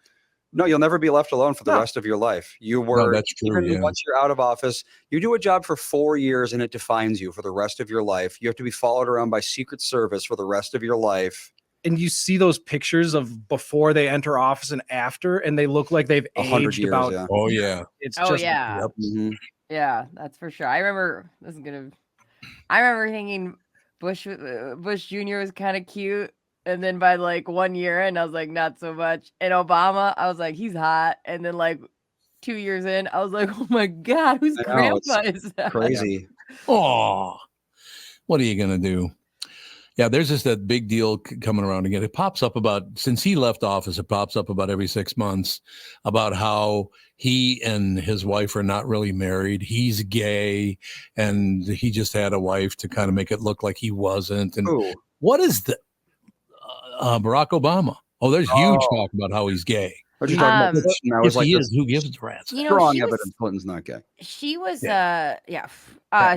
No, you'll never be left alone for the rest of your life. You were, that's true, even yeah. once you're out of office, you do a job for 4 years and it defines you for the rest of your life. You have to be followed around by Secret Service for the rest of your life. And you see those pictures of before they enter office and after, and they look like they've 100 aged years, about. yeah. Oh, yeah. It's Oh, just yeah. Yep. Mm-hmm. Yeah, that's for sure. I remember I remember thinking Bush Jr. was kind of cute. And then by like 1 year in, I was like, not so much. And Obama, I was like, he's hot. And then like 2 years in, I was like, oh my God, whose grandpa is that? Crazy. Oh, what are you going to do? Yeah, there's just that big deal coming around again. It pops up since he left office, it pops up about every 6 months about how he and his wife are not really married. He's gay and he just had a wife to kind of make it look like he wasn't. And what is the Barack Obama? Oh, there's huge talk about how he's gay. What are you talking about? Clinton? I was If like, he is, who gives a rat's? You know, strong she was- evidence Clinton's not gay. She was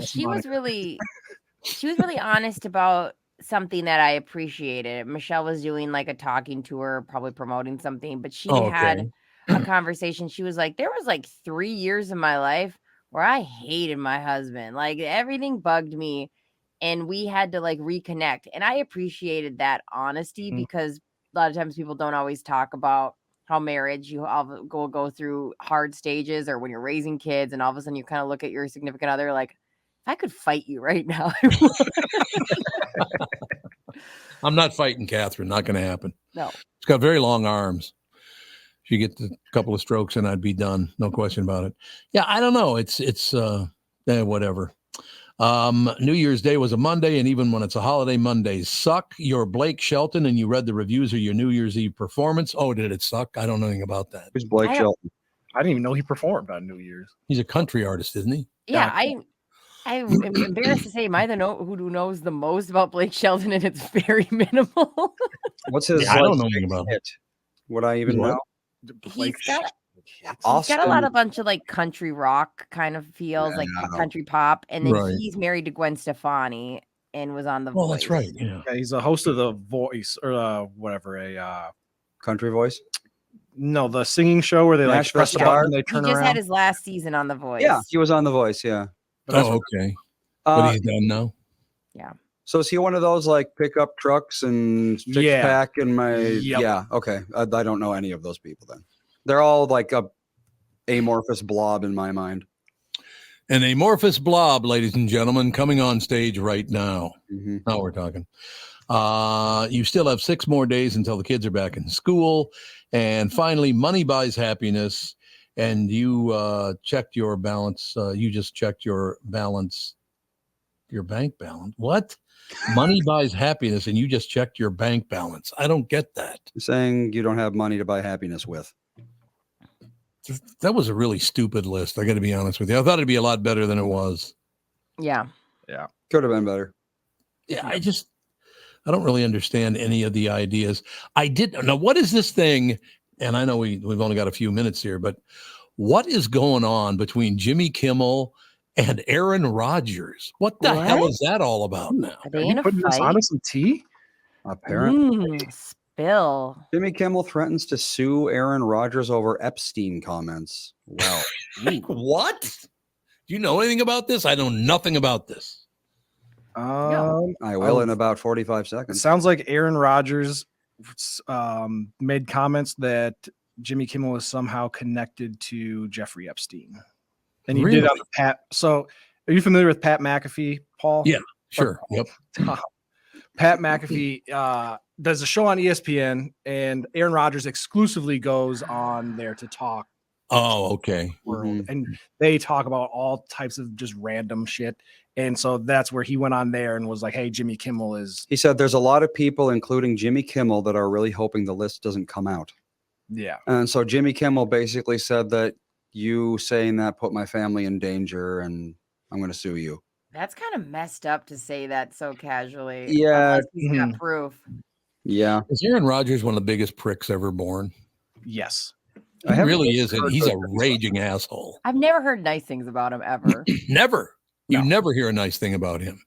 she was really honest about something that I appreciated. Michelle was doing like a talking tour, probably promoting something, but she had a conversation. She was like, there was like 3 years of my life where I hated my husband. Like everything bugged me and we had to like reconnect. And I appreciated that honesty because a lot of times people don't always talk about how marriage, you all go through hard stages or when you're raising kids and all of a sudden you kind of look at your significant other like, if I could fight you right now, I would. I'm not fighting Catherine. Not going to happen. No. She's got very long arms. She gets a couple of strokes and I'd be done. No question about it. Yeah, I don't know. It's whatever. New Year's Day was a Monday, and even when it's a holiday, Mondays suck. You're Blake Shelton, and you read the reviews of your New Year's Eve performance. Oh, did it suck? I don't know anything about that. Who's Blake Shelton? I didn't even know he performed on New Year's. He's a country artist, isn't he? Yeah, I'm embarrassed to say, am I the who knows the most about Blake Shelton, and it's very minimal. What's his? I don't know anything about it. Would I even know? He's got a bunch of like country rock kind of feels, like country pop, and then he's married to Gwen Stefani and was on The Voice. That's right. Yeah, he's a host of The Voice or whatever, Country Voice. No, the singing show where they like press the button and they turn He just around. had his last season on The Voice. Yeah, he was on The Voice. Yeah. Oh, okay. But he's done now. Yeah. So is he one of those like pickup trucks and six pack and my? Yep. Yeah. Okay. I don't know any of those people then. They're all like a amorphous blob in my mind. An amorphous blob, ladies and gentlemen, coming on stage right now. Now we're talking. You still have 6 more days until the kids are back in school. And finally, money buys happiness. And you checked your balance. You just checked your balance, your bank balance. What? Money buys happiness, and you just checked your bank balance. I don't get that. You're saying you don't have money to buy happiness with. That was a really stupid list. I got to be honest with you. I thought it'd be a lot better than it was. Yeah. Yeah. Could have been better. Yeah. I don't really understand any of the ideas. Now, what is this thing? And I know we've only got a few minutes here, but what is going on between Jimmy Kimmel and Aaron Rodgers? What the hell is that all about now? Are they in a fight? On some tea? Apparently. spill. Jimmy Kimmel threatens to sue Aaron Rodgers over Epstein comments. Wow. What? Do you know anything about this? I know nothing about this. I will in about 45 seconds. It sounds like Aaron Rodgers made comments that Jimmy Kimmel is somehow connected to Jeffrey Epstein. And he did on the Pat. So are you familiar with Pat McAfee, Paul? Yeah, sure. Yep. Pat McAfee does a show on ESPN, and Aaron Rodgers exclusively goes on there to talk. Oh, okay. And they talk about all types of just random shit. And so that's where he went on there and was like, hey, Jimmy Kimmel is. He said there's a lot of people, including Jimmy Kimmel, that are really hoping the list doesn't come out. Yeah. And so Jimmy Kimmel basically said that you saying that put my family in danger and I'm going to sue you. That's kind of messed up to say that so casually. Yeah. Unless he's got proof. Yeah. Is Aaron Rodgers one of the biggest pricks ever born? Yes. He really is. He's a raging asshole. I've never heard nice things about him ever. Never. You never hear a nice thing about him.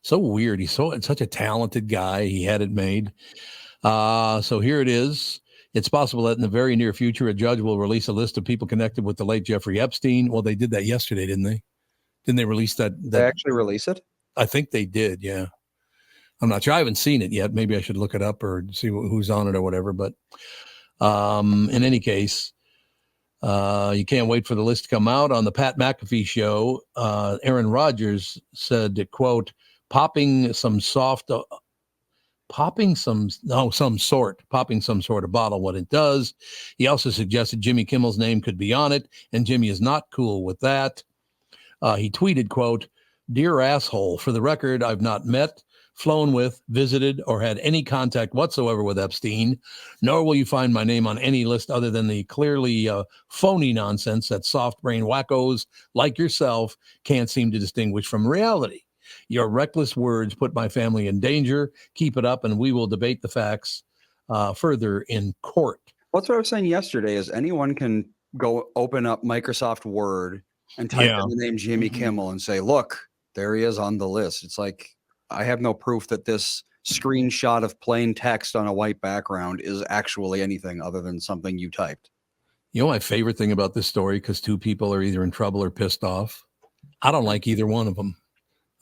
So weird. He's such a talented guy. He had it made. So here it is. It's possible that in the very near future, a judge will release a list of people connected with the late Jeffrey Epstein. Well, they did that yesterday, didn't they? Didn't they release that? They actually release it? I think they did, yeah. I'm not sure. I haven't seen it yet. Maybe I should look it up or see who's on it or whatever. But in any case, you can't wait for the list to come out. On the Pat McAfee show, Aaron Rodgers said, quote, popping some sort of bottle, what it does. He also suggested Jimmy Kimmel's name could be on it, and Jimmy is not cool with that. He tweeted, quote, dear asshole, for the record, I've not met, flown with, visited, or had any contact whatsoever with Epstein, nor will you find my name on any list other than the clearly phony nonsense that soft-brain wackos like yourself can't seem to distinguish from reality. Your reckless words put my family in danger. Keep it up, and we will debate the facts further in court. What's what I was saying yesterday is anyone can go open up Microsoft Word and type in the name Jimmy Kimmel and say, look, there he is on the list. It's like, I have no proof that this screenshot of plain text on a white background is actually anything other than something you typed. You know my favorite thing about this story, because two people are either in trouble or pissed off? I don't like either one of them.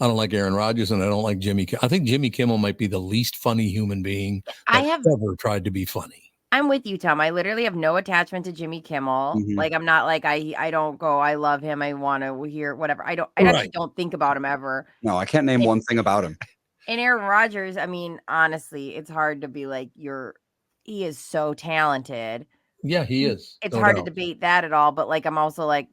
I don't like Aaron Rodgers, and I don't like Jimmy. I think Jimmy Kimmel might be the least funny human being that's ever tried to be funny. I'm with you, Tom. I literally have no attachment to Jimmy Kimmel. Like, I'm not like, I don't go, I love him, I want to hear whatever. I actually don't think about him ever. No, I can't name one thing about him. And Aaron Rodgers, I mean, honestly, it's hard to be like, he is so talented. Yeah, he is. It's hard to debate that at all. But like, I'm also like,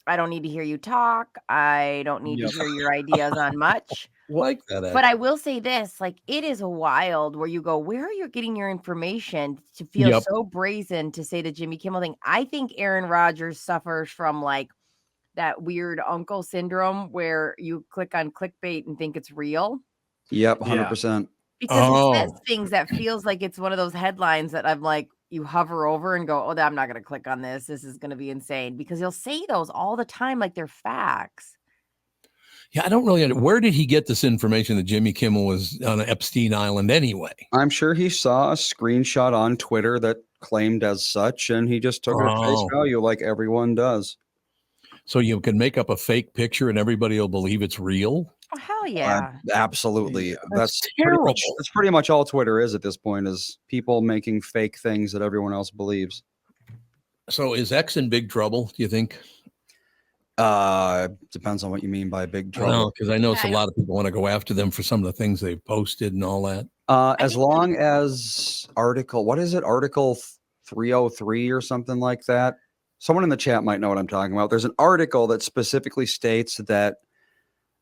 I don't need to hear you talk. I don't need to hear your ideas on much. Like that. But I will say this, like, it is wild where you go, where are you getting your information to feel so brazen to say the Jimmy Kimmel thing? I think Aaron Rodgers suffers from like that weird uncle syndrome where you click on clickbait and think it's real. Yep, 100%. Because it says things that feels like it's one of those headlines that I'm like, you hover over and go, oh, I'm not going to click on this. This is going to be insane, because he'll say those all the time like they're facts. Yeah, I don't really. Where did he get this information that Jimmy Kimmel was on Epstein Island anyway? I'm sure he saw a screenshot on Twitter that claimed as such, and he just took it at face value like everyone does. So you can make up a fake picture and everybody will believe it's real? Oh, hell yeah. Absolutely. That's terrible. That's pretty much all Twitter is at this point, is people making fake things that everyone else believes. So is X in big trouble, do you think? Depends on what you mean by big trouble. Because I know it's a lot of people want to go after them for some of the things they've posted and all that. As long as Article 303 or something like that. Someone in the chat might know what I'm talking about. There's an article that specifically states that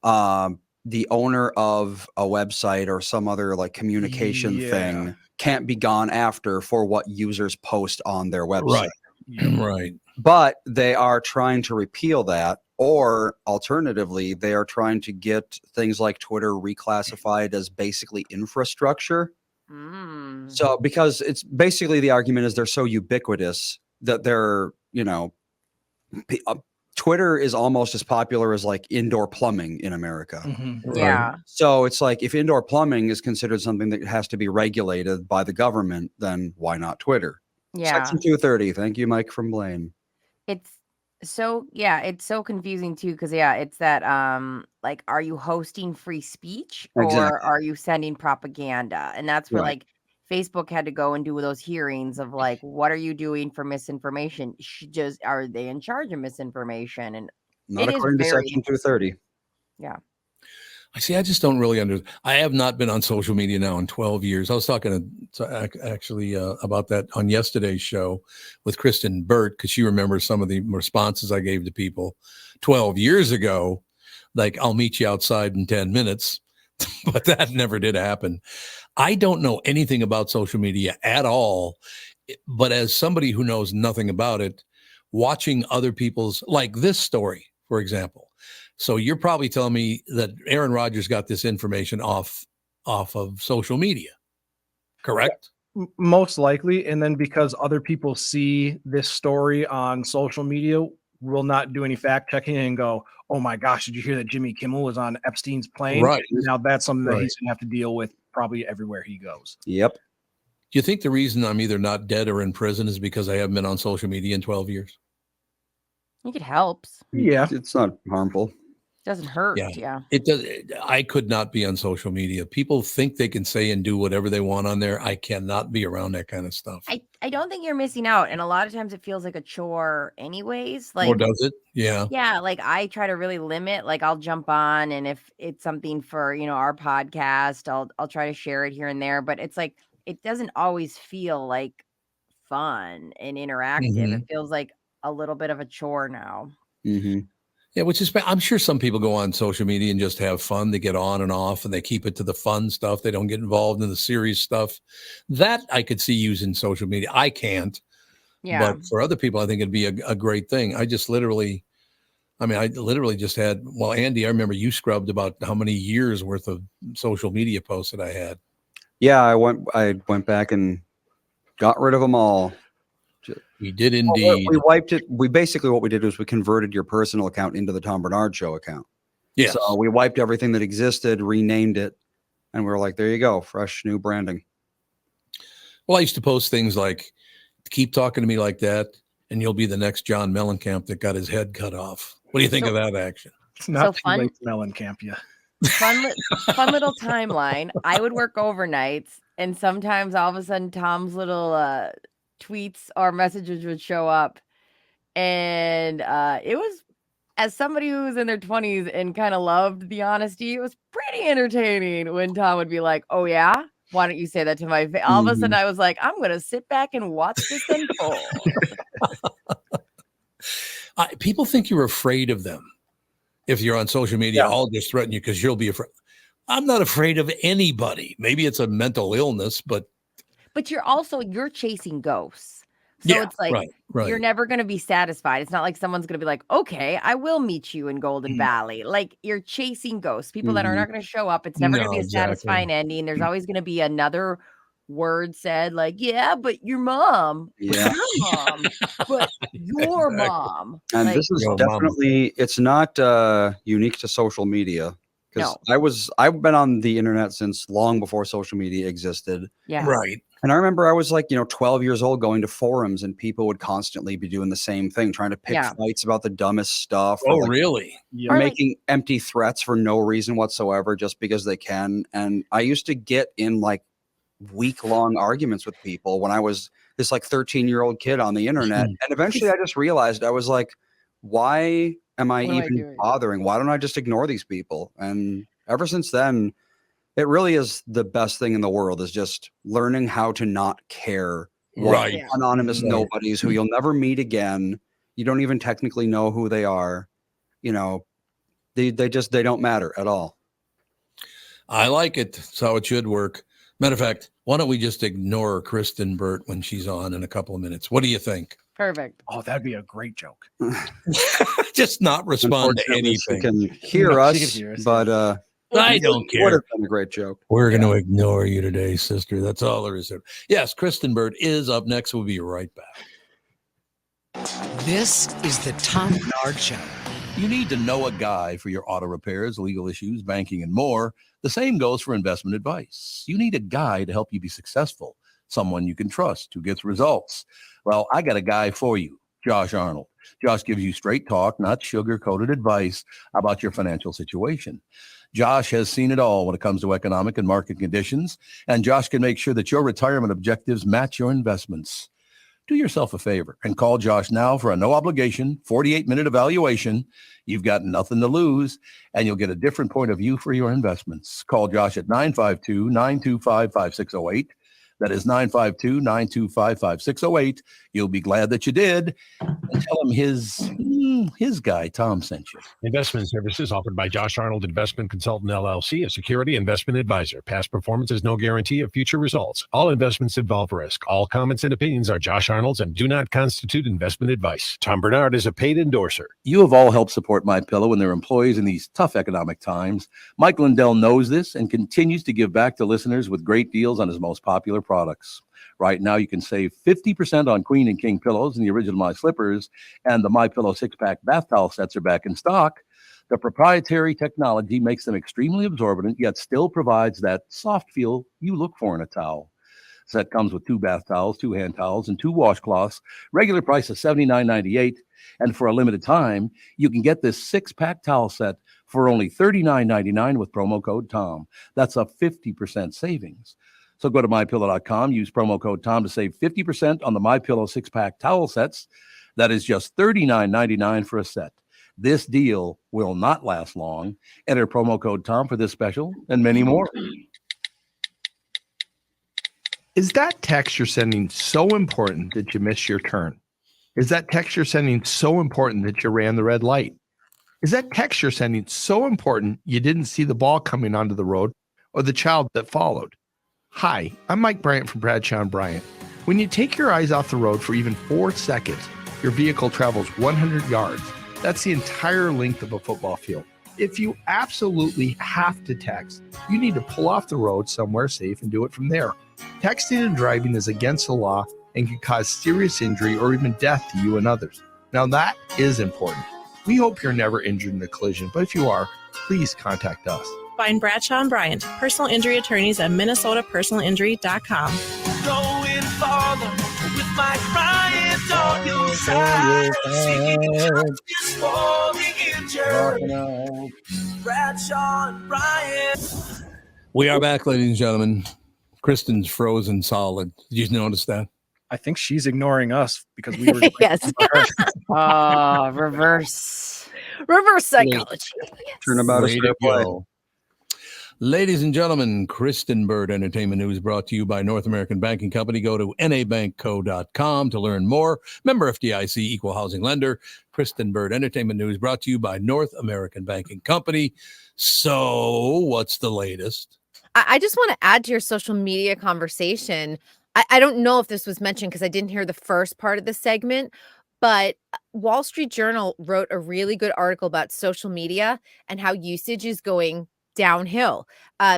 the owner of a website or some other like communication thing can't be gone after for what users post on their website. Right. But they are trying to repeal that, or alternatively, they are trying to get things like Twitter reclassified as basically infrastructure. So because it's basically the argument is they're so ubiquitous that they're, Twitter is almost as popular as like indoor plumbing in America. Yeah. So it's like if indoor plumbing is considered something that has to be regulated by the government, then why not Twitter? Yeah. Section 230. Thank you, Mike from Blaine. It's so confusing too, because it's that like, are you hosting free speech or Exactly. are you sending propaganda? And that's where like Facebook had to go and do those hearings of like, what are you doing for misinformation? Are they in charge of misinformation? And Not according to Section 230. Yeah. I see. I just don't really understand. I have not been on social media now in 12 years. I was talking actually about that on yesterday's show with Kristyn Burt, because she remembers some of the responses I gave to people 12 years ago. Like, I'll meet you outside in 10 minutes. But that never did happen. I don't know anything about social media at all. But as somebody who knows nothing about it, watching other people's, like this story, for example. So you're probably telling me that Aaron Rodgers got this information off of social media, correct? Most likely. And then because other people see this story on social media, will not do any fact checking and go, oh my gosh, did you hear that Jimmy Kimmel was on Epstein's plane? Right. Now that's something that he's going to have to deal with probably everywhere he goes. Yep. Do you think the reason I'm either not dead or in prison is because I haven't been on social media in 12 years? I think it helps. Yeah. It's not harmful. Doesn't hurt. Yeah. It does. I could not be on social media. People think they can say and do whatever they want on there. I cannot be around that kind of stuff. I don't think you're missing out. And a lot of times it feels like a chore anyways. Like, or does it? Yeah. Yeah. Like, I try to really limit, like, I'll jump on, and if it's something for, our podcast, I'll try to share it here and there, but it's like, it doesn't always feel like fun and interactive. It feels like a little bit of a chore now. Yeah, which is, I'm sure some people go on social media and just have fun. They get on and off and they keep it to the fun stuff. They don't get involved in the serious stuff. That I could see using social media. I can't. Yeah. But for other people, I think it'd be a great thing. I literally just had, Andy, I remember you scrubbed about how many years worth of social media posts that I had. Yeah, I went back and got rid of them all. We did indeed. We wiped it. We basically, what we did was we converted your personal account into the Tom Barnard Show account. Yes. So we wiped everything that existed, renamed it, and we were like, there you go, fresh new branding. Well, I used to post things like, keep talking to me like that, and you'll be the next John Mellencamp that got his head cut off. What do you think of that action? It's not too late to Mellencamp you. Fun little timeline. I would work overnights, and sometimes all of a sudden Tom's little tweets or messages would show up, and it was, as somebody who was in their 20s and kind of loved the honesty, it was pretty entertaining when Tom would be like, oh yeah, why don't you say that to my face? All of a sudden I was like, I'm gonna sit back and watch this unfold. People think you're afraid of them if you're on social media. I'll just threaten you because you'll be afraid. I'm not afraid of anybody. Maybe it's a mental illness, but you're chasing ghosts. So it's like, right. You're never going to be satisfied. It's not like someone's going to be like, okay, I will meet you in Golden Valley. Like, you're chasing ghosts, people that are not going to show up. It's never going to be a satisfying ending. There's always going to be another word said, like, yeah, but your mom, Yeah. your mom, but your mom. And Like, this is definitely, it's not unique to social media. Because I've been on the internet since long before social media existed. Yeah. Right. And I remember I was like, 12 years old going to forums, and people would constantly be doing the same thing, trying to pick fights about the dumbest stuff. Oh, really? Or making empty threats for no reason whatsoever, just because they can. And I used to get in like week-long arguments with people when I was this like 13-year-old kid on the internet. And eventually I just realized, I was like, why am I even bothering? Why don't I just ignore these people? And ever since then, it really is the best thing in the world, is just learning how to not care. Right. Anonymous nobodies who you'll never meet again. You don't even technically know who they are. They don't matter at all. I like it. That's how it should work. Matter of fact, why don't we just ignore Kristyn Burt when she's on in a couple of minutes? What do you think? Perfect. Oh, that'd be a great joke. Just not respond to anything. She can hear us, but I don't care. Would have been a great joke. We're going to ignore you today, sister. That's all there is. Yes, Kristyn Burt is up next. We'll be right back. This is the Tom Bernard Show. You need to know a guy for your auto repairs, legal issues, banking, and more. The same goes for investment advice. You need a guy to help you be successful, someone you can trust who gets results. Well, I got a guy for you, Josh Arnold. Josh gives you straight talk, not sugar-coated advice about your financial situation. Josh has seen it all when it comes to economic and market conditions, and Josh can make sure that your retirement objectives match your investments. Do yourself a favor and call Josh now for a no-obligation 48-minute evaluation. You've got nothing to lose, and you'll get a different point of view for your investments. Call Josh at 952-925-5608. That is 952-925-5608. You'll be glad that you did. And tell him his guy, Tom, sent you. Investment services offered by Josh Arnold Investment Consultant, LLC, a security investment advisor. Past performance is no guarantee of future results. All investments involve risk. All comments and opinions are Josh Arnold's and do not constitute investment advice. Tom Bernard is a paid endorser. You have all helped support MyPillow and their employees in these tough economic times. Mike Lindell knows this and continues to give back to listeners with great deals on his most popular products. Right now, you can save 50% on Queen and King pillows and the original My Slippers, and the MyPillow 6-pack bath towel sets are back in stock. The proprietary technology makes them extremely absorbent, yet still provides that soft feel you look for in a towel. Set comes with 2 bath towels, 2 hand towels, and 2 washcloths. Regular price is $79.98, and for a limited time, you can get this 6-pack towel set for only $39.99 with promo code TOM. That's a 50% savings. So go to MyPillow.com, use promo code TOM to save 50% on the MyPillow 6-pack towel sets. That is just $39.99 for a set. This deal will not last long. Enter promo code TOM for this special and many more. Is that text you're sending so important that you missed your turn? Is that text you're sending so important that you ran the red light? Is that text you're sending so important you didn't see the ball coming onto the road or the child that followed? Hi, I'm Mike Bryant from Bradshaw and Bryant. When you take your eyes off the road for even 4 seconds, your vehicle travels 100 yards. That's the entire length of a football field. If you absolutely have to text, you need to pull off the road somewhere safe and do it from there. Texting and driving is against the law and can cause serious injury or even death to you and others. Now that is important. We hope you're never injured in a collision, but if you are, please contact us. Find Bradshaw and Bryant, personal injury attorneys at minnesotapersonalinjury.com. Going farther with Mike Bryant on your side. Seeking justice for the injured. Bradshaw and Bryant. We are back, ladies and gentlemen. Kristyn's frozen solid. Did you notice that? I think she's ignoring us because we were yes. Reverse psychology. Turnabout is fair play. Ladies and gentlemen, Kristyn Bird Entertainment News brought to you by North American Banking Company. Go to nabankco.com to learn more. Member FDIC, equal housing lender. Kristyn Bird Entertainment News brought to you by North American Banking Company. So what's the latest? I just want to add to your social media conversation. I don't know if this was mentioned because I didn't hear the first part of the segment, but Wall Street Journal wrote a really good article about social media and how usage is going downhill.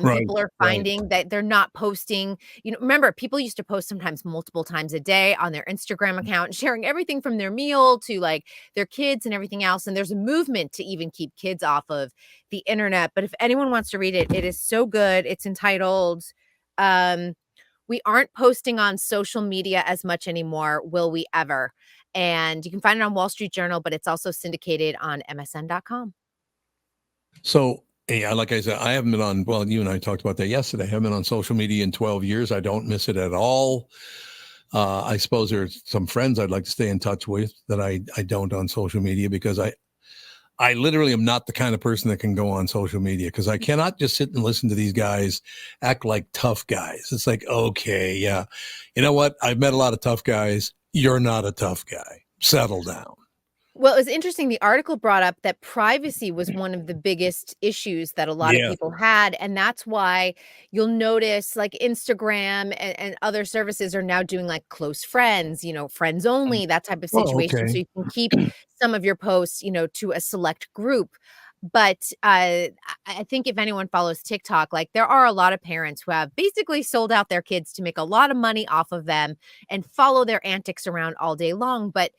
People are finding that they're not posting, remember, people used to post sometimes multiple times a day on their Instagram account, sharing everything from their meal to like their kids and everything else. And there's a movement to even keep kids off of the internet. But if anyone wants to read it, it is so good. It's entitled, We Aren't Posting on Social Media as Much Anymore. Will we ever? And you can find it on Wall Street Journal, but it's also syndicated on MSN.com. So, yeah, like I said, I haven't been on, well, you and I talked about that yesterday. I haven't been on social media in 12 years. I don't miss it at all. I suppose there's some friends I'd like to stay in touch with that I don't on social media because I literally am not the kind of person that can go on social media because I cannot just sit and listen to these guys act like tough guys. It's like, okay, yeah. You know what? I've met a lot of tough guys. You're not a tough guy. Settle down. Well, it was interesting. The article brought up that privacy was one of the biggest issues that a lot of people had. And that's why you'll notice like Instagram and other services are now doing like close friends, friends only, that type of situation. So you can keep some of your posts, to a select group. But I think if anyone follows TikTok, like there are a lot of parents who have basically sold out their kids to make a lot of money off of them and follow their antics around all day long. But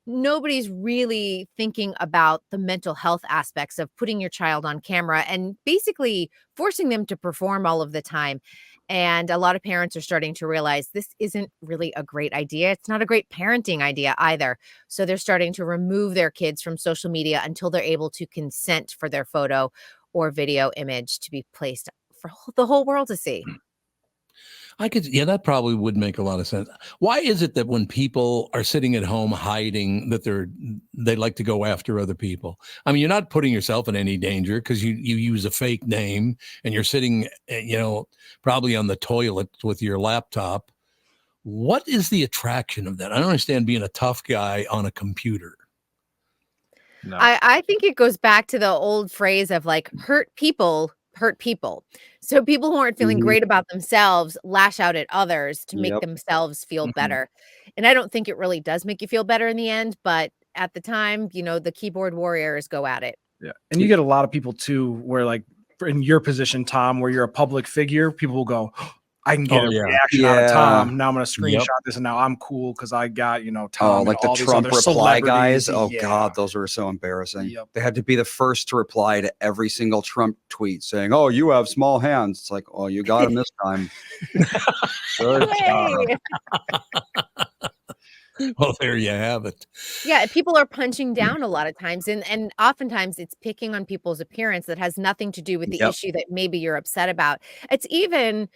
nobody's really thinking about the mental health aspects of putting your child on camera and basically forcing them to perform all of the time. And a lot of parents are starting to realize this isn't really a great idea. It's not a great parenting idea either. So they're starting to remove their kids from social media until they're able to consent for their photo or video image to be placed for the whole world to see. That probably would make a lot of sense. Why is it that when people are sitting at home hiding that they like to go after other people? I mean, you're not putting yourself in any danger because you use a fake name and you're sitting, probably on the toilet with your laptop. What is the attraction of that? I don't understand being a tough guy on a computer. No. I think it goes back to the old phrase of like, hurt people hurt people. So people who aren't feeling great about themselves lash out at others to make themselves feel better. And I don't think it really does make you feel better in the end, but at the time, the keyboard warriors go at it. Yeah. And you get a lot of people too, where like in your position, Tom, where you're a public figure, people will go, I can get a reaction out of Tom. Now I'm going to screenshot this, and now I'm cool because I got, Tom. Like the Trump reply guys. Oh, God, those were so embarrassing. They had to be the first to reply to every single Trump tweet saying, oh, you have small hands. It's like, oh, you got him this time. Good job. Well, there you have it. Yeah, people are punching down a lot of times, and oftentimes it's picking on people's appearance that has nothing to do with the issue that maybe you're upset about. It's even,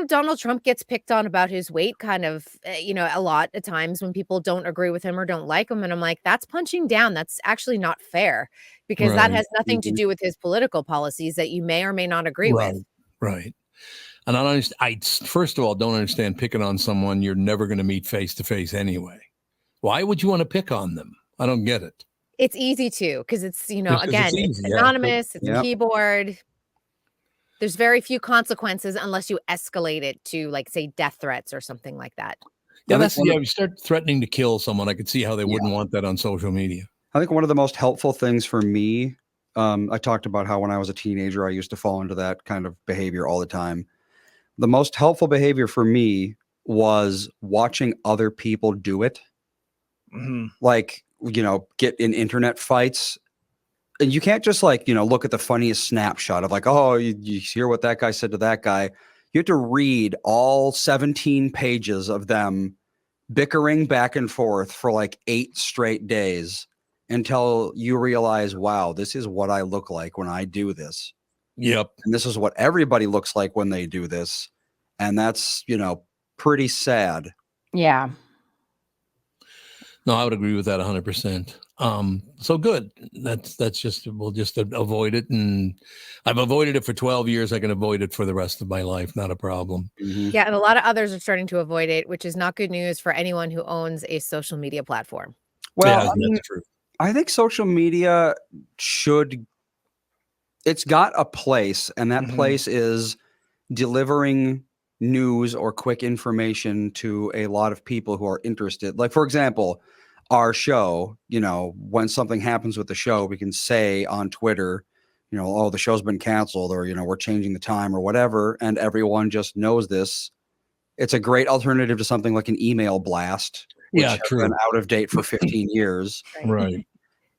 Donald Trump gets picked on about his weight kind of, a lot of times when people don't agree with him or don't like him. And I'm like, that's punching down. That's actually not fair because that has nothing to do with his political policies that you may or may not agree with. Right. And I first of all, don't understand picking on someone you're never going to meet face to face anyway. Why would you want to pick on them? I don't get it. It's easy to, because it's, it's anonymous, it's a keyboard. There's very few consequences unless you escalate it to, like, say, death threats or something like that. Yeah, if you start threatening to kill someone, I could see how they wouldn't want that on social media. I think one of the most helpful things for me, I talked about how when I was a teenager, I used to fall into that kind of behavior all the time. The most helpful behavior for me was watching other people do it. Like, get in internet fights. And you can't just look at the funniest snapshot of like, oh, you hear what that guy said to that guy. You have to read all 17 pages of them bickering back and forth for like 8 straight days until you realize, wow, this is what I look like when I do this. Yep. And this is what everybody looks like when they do this. And that's, pretty sad. Yeah. No, I would agree with that 100%. So good. We'll just avoid it. And I've avoided it for 12 years. I can avoid it for the rest of my life. Not a problem. Yeah. And a lot of others are starting to avoid it, which is not good news for anyone who owns a social media platform. Well, I think social media it's got a place, and that place is delivering news or quick information to a lot of people who are interested. Like, for example, our show, when something happens with the show, we can say on Twitter, oh, the show's been canceled, or, we're changing the time or whatever. And everyone just knows this. It's a great alternative to something like an email blast, which has been out of date for 15 years. Right.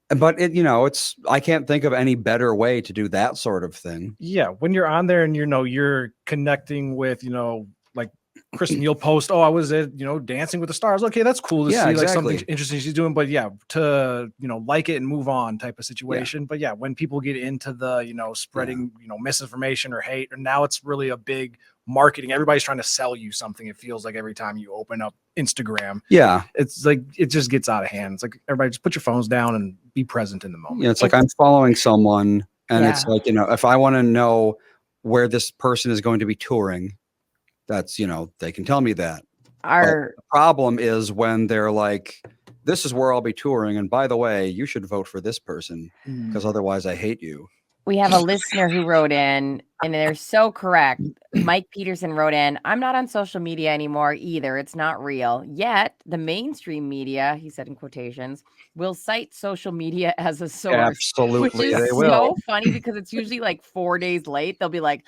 But I can't think of any better way to do that sort of thing. Yeah. When you're on there and, you're connecting with, like Kristyn, you'll post, oh, I was at, Dancing with the Stars. Okay. That's cool to see like something interesting she's doing, but to, like it and move on type of situation. But yeah, when people get into the, spreading, misinformation or hate, and now it's really a big marketing. Everybody's trying to sell you something. It feels like every time you open up Instagram. Yeah. It's like, it just gets out of hand. It's like, everybody just put your phones down and be present in the moment. Yeah. It's like I'm following someone and it's like, if I want to know where this person is going to be touring, that's, they can tell me that. The problem is when they're like, this is where I'll be touring. And by the way, you should vote for this person because otherwise I hate you. We have a listener who wrote in, and they're so correct. Mike Peterson wrote in, I'm not on social media anymore either. It's not real. Yet the mainstream media, he said in quotations, will cite social media as a source. Absolutely. Which is they will. so funny because it's usually like 4 days late. They'll be like,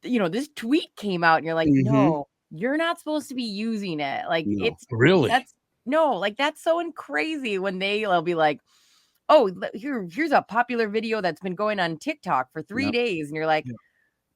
this tweet came out, and you're like, no, you're not supposed to be using it. Like, it's really, no, like that's so crazy when they'll be like, oh, here's a popular video that's been going on TikTok for 3 days. And you're like,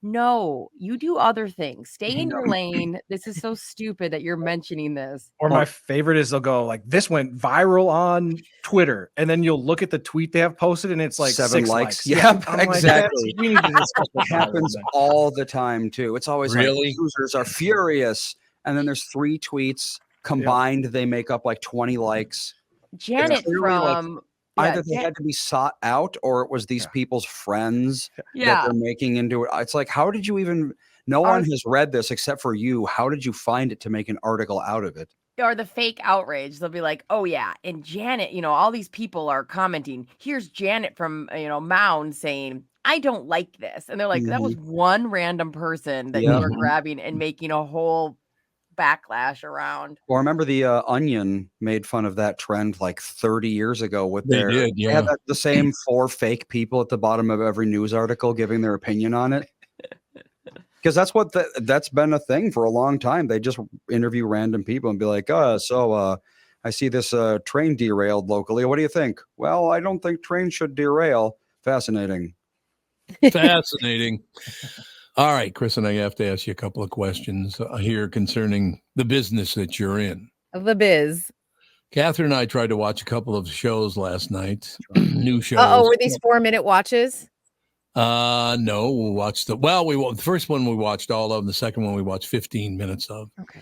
no, you do other things. Stay in your lane. This is so stupid that you're mentioning this. Or my favorite is they'll go like, this went viral on Twitter. And then you'll look at the tweet they have posted and it's like 7 likes. Yep, exactly. We need to discuss it happens all the time too. It's always like users are furious. And then there's 3 tweets combined. They make up like 20 likes. Janet from... Either they had to be sought out or it was these people's friends that they're making into it. It's like, how did you even, no one has read this except for you. How did you find it to make an article out of it? Or the fake outrage. They'll be like, oh yeah. And Janet, all these people are commenting. Here's Janet from, Mound saying, I don't like this. And they're like, that was one random person that you were grabbing and making a whole backlash around. Well, remember the Onion made fun of that trend like 30 years ago with they had the same 4 fake people at the bottom of every news article giving their opinion on it. Because that's what that's been a thing for a long time. They just interview random people and be like, I see this train derailed locally. What do you think? Well, I don't think trains should derail. Fascinating. Fascinating. All right, Kristyn, I have to ask you a couple of questions here concerning the business that you're in. The biz. Catherine and I tried to watch a couple of shows last night, new shows. Were these 4-minute watches? No, we watched the first one we watched all of, and the second one we watched 15 minutes of. Okay.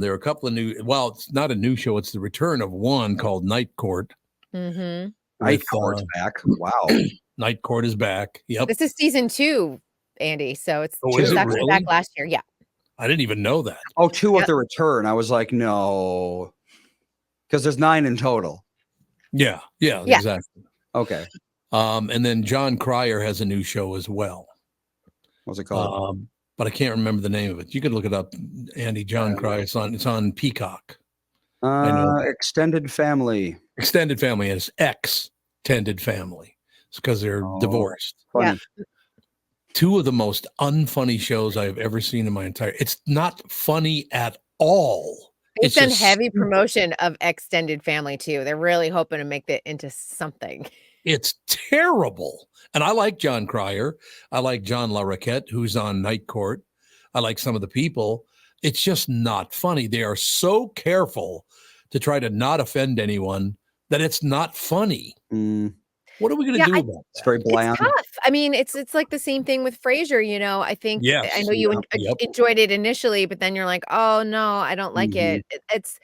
There are a couple of new, it's not a new show, it's the return of one called Night Court. Mm-hmm. Night Court's back. Wow. Night Court is back. Yep. This is season 2. Andy, so it's actually back last year. Yeah, I didn't even know that. 2 of the return. I was like, no, because there's 9 in total. Yeah, exactly. Okay. And then John Cryer has a new show as well. What's it called? But I can't remember the name of it. You could look it up, Andy. John Cryer. It's on Peacock. Extended Family. Extended Family is Extended Family. It's because they're divorced. Yeah. 2 of the most unfunny shows I've ever seen in my entire. It's not funny at all. It's done heavy promotion of Extended Family too. They're really hoping to make that into something. It's terrible. And I like John Cryer. I like John LaRoquette, who's on Night Court. I like some of the people. It's just not funny. They are so careful to try to not offend anyone that it's not funny. What are we going to do about that? It's very bland. It's tough. I mean, it's like the same thing with Frasier, I think I know you enjoyed it initially, but then you're like, oh no, I don't like it. It's,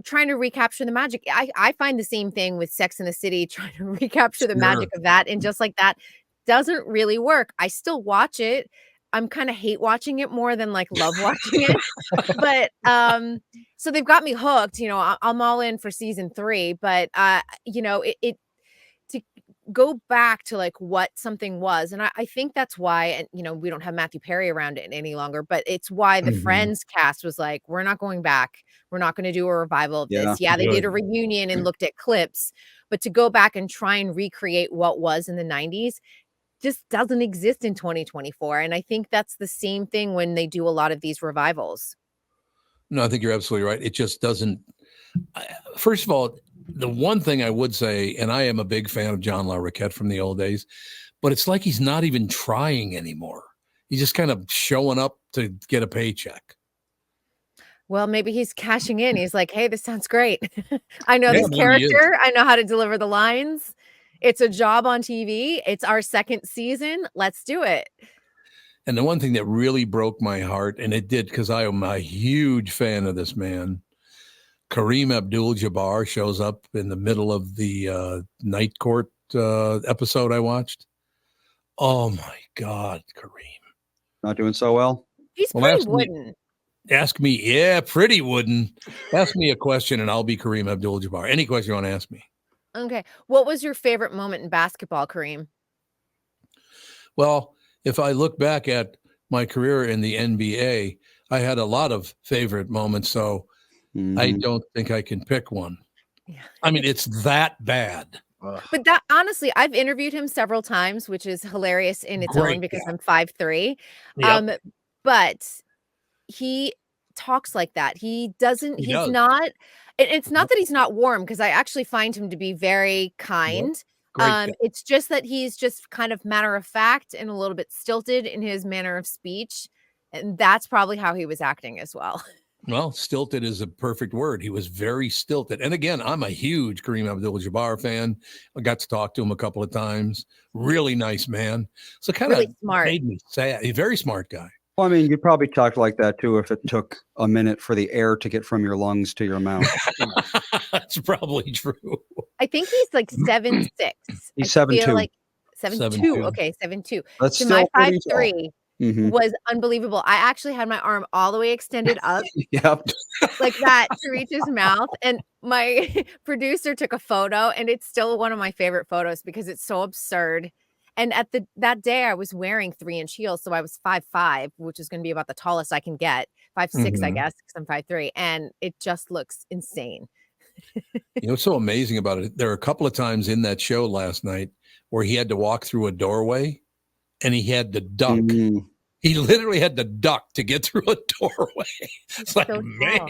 trying to recapture the magic. I find the same thing with Sex and the City, trying to recapture the magic of that. And just like that doesn't really work. I still watch it. I'm kind of hate watching it more than like love watching it. But so they've got me hooked, I'm all in for season 3, but it to go back to like what something was. And I think that's why, and we don't have Matthew Perry around it any longer, but it's why the Friends cast was like, we're not going back. We're not going to do a revival of this. Yeah, they did a reunion and looked at clips, but to go back and try and recreate what was in the 90s just doesn't exist in 2024. And I think that's the same thing when they do a lot of these revivals. No, I think you're absolutely right. It just doesn't. First of all, the one thing I would say, and I am a big fan of John LaRoquette from the old days, but it's like he's not even trying anymore. He's just kind of showing up to get a paycheck. Well, maybe he's cashing in. He's like, hey, this sounds great. I know this character. I know how to deliver the lines. It's a job on TV. It's our 2nd season. Let's do it. And the one thing that really broke my heart, and it did because I am a huge fan of this man, Kareem Abdul-Jabbar shows up in the middle of the Night Court episode I watched. Oh, my God, Kareem. Not doing so well? He's pretty wooden. Ask me. Yeah, pretty wooden. Ask me a question and I'll be Kareem Abdul-Jabbar. Any question you want to ask me. Okay. What was your favorite moment in basketball, Kareem? Well, if I look back at my career in the NBA, I had a lot of favorite moments, so I don't think I can pick one. Yeah. I mean, it's that bad. But that honestly, I've interviewed him several times, which is hilarious in its own because I'm 5'3". Yep. But he talks like that. He doesn't. He He's does. not. It's not that he's not warm, because I actually find him to be very kind. Great guy. It's just that he's just kind of matter of fact and a little bit stilted in his manner of speech, and that's probably how he was acting as well. Well, stilted is a perfect word. He was very stilted. And again, I'm a huge Kareem Abdul-Jabbar fan. I got to talk to him a couple of times. Really nice man. So kind of Really smart. made me sad. He's a very smart guy. Well, I mean, you'd probably talk like that too if it took a minute for the air to get from your lungs to your mouth. That's probably true. I think he's like 7'6". He's I feel 7'2". like 7'2". 7'2". Okay, 7'2". That's So my still pretty tall. 5'3" Mhm. was unbelievable. I actually had my arm all the way extended up Yep. like that to reach his mouth. And my producer took a photo, and it's still one of my favorite photos because it's so absurd. And at that day, I was wearing 3-inch heels, so I was 5'5", which is going to be about the tallest I can get. 5'6", I Mhm. guess, because I'm 5'3", and it just looks insane. You know what's so amazing about it? There are a couple of times in that show last night where he had to walk through a doorway and he had to duck. He literally had to duck to get through a doorway. It's like, So man. tall.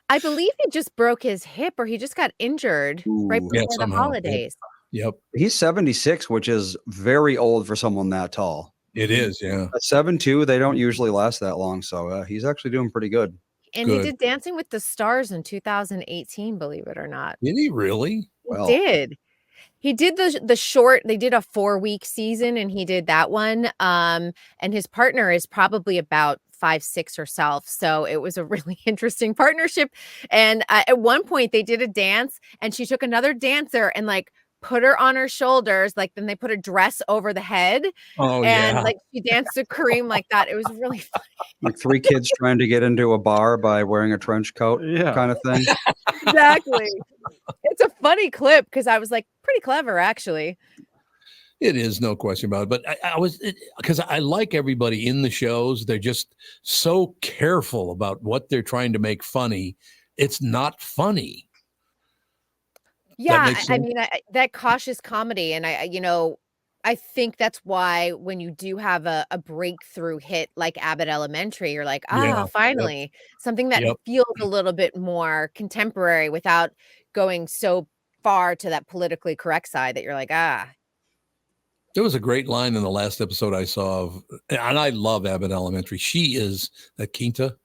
I believe he just broke his hip, or he just got injured right Ooh. Yeah, before the somehow. holidays. Yep. He's 76, which is very old for someone that tall. It is, yeah. At 7'2", they don't usually last that long, so he's actually doing pretty good. And Good. he did Dancing with the Stars in 2018, believe it or not. Did he really? Well, He did. He did the short. They did a 4-week season, and he did that one. And his partner is probably about 5'6" herself, so it was a really interesting partnership. And at one point, they did a dance, and she took another dancer and like put her on her shoulders, like then they put a dress over the head. Oh, and yeah. like she danced to Kareem like that. It was really funny. like 3 kids trying to get into a bar by wearing a trench coat kind of thing. Exactly. It's a funny clip because I was like, pretty clever, actually. It is, no question about it. But I was, because I like everybody in the shows. They're just so careful about what they're trying to make funny. It's not funny. Yeah, makes I sense? mean, that cautious comedy, and I think that's why when you do have a breakthrough hit like Abbott Elementary, you're like, Yeah, finally, something that Yep. feels a little bit more contemporary without going so far to that politically correct side that you're like, There was a great line in the last episode I saw of, and I love Abbott Elementary. She is, that Quinta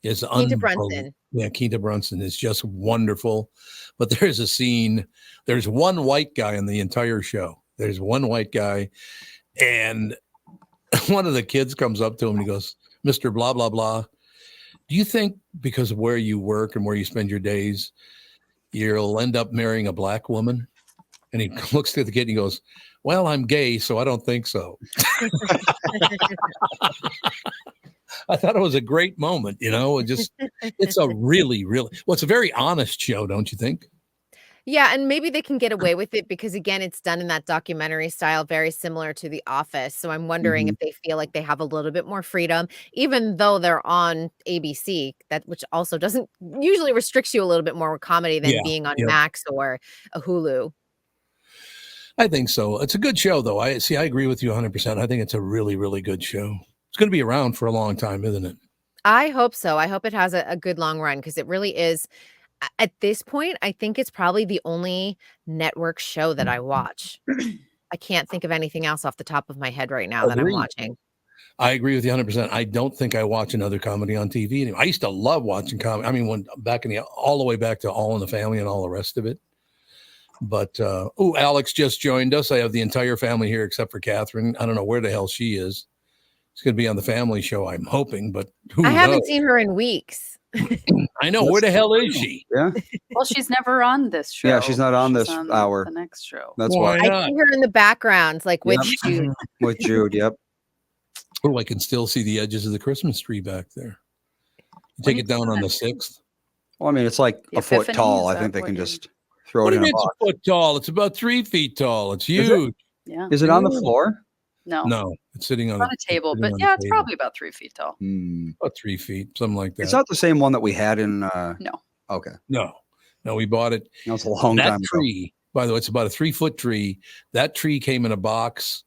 is Quinta Brunson. Yeah, Quinta Brunson is just wonderful. But there's a scene, there's one white guy in the entire show. There's one white guy, and one of the kids comes up to him and he goes, Mr. Blah, blah, blah. Do you think because of where you work and where you spend your days, you'll end up marrying a black woman? And he looks at the kid and he goes, well, I'm gay, so I don't think so. I thought it was a great moment, you know, it's a really, well, it's a very honest show, don't you think? Yeah, and maybe they can get away with it because, again, it's done in that documentary style, very similar to The Office. So I'm wondering if they feel like they have a little bit more freedom, even though they're on ABC, which also doesn't usually restricts you a little bit more with comedy than being on Max or a Hulu. I think so. It's a good show, though. I agree with you 100%. I think it's a really, really good show. It's going to be around for a long time, isn't it? I hope so. I hope it has a good long run because it really is. At this point, I think it's probably the only network show that I watch. I can't think of anything else off the top of my head right now that I'm watching. I agree with you 100%. I don't think I watch another comedy on TV anymore. I used to love watching comedy. I mean, all the way back to All in the Family and all the rest of it. But, Alex just joined us. I have the entire family here except for Catherine. I don't know where the hell she is. She's going to be on the family show, I'm hoping, but who knows? I haven't seen her in weeks. I know. Where the hell is she? Yeah. Well, she's never on this show. Yeah, she's not on this on hour. The next show. That's why. I see her in the background, like with Jude. With Jude, yep. Oh, I can still see the edges of the Christmas tree back there. You take it down on the 6th. Well, I mean, it's like a foot Epiphany, tall. is I think that they can what just throw What it do in you a mean box. it's a foot tall? It's about 3 feet tall. It's Is it? huge. Yeah. Is it on the floor? No. No, it's sitting on a table, but yeah, it's probably about 3 feet tall. about 3 feet, something like that. It's not the same one that we had in. No. Okay. No, we bought it. That was a long that time tree, by the way, it's about a 3-foot tree. That tree came in a box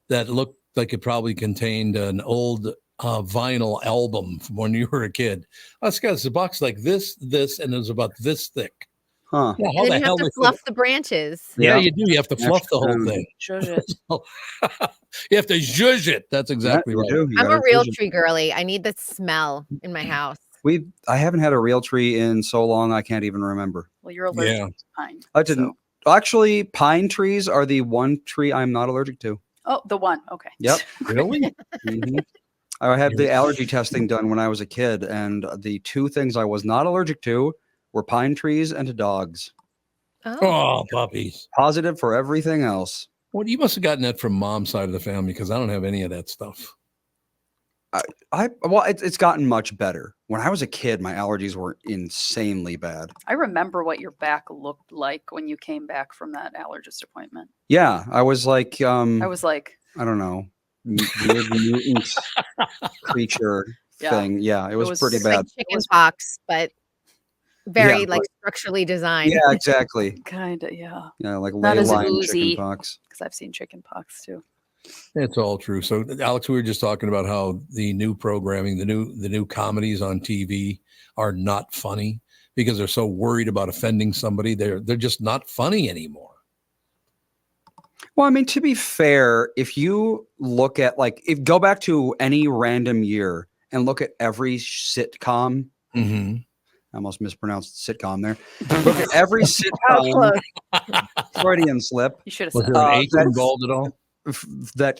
that looked like it probably contained an old vinyl album from when you were a kid. It's got a box like this, and it was about this thick. Huh. Yeah, And then you have to fluff the branches. Yeah, you do. You have to fluff the whole thing. Zhuzh it. You have to zhuzh it. That's exactly right. I'm a real tree girly. I need the smell in my house. I haven't had a real tree in so long I can't even remember. Well, you're allergic to pine. I didn't. Actually, pine trees are the one tree I'm not allergic to. Oh, the one. Okay. Yep. Really? Mhm. I had the allergy testing done when I was a kid, and the two things I was not allergic to were pine trees and to dogs. Oh, puppies. Positive for everything else. Well, you must have gotten that from mom's side of the family because I don't have any of that stuff. Well, it's gotten much better. When I was a kid, my allergies were insanely bad. I remember what your back looked like when you came back from that allergist appointment. Yeah, I was like, I was like, I don't know, weird mutant creature thing. Yeah, it was pretty bad. Like chicken pox, but very like structurally designed. Yeah, exactly. Kind of, yeah. Yeah, like Not as ley line oozy, chicken pox. because I've seen chicken pox too. It's all true. So, Alex, we were just talking about how the new programming, the new comedies on TV are not funny because they're so worried about offending somebody. They're just not funny anymore. Well, I mean, to be fair, if you look at go back to any random year and look at every sitcom, mm-hmm. I almost mispronounced sitcom there. Look at every sitcom, Freudian slip. You should have Was said there an H involved at all? That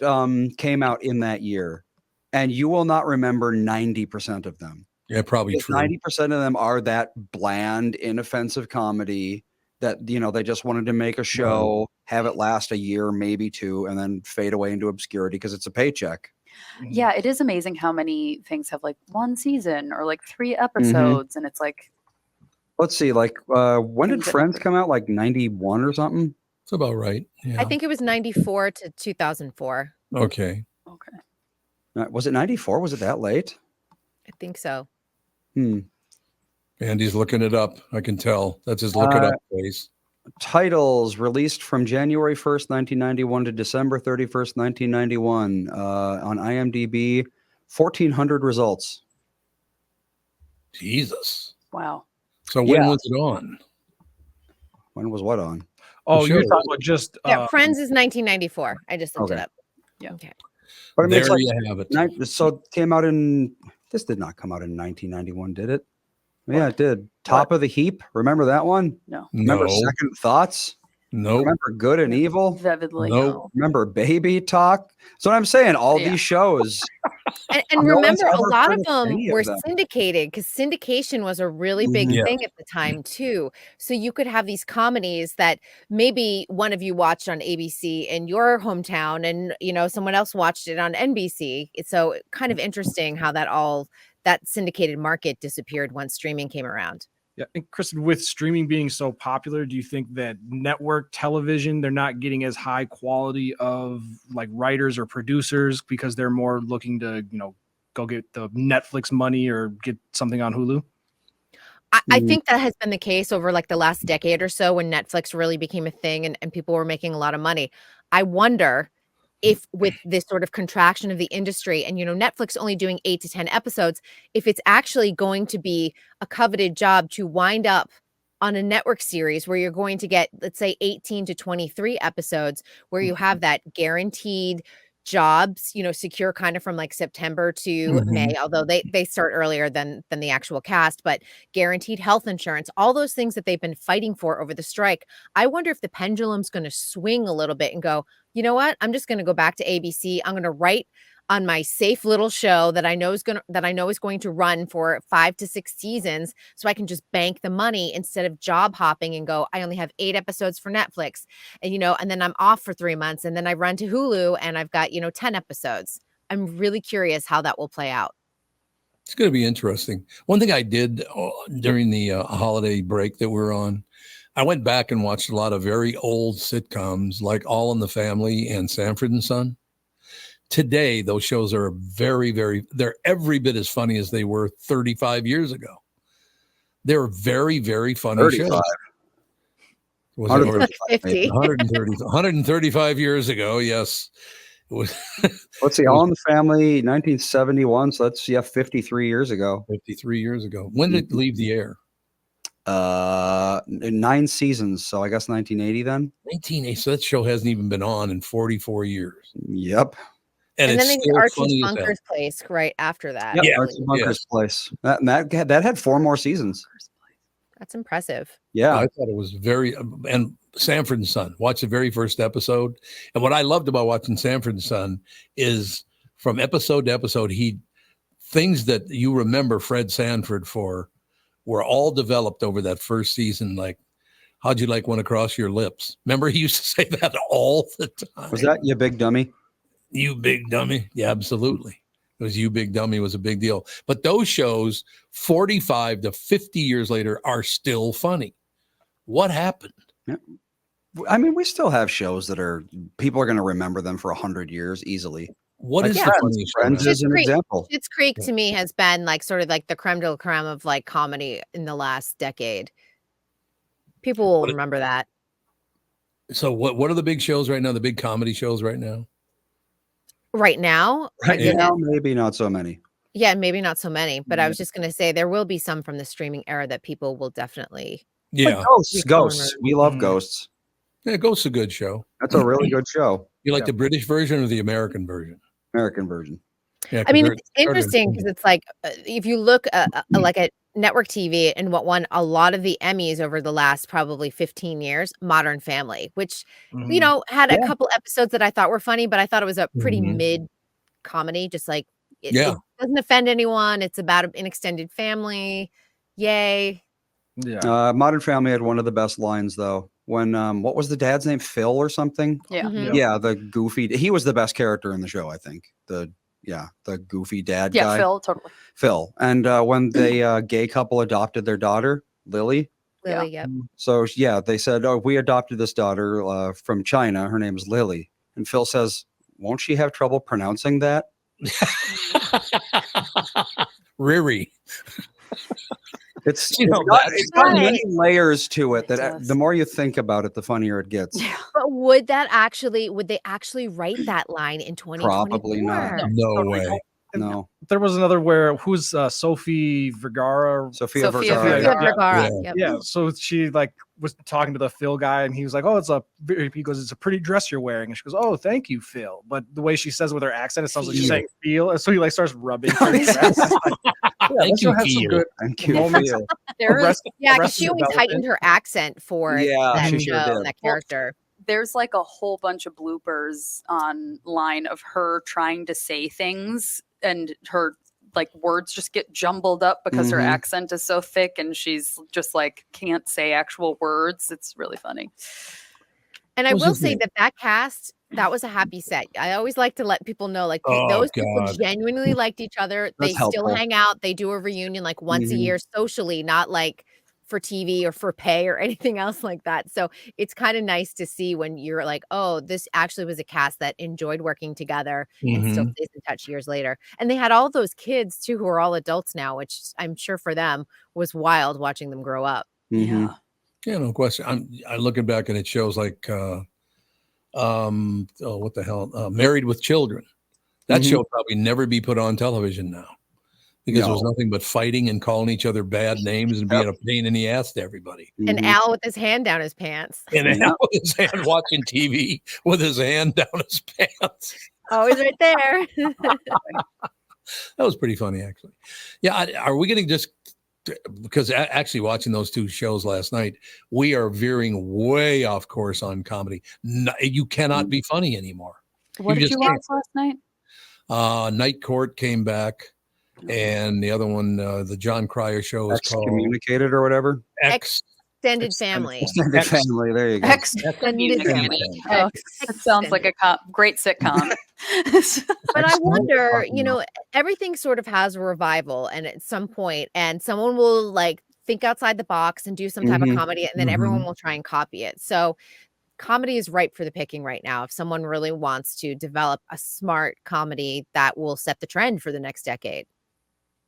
came out in that year, and you will not remember 90% of them. Yeah, probably true. 90% of them are that bland, inoffensive comedy that they just wanted to make a show, have it last a year, maybe two, and then fade away into obscurity because it's a paycheck. Yeah, it is amazing how many things have like one season or like 3 episodes, and it's like. Let's see, when did Friends come out? Like 91 or something? It's about right. Yeah. I think it was 94 to 2004. Okay. Was it 94? Was it that late? I think so. Andy's looking it up. I can tell. That's his look it up face. Titles released from January 1st, 1991 to December 31st, 1991 on IMDb, 1,400 results. Jesus. Wow. So when was it on? When was what on? Oh, you're talking about just Friends is 1994. I just looked it up. Yeah. Okay. But I mean, There you have it. So it came out this did not come out in 1991, did it? Yeah, it did. Top of the Heap. Remember that one? No. Remember No. Second Thoughts? No. Remember Good and Evil? Vividly. Nope. Remember Baby Talk? So what I'm saying, all these shows. And No one's remember, a ever lot heard of of them any of were them. syndicated because syndication was a really big Yeah. thing at the time too. So you could have these comedies that maybe one of you watched on ABC in your hometown, and someone else watched it on NBC. So kind of interesting how that syndicated market disappeared once streaming came around. Yeah, and Kristyn, with streaming being so popular, do you think that network television, they're not getting as high quality of like writers or producers because they're more looking to, go get the Netflix money or get something on Hulu? I think that has been the case over like the last decade or so when Netflix really became a thing and people were making a lot of money. I wonder if with this sort of contraction of the industry and, Netflix only doing 8 to 10 episodes, if it's actually going to be a coveted job to wind up on a network series where you're going to get, let's say, 18 to 23 episodes, where you have that guaranteed jobs, secure kind of from like September to May, although they start earlier than the actual cast, but guaranteed health insurance, all those things that they've been fighting for over the strike. I wonder if the pendulum's going to swing a little bit and go, you know what? I'm just going to go back to ABC. I'm going to write on my safe little show that I know is going to run for 5 to 6 seasons, so I can just bank the money instead of job hopping and go, I only have 8 episodes for Netflix, and then I'm off for 3 months, and then I run to Hulu and I've got 10 episodes. I'm really curious how that will play out. It's going to be interesting. One thing I did during the holiday break that we're on, I went back and watched a lot of very old sitcoms like All in the Family and Sanford and Son. Today, those shows are they're every bit as funny as they were 35 years ago. They're very, very funny 35. shows. Was it 50. 135 years ago, yes. Let's see, All in the Family, 1971. So that's 53 years ago. 53 years ago. When did it leave the air? 9 seasons. So I guess 1980 then. 1980. So that show hasn't even been on in 44 years. Yep. And it's then they did still Archie's funny as hell. Bunker's Place right after that. Yep, Archie's Bunker's Place. That had 4 more seasons. That's impressive. Yeah. I thought it was very, and Sanford and Son, watch the very first episode. And what I loved about watching Sanford and Son is from episode to episode, things that you remember Fred Sanford for were all developed over that first season. Like, how'd you like one across your lips? Remember, he used to say that all the time. Was that You Big Dummy? You Big Dummy. Yeah, absolutely. It was You Big Dummy was a big deal. But those shows 45 to 50 years later are still funny. What happened? Yeah. I mean, we still have shows that people are going to remember them for 100 years easily. What is Friends? the funniest Friends is an example. Schitt's Creek to me has been like sort of like the creme de la creme of like comedy in the last decade. People will remember that. So what are the big shows right now? The big comedy shows right now? Right now? Right now, maybe not so many. Yeah, maybe not so many. But I was just going to say there will be some from the streaming era that people will definitely. Yeah. Ghosts. We love Ghosts. Yeah, Ghosts a good show. That's a really good show. You like the British version or the American version? American version. Yeah, I mean, it's interesting because it's like if you look like at network TV and what won a lot of the Emmys over the last probably 15 years, Modern Family, which, you know, had a couple episodes that I thought were funny, but I thought it was a pretty mid comedy, just like it doesn't offend anyone. It's about an extended family. Yay. Yeah. Modern Family had one of the best lines though. When what was the dad's name? Phil or something? Yeah. Mhm. Yeah, the goofy. He was the best character in the show, I think. The goofy dad guy. Yeah, Phil, totally. Phil. And when the gay couple adopted their daughter, Lily. Lily, yep. So yeah, they said, "Oh, we adopted this daughter from China. Her name is Lily." And Phil says, "Won't she have trouble pronouncing that?" Riri. It's it's got many layers to it that the more you think about it, the funnier it gets. But would they actually write that line in 2024? Probably not. No way. No. There was another where who's Sophie Vergara? Sophia Vergara. Yeah. Yep. So she like was talking to the Phil guy, and he was like, "Oh, he goes, it's a pretty dress you're wearing." And she goes, "Oh, thank you, Phil." But the way she says it with her accent, it sounds like she's saying "Phil." And so he like starts rubbing her dress. Thank you, Phil. Thank you, moments. Phil. Yeah, because she always heightened her accent for that she show, sure did. that character. There's like a whole bunch of bloopers online of her trying to say things and her like words just get jumbled up because her accent is so thick and she's just like can't say actual words. It's really funny. And I will say that cast, that was a happy set. I always like to let people know, like those people genuinely liked each other. They still hang out. They do a reunion like once a year socially, not like for TV or for pay or anything else like that. So it's kind of nice to see when you're like, oh, this actually was a cast that enjoyed working together and still stays in touch years later. And they had all those kids too, who are all adults now, which I'm sure for them was wild watching them grow up. Yeah. Yeah, no question. I'm looking back and it shows like what the hell? Married with Children. That show would probably never be put on television now. Because it was nothing but fighting and calling each other bad names and being a pain in the ass to everybody. And Al with his hand down his pants. And Al with his hand watching TV with his hand down his pants. Always right there. That was pretty funny, actually. Yeah, are we getting just because actually watching those two shows last night, we are veering way off course on comedy. No, you cannot be funny anymore. What did you watch last night? Night Court came back. And the other one, the John Cryer show is called Excommunicated or whatever. Extended Family. Extended Family. There you go. Extended Family. It sounds like a great sitcom. But I wonder, you know, everything sort of has a revival, and at some point, and someone will like think outside the box and do some type of comedy, and then everyone will try and copy it. So comedy is ripe for the picking right now. If someone really wants to develop a smart comedy that will set the trend for the next decade.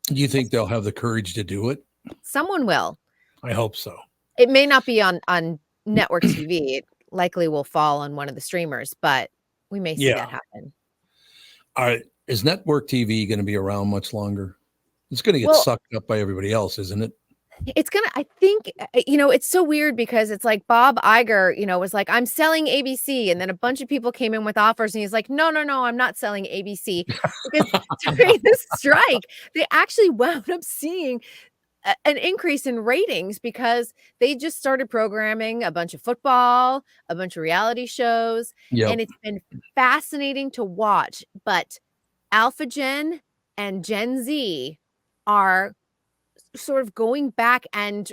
Do you think they'll have the courage to do it? Someone will. I hope so. It may not be on network TV. It likely will fall on one of the streamers, but we may see that happen. Is network TV going to be around much longer? It's going to get sucked up by everybody else, isn't it? It's gonna, I think, it's so weird because it's like Bob Iger, was like, I'm selling ABC. And then a bunch of people came in with offers and he's like, no, I'm not selling ABC. Because during the strike, they actually wound up seeing an increase in ratings because they just started programming a bunch of football, a bunch of reality shows. Yep. And it's been fascinating to watch. But Alpha Gen and Gen Z are sort of going back and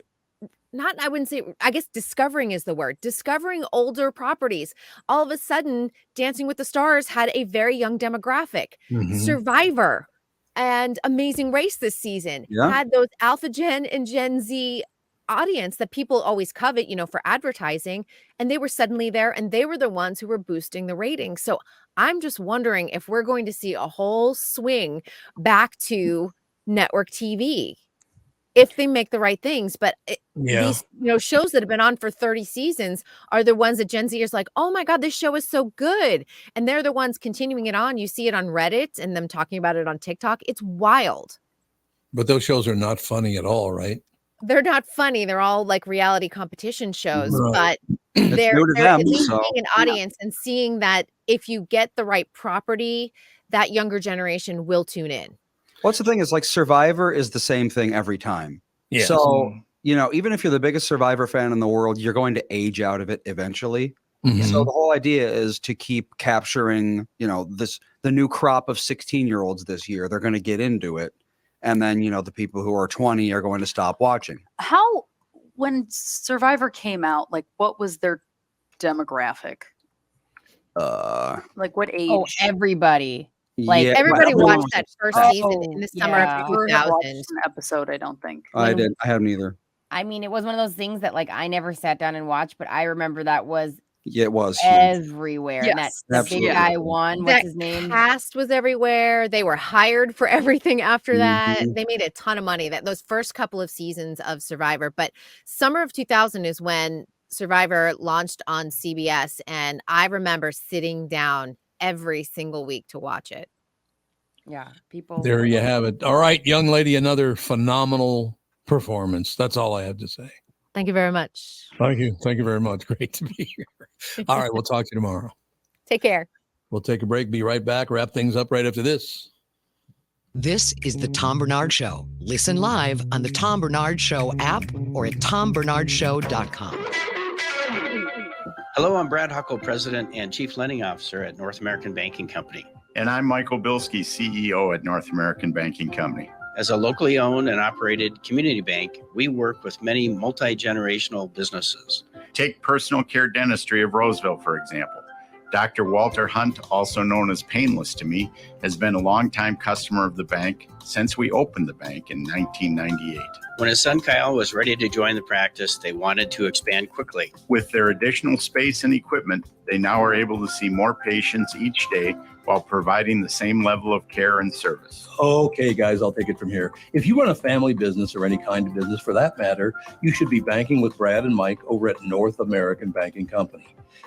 I wouldn't say, I guess discovering is the word, discovering older properties. All of a sudden, Dancing with the Stars had a very young demographic. Survivor and Amazing Race this season had those Alpha Gen and Gen Z audience that people always covet, for advertising. And they were suddenly there and they were the ones who were boosting the ratings. So I'm just wondering if we're going to see a whole swing back to network TV. If they make the right things, but these shows that have been on for 30 seasons are the ones that Gen Z is like, oh my God, this show is so good. And they're the ones continuing it on. You see it on Reddit and them talking about it on TikTok. It's wild. But those shows are not funny at all, right? They're not funny. They're all like reality competition shows, but It's they're new to them, at least so, seeing an audience and seeing that if you get the right property, that younger generation will tune in. What's the thing is like Survivor is the same thing every time. Yes. So, even if you're the biggest Survivor fan in the world, you're going to age out of it eventually. So the whole idea is to keep capturing, the new crop of 16-year-olds this year. They're going to get into it. And then, the people who are 20 are going to stop watching. When Survivor came out, like what was their demographic? Like what age? Oh, everybody. Like everybody watched that first season in the summer of 2000. An episode, I don't think. I didn't. I haven't either. I mean, it was one of those things that like I never sat down and watched, but I remember that was it was everywhere. Yes. And that big guy won. What's his name? Cast was everywhere. They were hired for everything after that. They made a ton of money those first couple of seasons of Survivor. But summer of 2000 is when Survivor launched on CBS, and I remember sitting down every single week to watch it. Yeah, people. There you have it. All right, young lady, another phenomenal performance. That's all I have to say. Thank you very much. Thank you. Thank you very much. Great to be here. All right, we'll talk to you tomorrow. Take care. We'll take a break. Be right back. Wrap things up right after this. This is the Tom Barnard Show. Listen live on the Tom Barnard Show app or at tombernardshow.com. Hello, I'm Brad Huckle, President and Chief Lending Officer at North American Banking Company. And I'm Michael Bilski, CEO at North American Banking Company. As a locally owned and operated community bank, we work with many multi-generational businesses. Take Personal Care Dentistry of Roseville, for example. Dr. Walter Hunt, also known as Painless to me, has been a longtime customer of the bank since we opened the bank in 1998. When his son Kyle was ready to join the practice, they wanted to expand quickly. With their additional space and equipment, they now are able to see more patients each day while providing the same level of care and service. Okay, guys, I'll take it from here. If you run a family business or any kind of business for that matter, you should be banking with Brad and Mike over at North American Banking Company.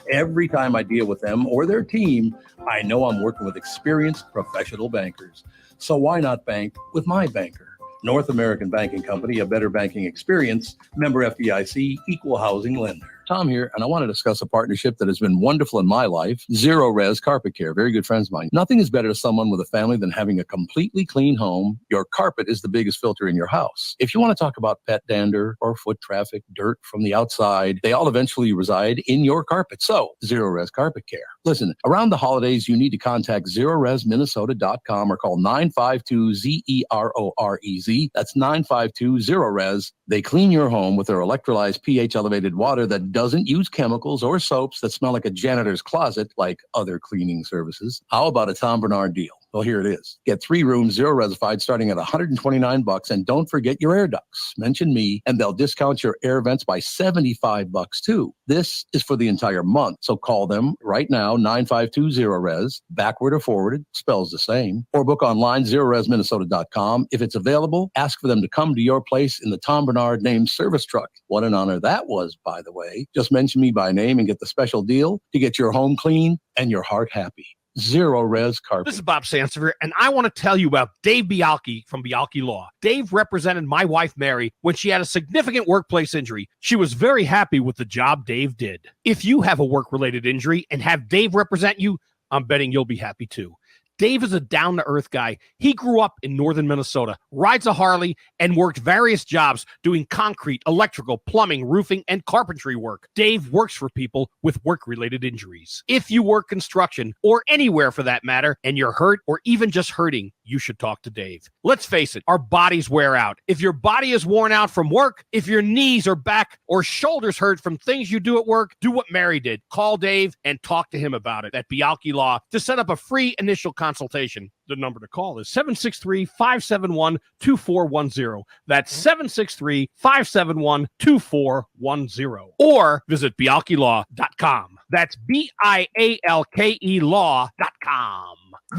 Every time I deal with them or their team, I know I'm working with experienced professional bankers. So why not bank with my banker? North American Banking Company, a better banking experience, member FDIC, equal housing lender. Tom here, and I want to discuss a partnership that has been wonderful in my life, Zero Res Carpet Care. Very good friends of mine. Nothing is better to someone with a family than having a completely clean home. Your carpet is the biggest filter in your house. If you want to talk about pet dander or foot traffic, dirt from the outside, they all eventually reside in your carpet. So, Zero Res Carpet Care. Listen, around the holidays, you need to contact ZeroResMinnesota.com or call 952-ZEROREZ. That's 952-ZERO-RES. They clean your home with their electrolyzed pH-elevated water that doesn't use chemicals or soaps that smell like a janitor's closet like other cleaning services. How about a Tom Barnard deal? Well, here it is. Get 3 rooms, zero resified, starting at $129, and don't forget your air ducts. Mention me, and they'll discount your air vents by $75 too. This is for the entire month, so call them right now, 952-0-RES, backward or forwarded, spells the same, or book online, ZeroResMinnesota.com. If it's available, ask for them to come to your place in the Tom Barnard named service truck. What an honor that was, by the way. Just mention me by name and get the special deal to get your home clean and your heart happy. Zero res carpet. This is Bob Sansevier, and I want to tell you about Dave Bialke from Bialke Law. Dave represented my wife, Mary, when she had a significant workplace injury. She was very happy with the job Dave did. If you have a work-related injury and have Dave represent you, I'm betting you'll be happy too. Dave is a down-to-earth guy. He grew up in northern Minnesota, rides a Harley, and worked various jobs doing concrete, electrical, plumbing, roofing, and carpentry work. Dave works for people with work-related injuries. If you work construction, or anywhere for that matter, and you're hurt or even just hurting, you should talk to Dave. Let's face it, our bodies wear out. If your body is worn out from work, if your knees or back or shoulders hurt from things you do at work, do what Mary did. Call Dave and talk to him about it at Bialke Law to set up a free initial consultation. The number to call is 763-571-2410. That's 763-571-2410. Or visit bialkelaw.com. That's BIALKE law.com.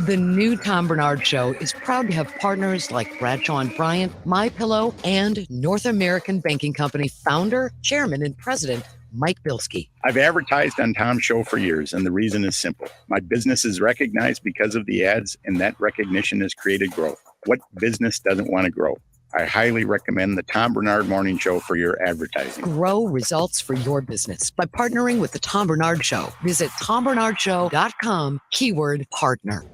The new Tom Barnard Show is proud to have partners like Bradshaw and Bryant, MyPillow, and North American Banking Company founder, chairman, and president, Mike Bialke. I've advertised on Tom's show for years, and the reason is simple. My business is recognized because of the ads, and that recognition has created growth. What business doesn't want to grow? I highly recommend the Tom Barnard Morning Show for your advertising. Grow results for your business by partnering with the Tom Barnard Show. Visit TomBarnardShow.com, keyword partner.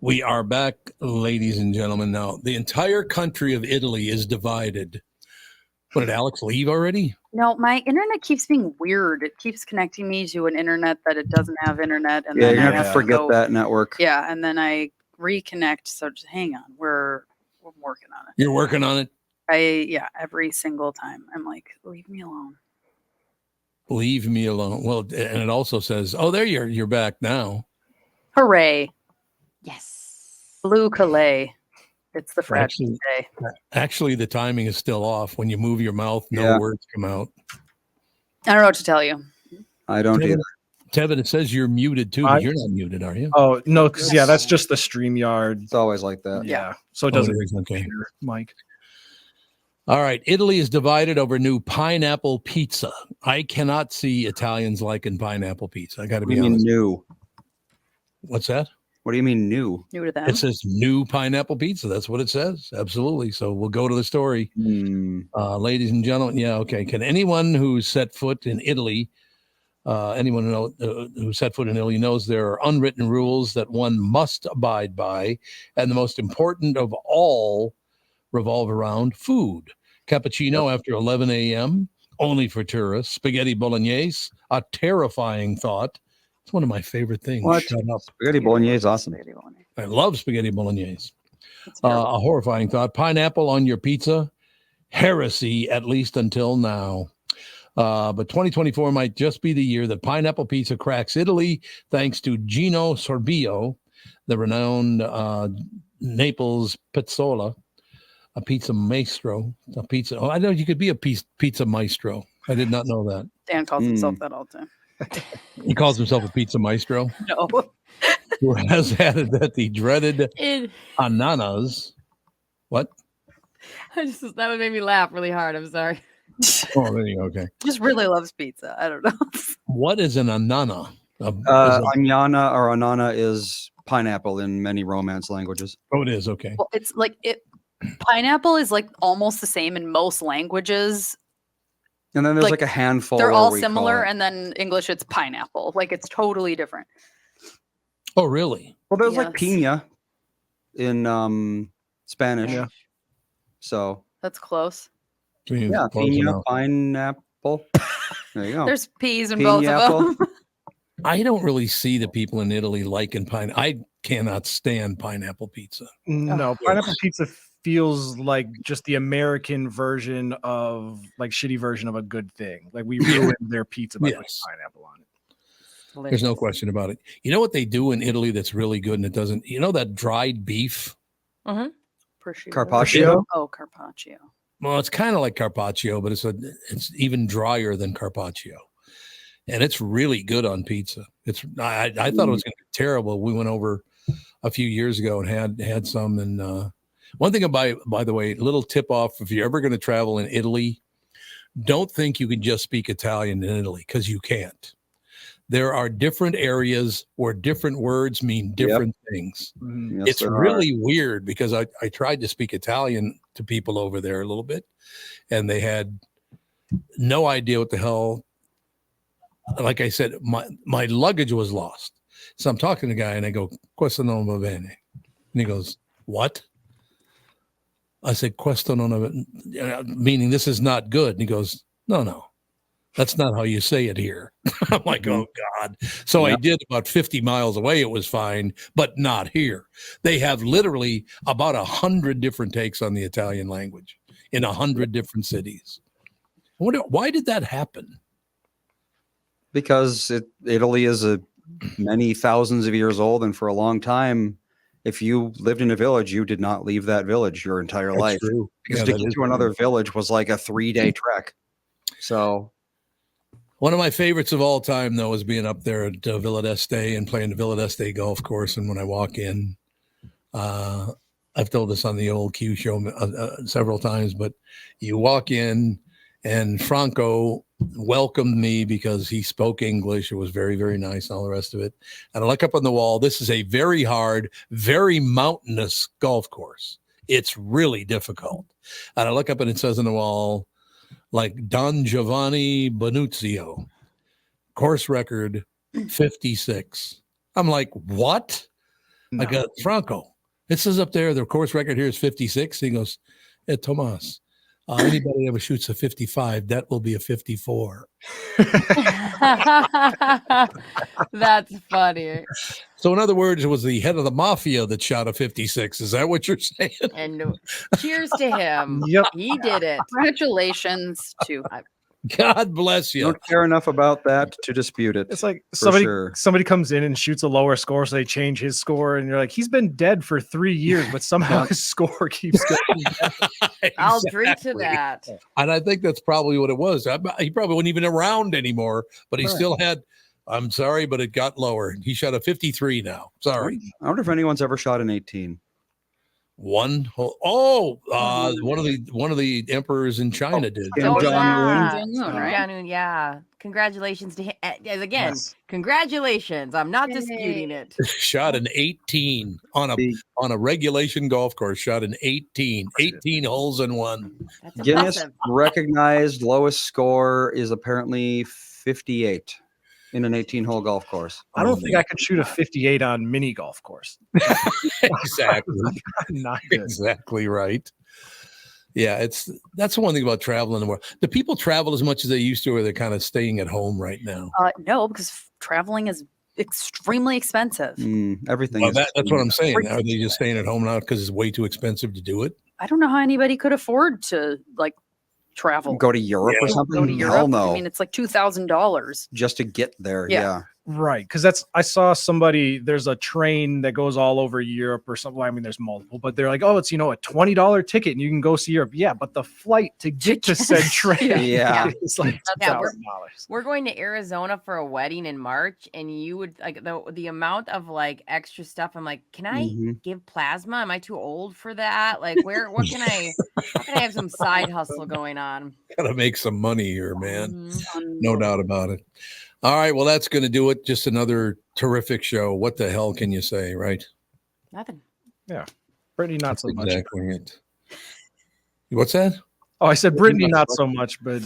We are back, ladies and gentlemen. Now, the entire country of Italy is divided. What, did Alex leave already? No, my internet keeps being weird. It keeps connecting me to an internet that it doesn't have internet. And Yeah, then you're I going to have to forget that network. Yeah, and then I reconnect. So just hang on. We're working on it. You're working on it? Every single time. I'm like, leave me alone. Leave me alone. Well, and it also says, oh, there you're back now. Hooray. Yes. Blue Calais. It's the fragile day. Actually, the timing is still off. When you move your mouth, no words come out. I don't know what to tell you. I don't either. Tevin, it says you're muted too, but you're not muted, are you? Oh, no, because that's just the StreamYard. It's always like that. Yeah. So it doesn't okay. Mike. All right. Italy is divided over new pineapple pizza. I cannot see Italians liking pineapple pizza. I got to be honest. New. What's that? What do you mean new? New to them. It says new pineapple pizza. That's what it says. Absolutely. So we'll go to the story. Ladies and gentlemen. Yeah. Okay. Can anyone who set foot in Italy, who set foot in Italy knows there are unwritten rules that one must abide by. And the most important of all revolve around food. Cappuccino after 11 a.m., only for tourists. Spaghetti bolognese, a terrifying thought. It's one of my favorite things. What? Shut up. Spaghetti bolognese is awesome. I love spaghetti bolognese. A horrifying thought. Pineapple on your pizza. Heresy, at least until now. But 2024 might just be the year that pineapple pizza cracks Italy, thanks to Gino Sorbillo, the renowned Naples pizzola, a pizza maestro, I know you could be a pizza maestro. I did not know that. Dan calls himself that all the time. He calls himself a pizza maestro. No. Who has added that the dreaded ananas. What? That would make me laugh really hard. I'm sorry. Oh, there you go. Okay. Just really loves pizza. I don't know. What is an anana? Agnana or anana is pineapple in many Romance languages. Oh, it is. Okay. Well, it's like pineapple is like almost the same in most languages. And then there's like a handful. They're all similar, and then English it's pineapple. Like it's totally different. Oh, really? Well, there's like piña in Spanish. Yeah. So that's close. Yeah, piña, pineapple. There you go. There's peas in both of them. I don't really see the people in Italy liking pineapple. I cannot stand pineapple pizza. No, pineapple pizza feels like just the American version of shitty version of a good thing. Like we ruined their pizza by putting pineapple on it. There's no question about it. You know what they do in Italy that's really good and it doesn't, that dried beef? Carpaccio? Oh, carpaccio. Well, it's kind of like carpaccio, but it's even drier than carpaccio. And it's really good on pizza. I thought it was going to be terrible. We went over a few years ago and had some. And one thing, by the way, little tip off, if you're ever going to travel in Italy, don't think you can just speak Italian in Italy, because you can't. there are different areas where different words mean different things. Yes, It's really weird because I tried to speak Italian to people over there a little bit, and they had no idea what the hell. Like I said, my luggage was lost. So I'm talking to the guy and I go, "Questo non va bene." And he goes, "What?" I said, "Questo non va bene," meaning this is not good. And he goes, No, that's not how you say it here. I'm like, oh God. So I did about 50 miles away. It was fine, but not here. They have literally about 100 different takes on the Italian language in 100 different cities. Why did that happen? Because Italy is many thousands of years old, and for a long time, if you lived in a village, you did not leave that village your entire life. True. Because to get to another village was like a 3-day trek. So, one of my favorites of all time, though, is being up there at Villa d'Este and playing the Villa d'Este golf course. And when I walk in, I've told this on the old Q show several times, but you walk in and Franco welcomed me because he spoke English. It was very, very nice, and all the rest of it. And I look up on the wall. This is a very hard, very mountainous golf course. It's really difficult. And I look up and it says on the wall, like Don Giovanni Bonuzio, course record 56. I'm like, what? No. I got Franco. It says up there, the course record here is 56. He goes, "Hey, Tomas, anybody ever shoots a 55, that will be a 54. That's funny. So in other words, it was the head of the mafia that shot a 56. Is that what you're saying? And cheers to him. Yep. He did it. Congratulations to God bless you. Don't care enough about that to dispute it. It's like somebody comes in and shoots a lower score, so they change his score, and you're like, he's been dead for 3 years, but somehow his score keeps going down. I'll drink to that. And I think that's probably what it was. He probably wasn't even around anymore, but he still had, I'm sorry, but it got lower. He shot a 53 now. Sorry. I wonder if anyone's ever shot an 18. One of the emperors in China did. Oh, John Jong-un, yeah. Congratulations to him. Again, congratulations. I'm not disputing it. Shot an 18 on a regulation golf course. Shot an 18 holes in one. That's Guinness impressive. recognized lowest score is apparently 58 in an 18-hole golf course. I don't think I could shoot a 58 on mini golf course. Exactly. Not good. Exactly right. Yeah, that's the one thing about traveling the world. Do people travel as much as they used to, or they're kind of staying at home right now? No, because traveling is extremely expensive. Everything. Well, that's what I'm saying. Are they just staying at home now because it's way too expensive to do it? I don't know how anybody could afford to travel. Go to Europe or something? Go to Europe. Hell no. I mean, it's like $2,000 just to get there. Yeah. Yeah. Right. Because I saw somebody, there's a train that goes all over Europe or something. I mean, there's multiple, but they're like, oh, it's, a $20 ticket and you can go see Europe. Yeah. But the flight to get to said train is like $2,000. We're going to Arizona for a wedding in March, and you would like the amount of like extra stuff. I'm like, can I give plasma? Am I too old for that? Like, how can I have some side hustle going on? Gotta make some money here, man. No doubt about it. All right, well, that's going to do it. Just another terrific show. What the hell can you say, right? Nothing. Yeah. Brittany, not so much. Exactly it. What's that? Oh, I said Brittany, not so much, but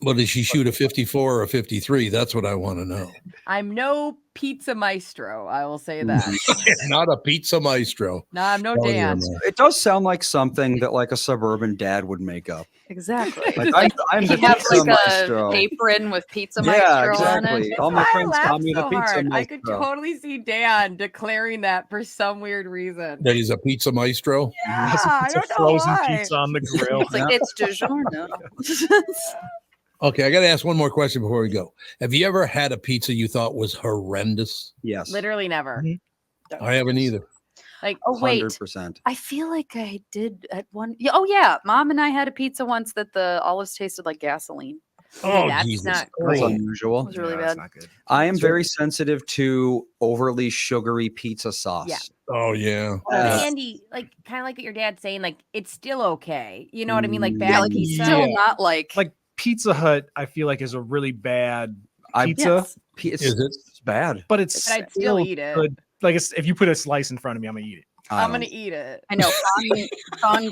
Well, did she shoot a 54 or a 53? That's what I want to know. I'm no pizza maestro. I will say that. Not a pizza maestro. No, I'm no Dan. It does sound like something that like a suburban dad would make up. Exactly. Like, I'm the have pizza like maestro. a apron with pizza Yeah, maestro on exactly. it. All my I friends call laughed me the so pizza hard. maestro. I could totally see Dan declaring that for some weird reason. That he's a pizza maestro? Yeah, I don't know frozen why. pizza on the grill. It's like it's DiGiorno. Okay, I got to ask one more question before we go. Have you ever had a pizza you thought was horrendous? Yes. Literally never. I haven't either. Like, oh wait, 100%. I feel like I did at one. Oh yeah, Mom and I had a pizza once that the olives tasted like gasoline. Oh, that's Jesus. not That's great. unusual. It was really bad. I am very sensitive to overly sugary pizza sauce. Yeah. Oh, yeah. Andy, like kind of like what your dad's saying, like it's still okay. You know what I mean? Like bad Yeah, like pizza. still not like Pizza Hut, I feel like is a really bad Pizza? It's bad. But it's But I'd still eat it. good. Like if you put a slice in front of me, I'm gonna eat it. I'm gonna eat it. I know. Con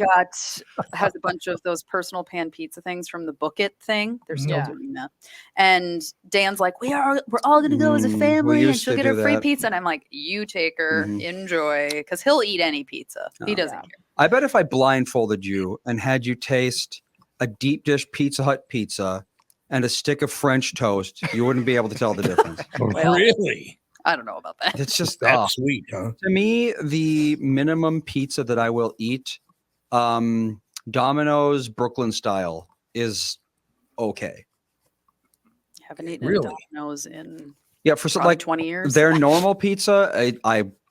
has a bunch of those personal pan pizza things from the Book It thing. They're still doing that. And Dan's like, we're all gonna go as a family, and she'll get her free pizza. And I'm like, you take her, enjoy, because he'll eat any pizza. He doesn't care. I bet if I blindfolded you and had you taste a deep dish Pizza Hut pizza and a stick of French toast, you wouldn't be able to tell the difference. Really? I don't know about that. It's just that's sweet, huh? To me, the minimum pizza that I will eat, Domino's Brooklyn style, is okay. Haven't eaten Really? at Domino's in for some, probably like 20 years. Their normal pizza,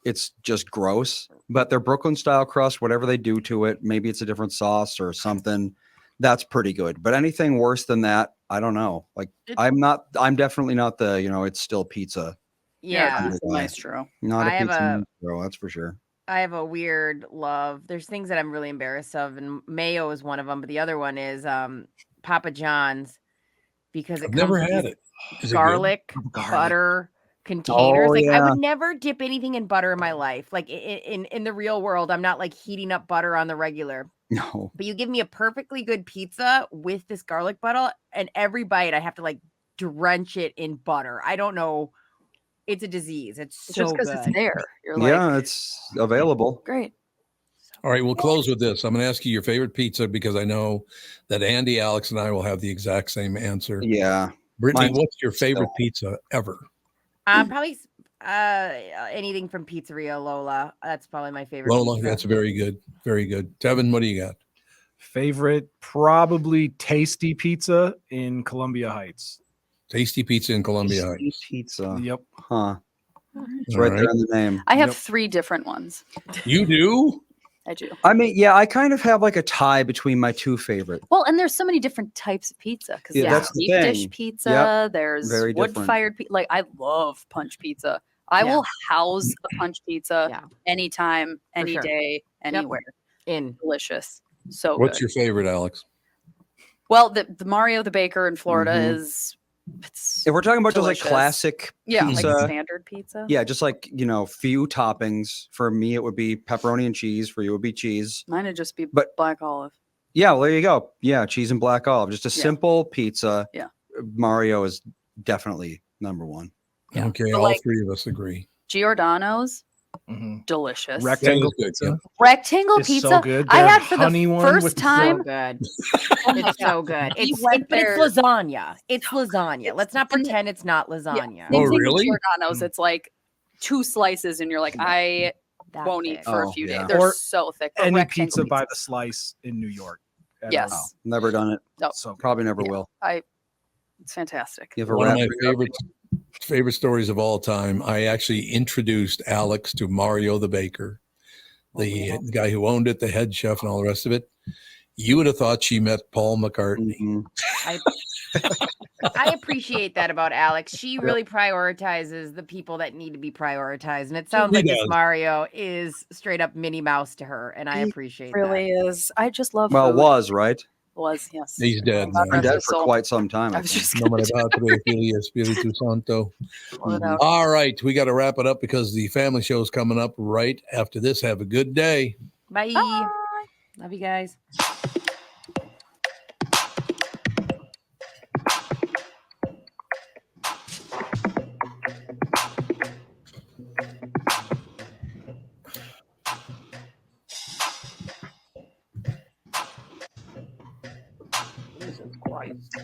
it's just gross. But their Brooklyn style crust, whatever they do to it, maybe it's a different sauce or something. That's pretty good. But anything worse than that, I don't know. Like I'm definitely not the, it's still pizza. Yeah, it's a maestro. Not a I have pizza maestro, that's for sure. I have a weird love. There's things that I'm really embarrassed of, and mayo is one of them. But the other one is Papa John's, because I've never had it. Is it good? Garlic butter containers. Oh, I yeah. would never dip anything in butter in my life. Like in the real world, I'm not like heating up butter on the regular. No. But you give me a perfectly good pizza with this garlic butter, and every bite I have to like drench it in butter. I don't know. It's a disease. It's so just because good. it's there. You're like, it's available. Great. All right, we'll close with this. I'm going to ask you your favorite pizza because I know that Andy, Alex, and I will have the exact same answer. Yeah. Brittany, Mine's what's your favorite pizza ever? Probably anything from Pizzeria Lola. That's probably my favorite. Lola, pizza. that's very good. Very good. Tevin, what do you got? Favorite, probably Tasty Pizza in Columbia Heights. Tasty Pizza in Columbia Heights. Pizza. Yep. Huh. It's All right there in the name. I have 3 different ones. You do? I do. I mean, yeah, I kind of have like a tie between my 2 favorite. Well, and there's so many different types of pizza because Yeah, there's that's the deep dish thing. pizza, Yep. there's Very different. wood-fired pizza. Like I love punch pizza. I will house a punch pizza anytime, any sure. day, anywhere. Delicious. So What's good. your favorite, Alex? Well, the Mario the Baker in Florida is If we're talking about delicious. just like classic pizza, like standard pizza. yeah, just like few toppings. For me, it would be pepperoni and cheese. For you, it would be cheese. Mine would just be But- black olive. Yeah, well, there you go. Yeah, cheese and black olive. Just a simple pizza. Yeah. Mario is definitely number 1. Yeah. Okay, But all like- 3 of us agree. Giordano's, delicious. Rectangle That is good, pizza. Rectangle It's so pizza. good. I Their had for honey the one first with- time. So good. It's so good. We It's went but it's there- lasagna. It's lasagna. Let's not pretend it's not lasagna. Oh, Same thing with really? Giordano's. It's like 2 slices, and you're like, I That won't thick. eat for a Oh, few yeah. days. They're Or so thick. but Any rectangle pizza by pizza. the slice in New York. at Yes. Arnold. Never done it. No. So good. Probably never will. It's fantastic. You have a One of wrap my favorite stories of all time. I actually introduced Alex to Mario the Baker, the guy who owned it, the head chef, and all the rest of it. You would have thought she met Paul McCartney. I appreciate that about Alex. She really prioritizes the people that need to be prioritized. And it sounds He like this does. Mario is straight up Minnie Mouse to her. And I He appreciate really is. I just love Well, food. was, right? Was, yes. He's dead God now. Been dead rest his for soul. quite some time. I I was think. just Nomine Patri, Filii, Spiritu Santo. pull it out. All right, we got to wrap it up because the family show is coming up right after this. Have a good day. Bye. Love you guys. Jesus Christ.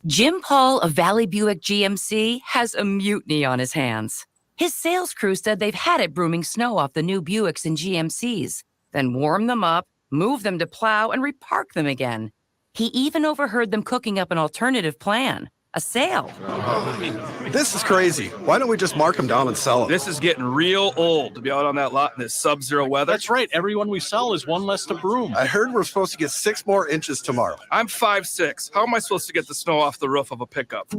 Jim Paul of Valley Buick GMC has a mutiny on his hands. His sales crew said they've had it brooming snow off the new Buicks and GMCs, then warm them up, move them to plow, and repark them again. He even overheard them cooking up an alternative plan. A sale. This is crazy. Why don't we just mark them down and sell them? This is getting real old to be out on that lot in this sub-zero weather. That's right. Everyone we sell is one less to broom. I heard we're supposed to get 6 more inches tomorrow. I'm 5'6". How am I supposed to get the snow off the roof of a pickup?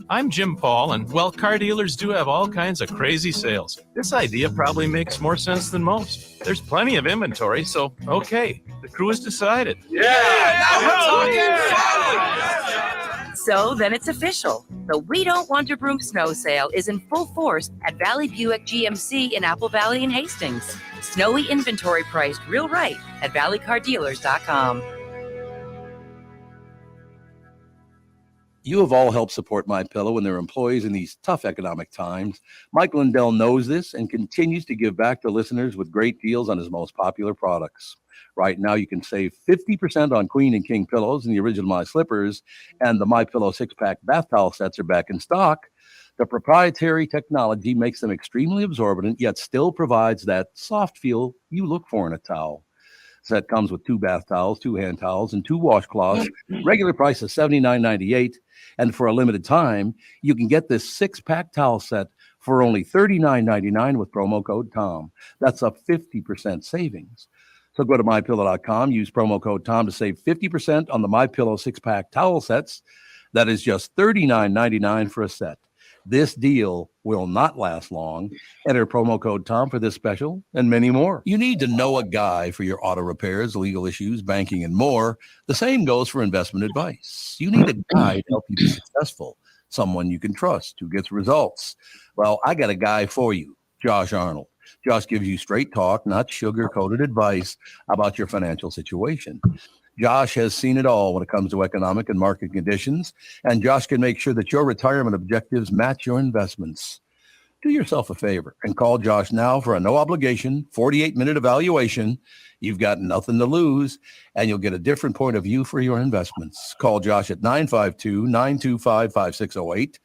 I'm Jim Paul, and well, car dealers do have all kinds of crazy sales. This idea probably makes more sense than most. There's plenty of inventory, so okay, the crew has decided. Now we're talking. So then it's official. The We Don't Want to Broom snow sale is in full force at Valley Buick GMC in Apple Valley and Hastings. Snowy inventory priced real right at valleycardealers.com. You have all helped support MyPillow and their employees in these tough economic times. Mike Lindell knows this and continues to give back to listeners with great deals on his most popular products. Right now, you can save 50% on Queen and King pillows and the original My Slippers, and the MyPillow 6-pack bath towel sets are back in stock. The proprietary technology makes them extremely absorbent, yet still provides that soft feel you look for in a towel. Set comes with 2 bath towels, 2 hand towels, and 2 washcloths. Regular price is $79.98, and for a limited time, you can get this 6-pack towel set for only $39.99 with promo code TOM. That's a 50% savings. So go to MyPillow.com, use promo code TOM to save 50% on the MyPillow 6-pack towel sets. That is just $39.99 for a set. This deal will not last long. Enter promo code TOM for this special and many more. You need to know a guy for your auto repairs, legal issues, banking, and more. The same goes for investment advice. You need a guy to help you be successful, someone you can trust who gets results. Well, I got a guy for you, Josh Arnold. Josh gives you straight talk, not sugar-coated advice about your financial situation. Josh has seen it all when it comes to economic and market conditions, and Josh can make sure that your retirement objectives match your investments. Do yourself a favor and call Josh now for a no-obligation 48-minute evaluation. You've got nothing to lose, and you'll get a different point of view for your investments. Call Josh at 952-925-5608.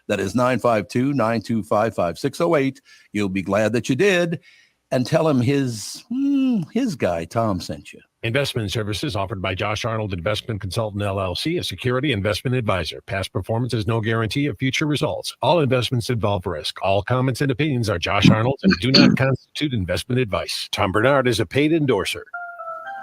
That is 952-925-5608. You'll be glad that you did. And tell him his guy, Tom, sent you. Investment services offered by Josh Arnold Investment Consultant, LLC, a security investment advisor. Past performance is no guarantee of future results. All investments involve risk. All comments and opinions are Josh Arnold's and do not constitute investment advice. Tom Barnard is a paid endorser.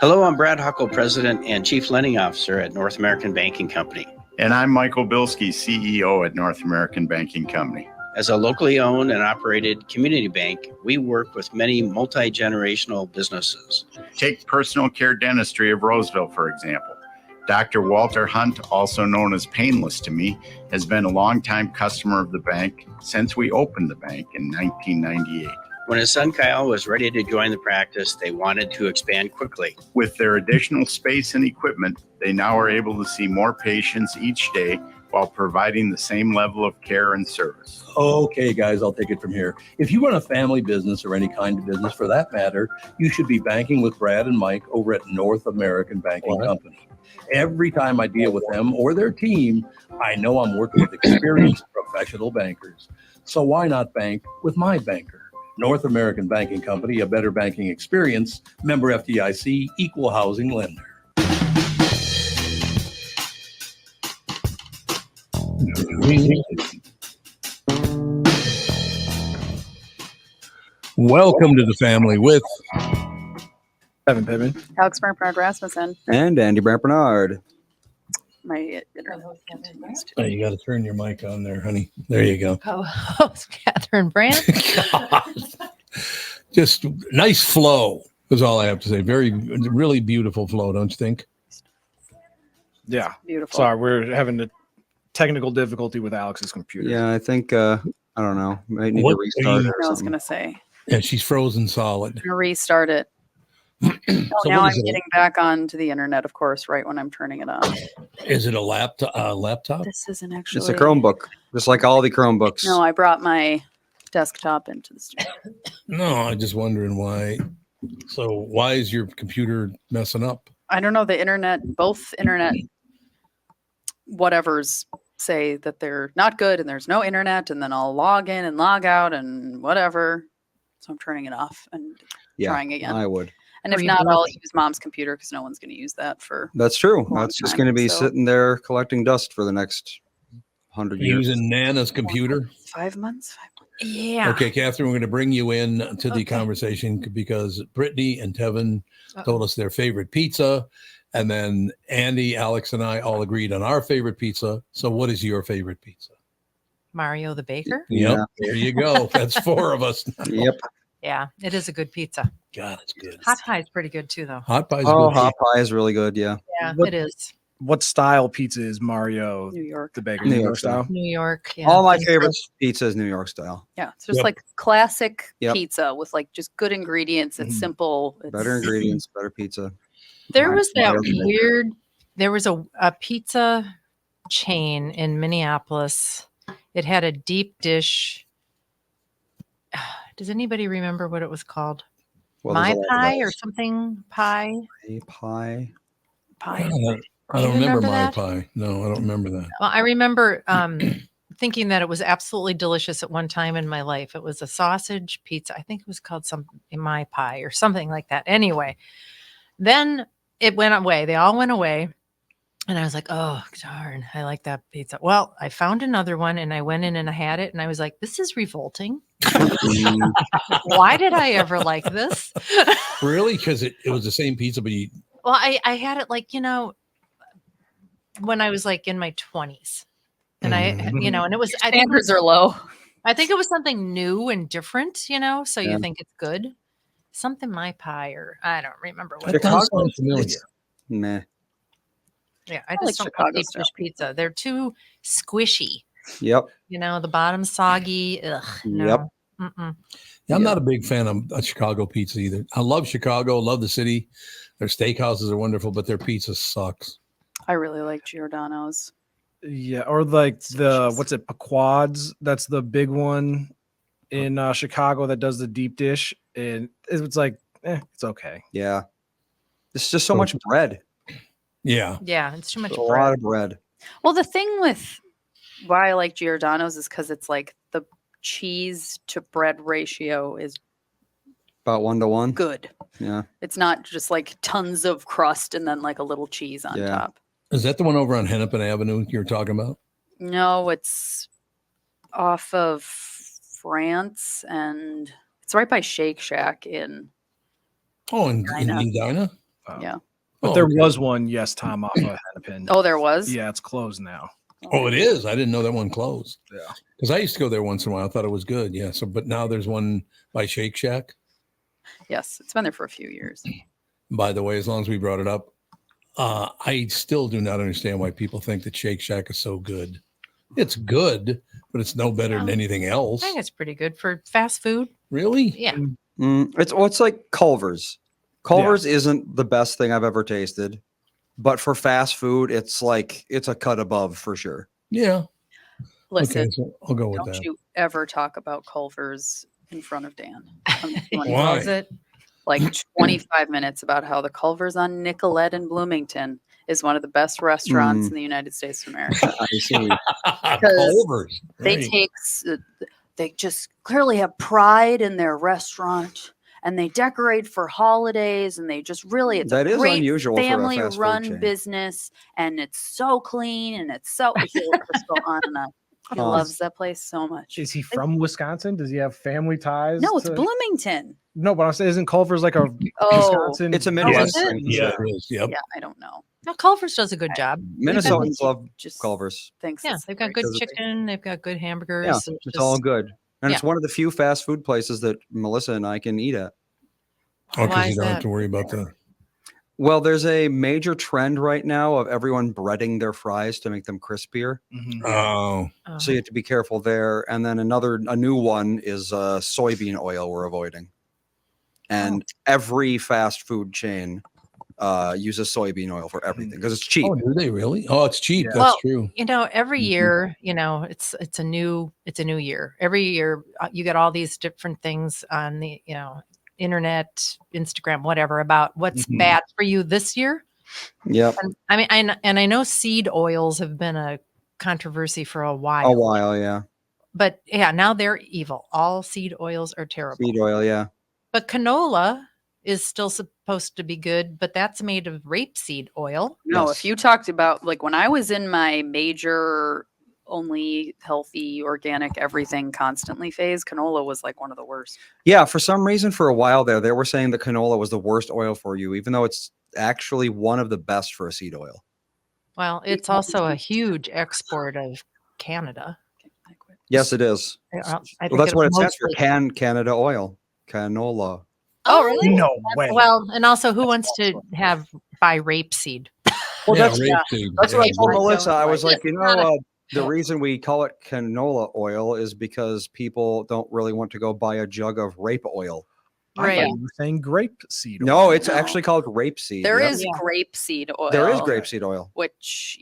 Hello, I'm Brad Huckle, President and Chief Lending Officer at North American Banking Company. And I'm Michael Bialke, CEO at North American Banking Company. As a locally owned and operated community bank, we work with many multi-generational businesses. Take Personal Care Dentistry of Roseville, for example. Dr. Walter Hunt, also known as Painless to me, has been a longtime customer of the bank since we opened the bank in 1998. When his son Kyle was ready to join the practice, they wanted to expand quickly. With their additional space and equipment, they now are able to see more patients each day while providing the same level of care and service. Okay, guys, I'll take it from here. If you run a family business or any kind of business for that matter, you should be banking with Brad and Mike over at North American Banking Company. Every time I deal with them or their team, I know I'm working with experienced professional bankers. So why not bank with my banker? North American Banking Company, a better banking experience, member FDIC, equal housing lender. Welcome to the family with Evan Pittman, Alex Bernard Rasmussen, and Andy Bernard. My internet continues to. Oh, you got to turn your mic on there, honey. There you go. Co-host Catherine Brandt. Just nice flow is all I have to say. Really beautiful flow, don't you think? Yeah, beautiful. Sorry, we're having a technical difficulty with Alex's computer. Yeah, I think I don't know. Might need to restart it. I was gonna say. Yeah, she's frozen solid. I'm gonna restart it. Now I'm getting back onto the internet, of course, right when I'm turning it on. Is it a laptop? This isn't actually. It's a Chromebook, just like all the Chromebooks. No, I brought my desktop into the studio. No, I'm just wondering why. So why is your computer messing up? I don't know. The internet, both internet whatevers say that they're not good and there's no internet, and then I'll log in and log out and whatever. So I'm turning it off and trying again. I would. And if not, I'll use Mom's computer because no one's going to use that for. That's true. That's just going to be sitting there collecting dust for the next 100 You're years. using Nana's computer? 5 months? Yeah. Okay, Catherine, we're going to bring you in to the conversation because Brittany and Tevin told us their favorite pizza. And then Andy, Alex, and I all agreed on our favorite pizza. So what is your favorite pizza? Mario the Baker? Yep, there you go. That's 4 of us now. Yep. Yeah, it is a good pizza. God, it's good. Hot pie is pretty good too, though. Hot pie is Oh, good. hot pie is really good. Yeah. Yeah, What- it is. What style pizza is Mario? New York. The Baker. New New York York style. New York. Yeah. All my favorite pizza is New York style. Yeah, it's just Yep. like classic Yep. pizza with like just good ingredients. It's simple. It's Better ingredients, better pizza. There was that Mario the Baker. weird, there was a pizza chain in Minneapolis. It had a deep dish. Does anybody remember what it was called? Well, there's My a lot of pie or those. something pie? Pie. I You don't remember remember my that? pie. No, I don't remember that. Well, I remember thinking that it was absolutely delicious at one time in my life. It was a sausage pizza. I think it was called My Pie or something like that. Anyway, then it went away. They all went away. And I was like, oh, darn, I like that pizza. Well, I found another one and I went in and I had it. And I was like, this is revolting. Why did I ever like this? Really? Because it was the same pizza, but you. Well, I had it like, when I was like in my 20s. And and it was, I think Standards are low. I think it was something new and different, so Yeah. you think it's good. Something My Pie, or I don't remember what. That does sound familiar. Meh. Yeah, I I just like don't Chicago like deep style. dish pizza. They're too squishy. Yep. The bottom soggy. Ugh, no. Yep. Mm-mm. Yeah, I'm not a big fan of Chicago pizza either. I love Chicago, love the city. Their steakhouses are wonderful, but their pizza sucks. I really like Giordano's. Yeah, or like the what's it, Pequod's? That's the big one in Chicago that does the deep dish, and it's like, it's okay. Yeah. It's just so much bread. Yeah. Yeah, it's too much A bread. lot of bread. Well, the thing with why I like Giordano's is because it's like the cheese to bread ratio is About 1 to 1. good. Yeah. It's not just like tons of crust and then like a little cheese on Yeah. top. Is that the one over on Hennepin Avenue you're talking about? No, it's off of France and it's right by Shake Shack in Oh, in Edina? yeah. But there was one, yes, Tom, off of Hennepin. Oh, there was? Yeah, it's closed now. Oh, it is. I didn't know that one closed. Yeah. Because I used to go there once in a while. I thought it was good. Yeah. So, but now there's one by Shake Shack. Yes, it's been there for a few years. By the way, as long as we brought it up, I still do not understand why people think that Shake Shack is so good. It's good, but it's no better than anything I else. think it's pretty good for fast food. Really? Yeah. It's like Culver's. Culver's isn't the best thing I've ever tasted, but for fast food, it's a cut above for sure. Yeah. Listen, Okay, so I'll go with don't that. you ever talk about Culver's in front of Dan. Why? Loves it. Like 25 minutes about how the Culver's on Nicollet in Bloomington is one of the best restaurants in the United States of America. I see. Culver's. They they just clearly have pride in their restaurant and they decorate for holidays and they just really, it's That a is great unusual for a family fast food run chain. business and it's so clean and it's so, he'll just go on and on. He loves that place so much. Is he from Wisconsin? Does he have family ties? No, it's to- Bloomington. No, but I'm saying, isn't Culver's like a Oh. Wisconsin? It's a Midwest Yeah. thing. Yeah. Yep. Yeah, I don't know. No, Culver's does a good job. Minnesotans love Culver's. Thanks. Yeah, they've got good chicken. They've got good hamburgers. Yeah, It's it's just- all good. And it's yeah. one of the few fast food places that Melissa and I can eat at. Oh, Why because is you don't have that? to worry about that. Well, there's a major trend right now of everyone breading their fries to make them crispier. Oh. So you have to be careful there. And then a new one is soybean oil we're avoiding. And every fast food chain uses soybean oil for everything because it's cheap. Oh, do they really? Oh, it's cheap. Yeah. That's Well, true. Every year, it's a new year. Every year you get all these different things on the, internet, Instagram, whatever, about what's bad for you this year. Yep. And I know seed oils have been a controversy for a while. A while, yeah. But yeah, now they're evil. All seed oils are terrible. Seed oil, yeah. But canola is still supposed to be good, but that's made of rapeseed oil. No, if you talked about like when I was in my major only healthy, organic, everything constantly phase, canola was like one of the worst. Yeah, for some reason, for a while there, they were saying that canola was the worst oil for you, even though it's actually one of the best for a seed oil. Well, it's also a huge export of Canada. Yes, it is. Well, that's what it stands for. Canada oil, canola. Oh, really? No way. Well, and also, who wants to buy rapeseed? Well, Yeah, that's rapeseed. that's what I told I Melissa. don't I was like like, the reason we call it canola oil is because people don't really want to go buy a jug of rape oil. I thought you were saying grape seed oil. No, it's actually called rapeseed. There Yep. is grapeseed oil. There is grapeseed oil. Which,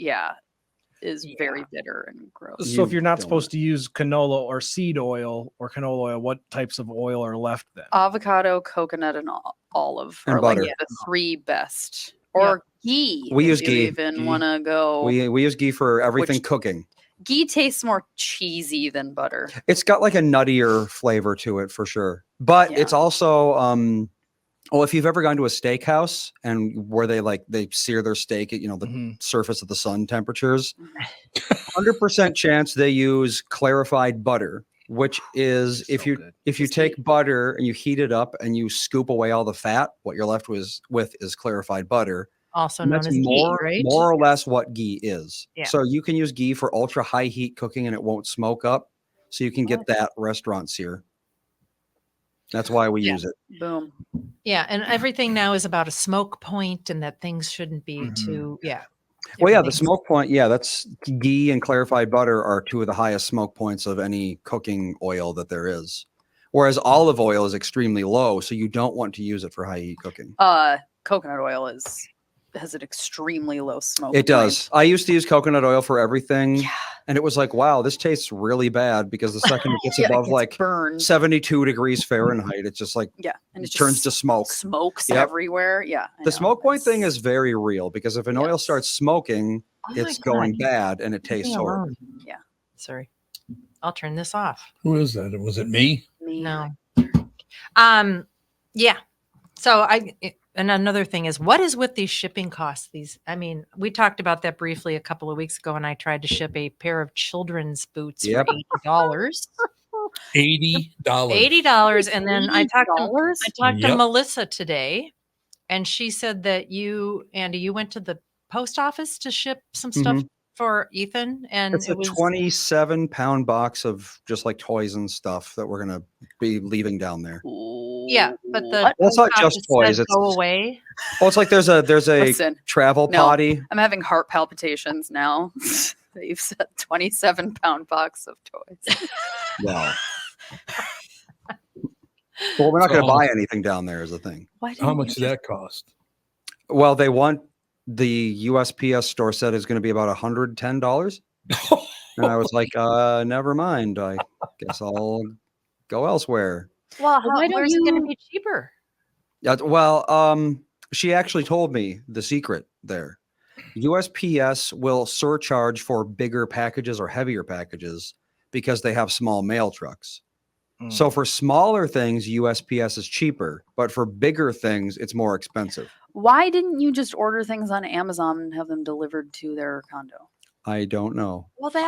is very bitter and gross. So if you're not supposed to use canola or seed oil or canola oil, what types of oil are left then? Avocado, coconut, and olive And are like butter. the three best. Or ghee. We if use you ghee. even want to go. We use ghee for everything Which- cooking. Ghee tastes more cheesy than butter. It's got like a nuttier flavor to it for sure. But it's also well, if you've ever gone to a steakhouse and where they sear their steak at the surface of the sun temperatures, 100% chance they use clarified butter, which is if you take butter and you heat it up and you scoop away all the fat, what you're left with is clarified butter. Also And known that's as ghee, right? more or less what ghee is. Yeah. So you can use ghee for ultra high heat cooking and it won't smoke up. So you can get that restaurant sear. That's why we use it. Boom. Yeah, and everything now is about a smoke point, and that things shouldn't be too. Yeah. Well, yeah, the smoke point. Yeah, that's ghee and clarified butter are two of the highest smoke points of any cooking oil that there is. Whereas olive oil is extremely low, so you don't want to use it for high heat cooking. Coconut oil has an extremely low smoke. It does. I used to use coconut oil for everything, and it was like, wow, this tastes really bad because the second it gets above like burned. 72 degrees Fahrenheit, it's just like and it turns to smoke. Smokes Yep. everywhere. Yeah. The smoke point thing is very real because if an oil starts smoking, it's going bad and it tastes horrible. Yeah. Sorry. I'll turn this off. Who is that? Was it me? No. Yeah. So and another thing is, what is with these shipping costs? We talked about that briefly a couple of weeks ago, and I tried to ship a pair of children's boots for $80. $80. And then I talked to Melissa today, and she said that you, Andy, you went to the post office to ship some stuff for Ethan, and It's a 27-pound box of just like toys and stuff that we're gonna be leaving down there. Yeah, but the Well, it's not just toys. It's go away. Oh, it's like there's a Listen, travel potty. I'm having heart palpitations now. You've said 27-pound box of toys. Wow. Well, we're not going to buy anything down there is the thing. How much did that cost? Well, they want the USPS store said is going to be about $110. And I was like, never mind. I guess I'll go elsewhere. Well, Why don't where's it going to be cheaper? Well, she actually told me the secret there. USPS will surcharge for bigger packages or heavier packages because they have small mail trucks. So for smaller things, USPS is cheaper, but for bigger things, it's more expensive. Why didn't you just order things on Amazon and have them delivered to their condo? I don't know. Well, that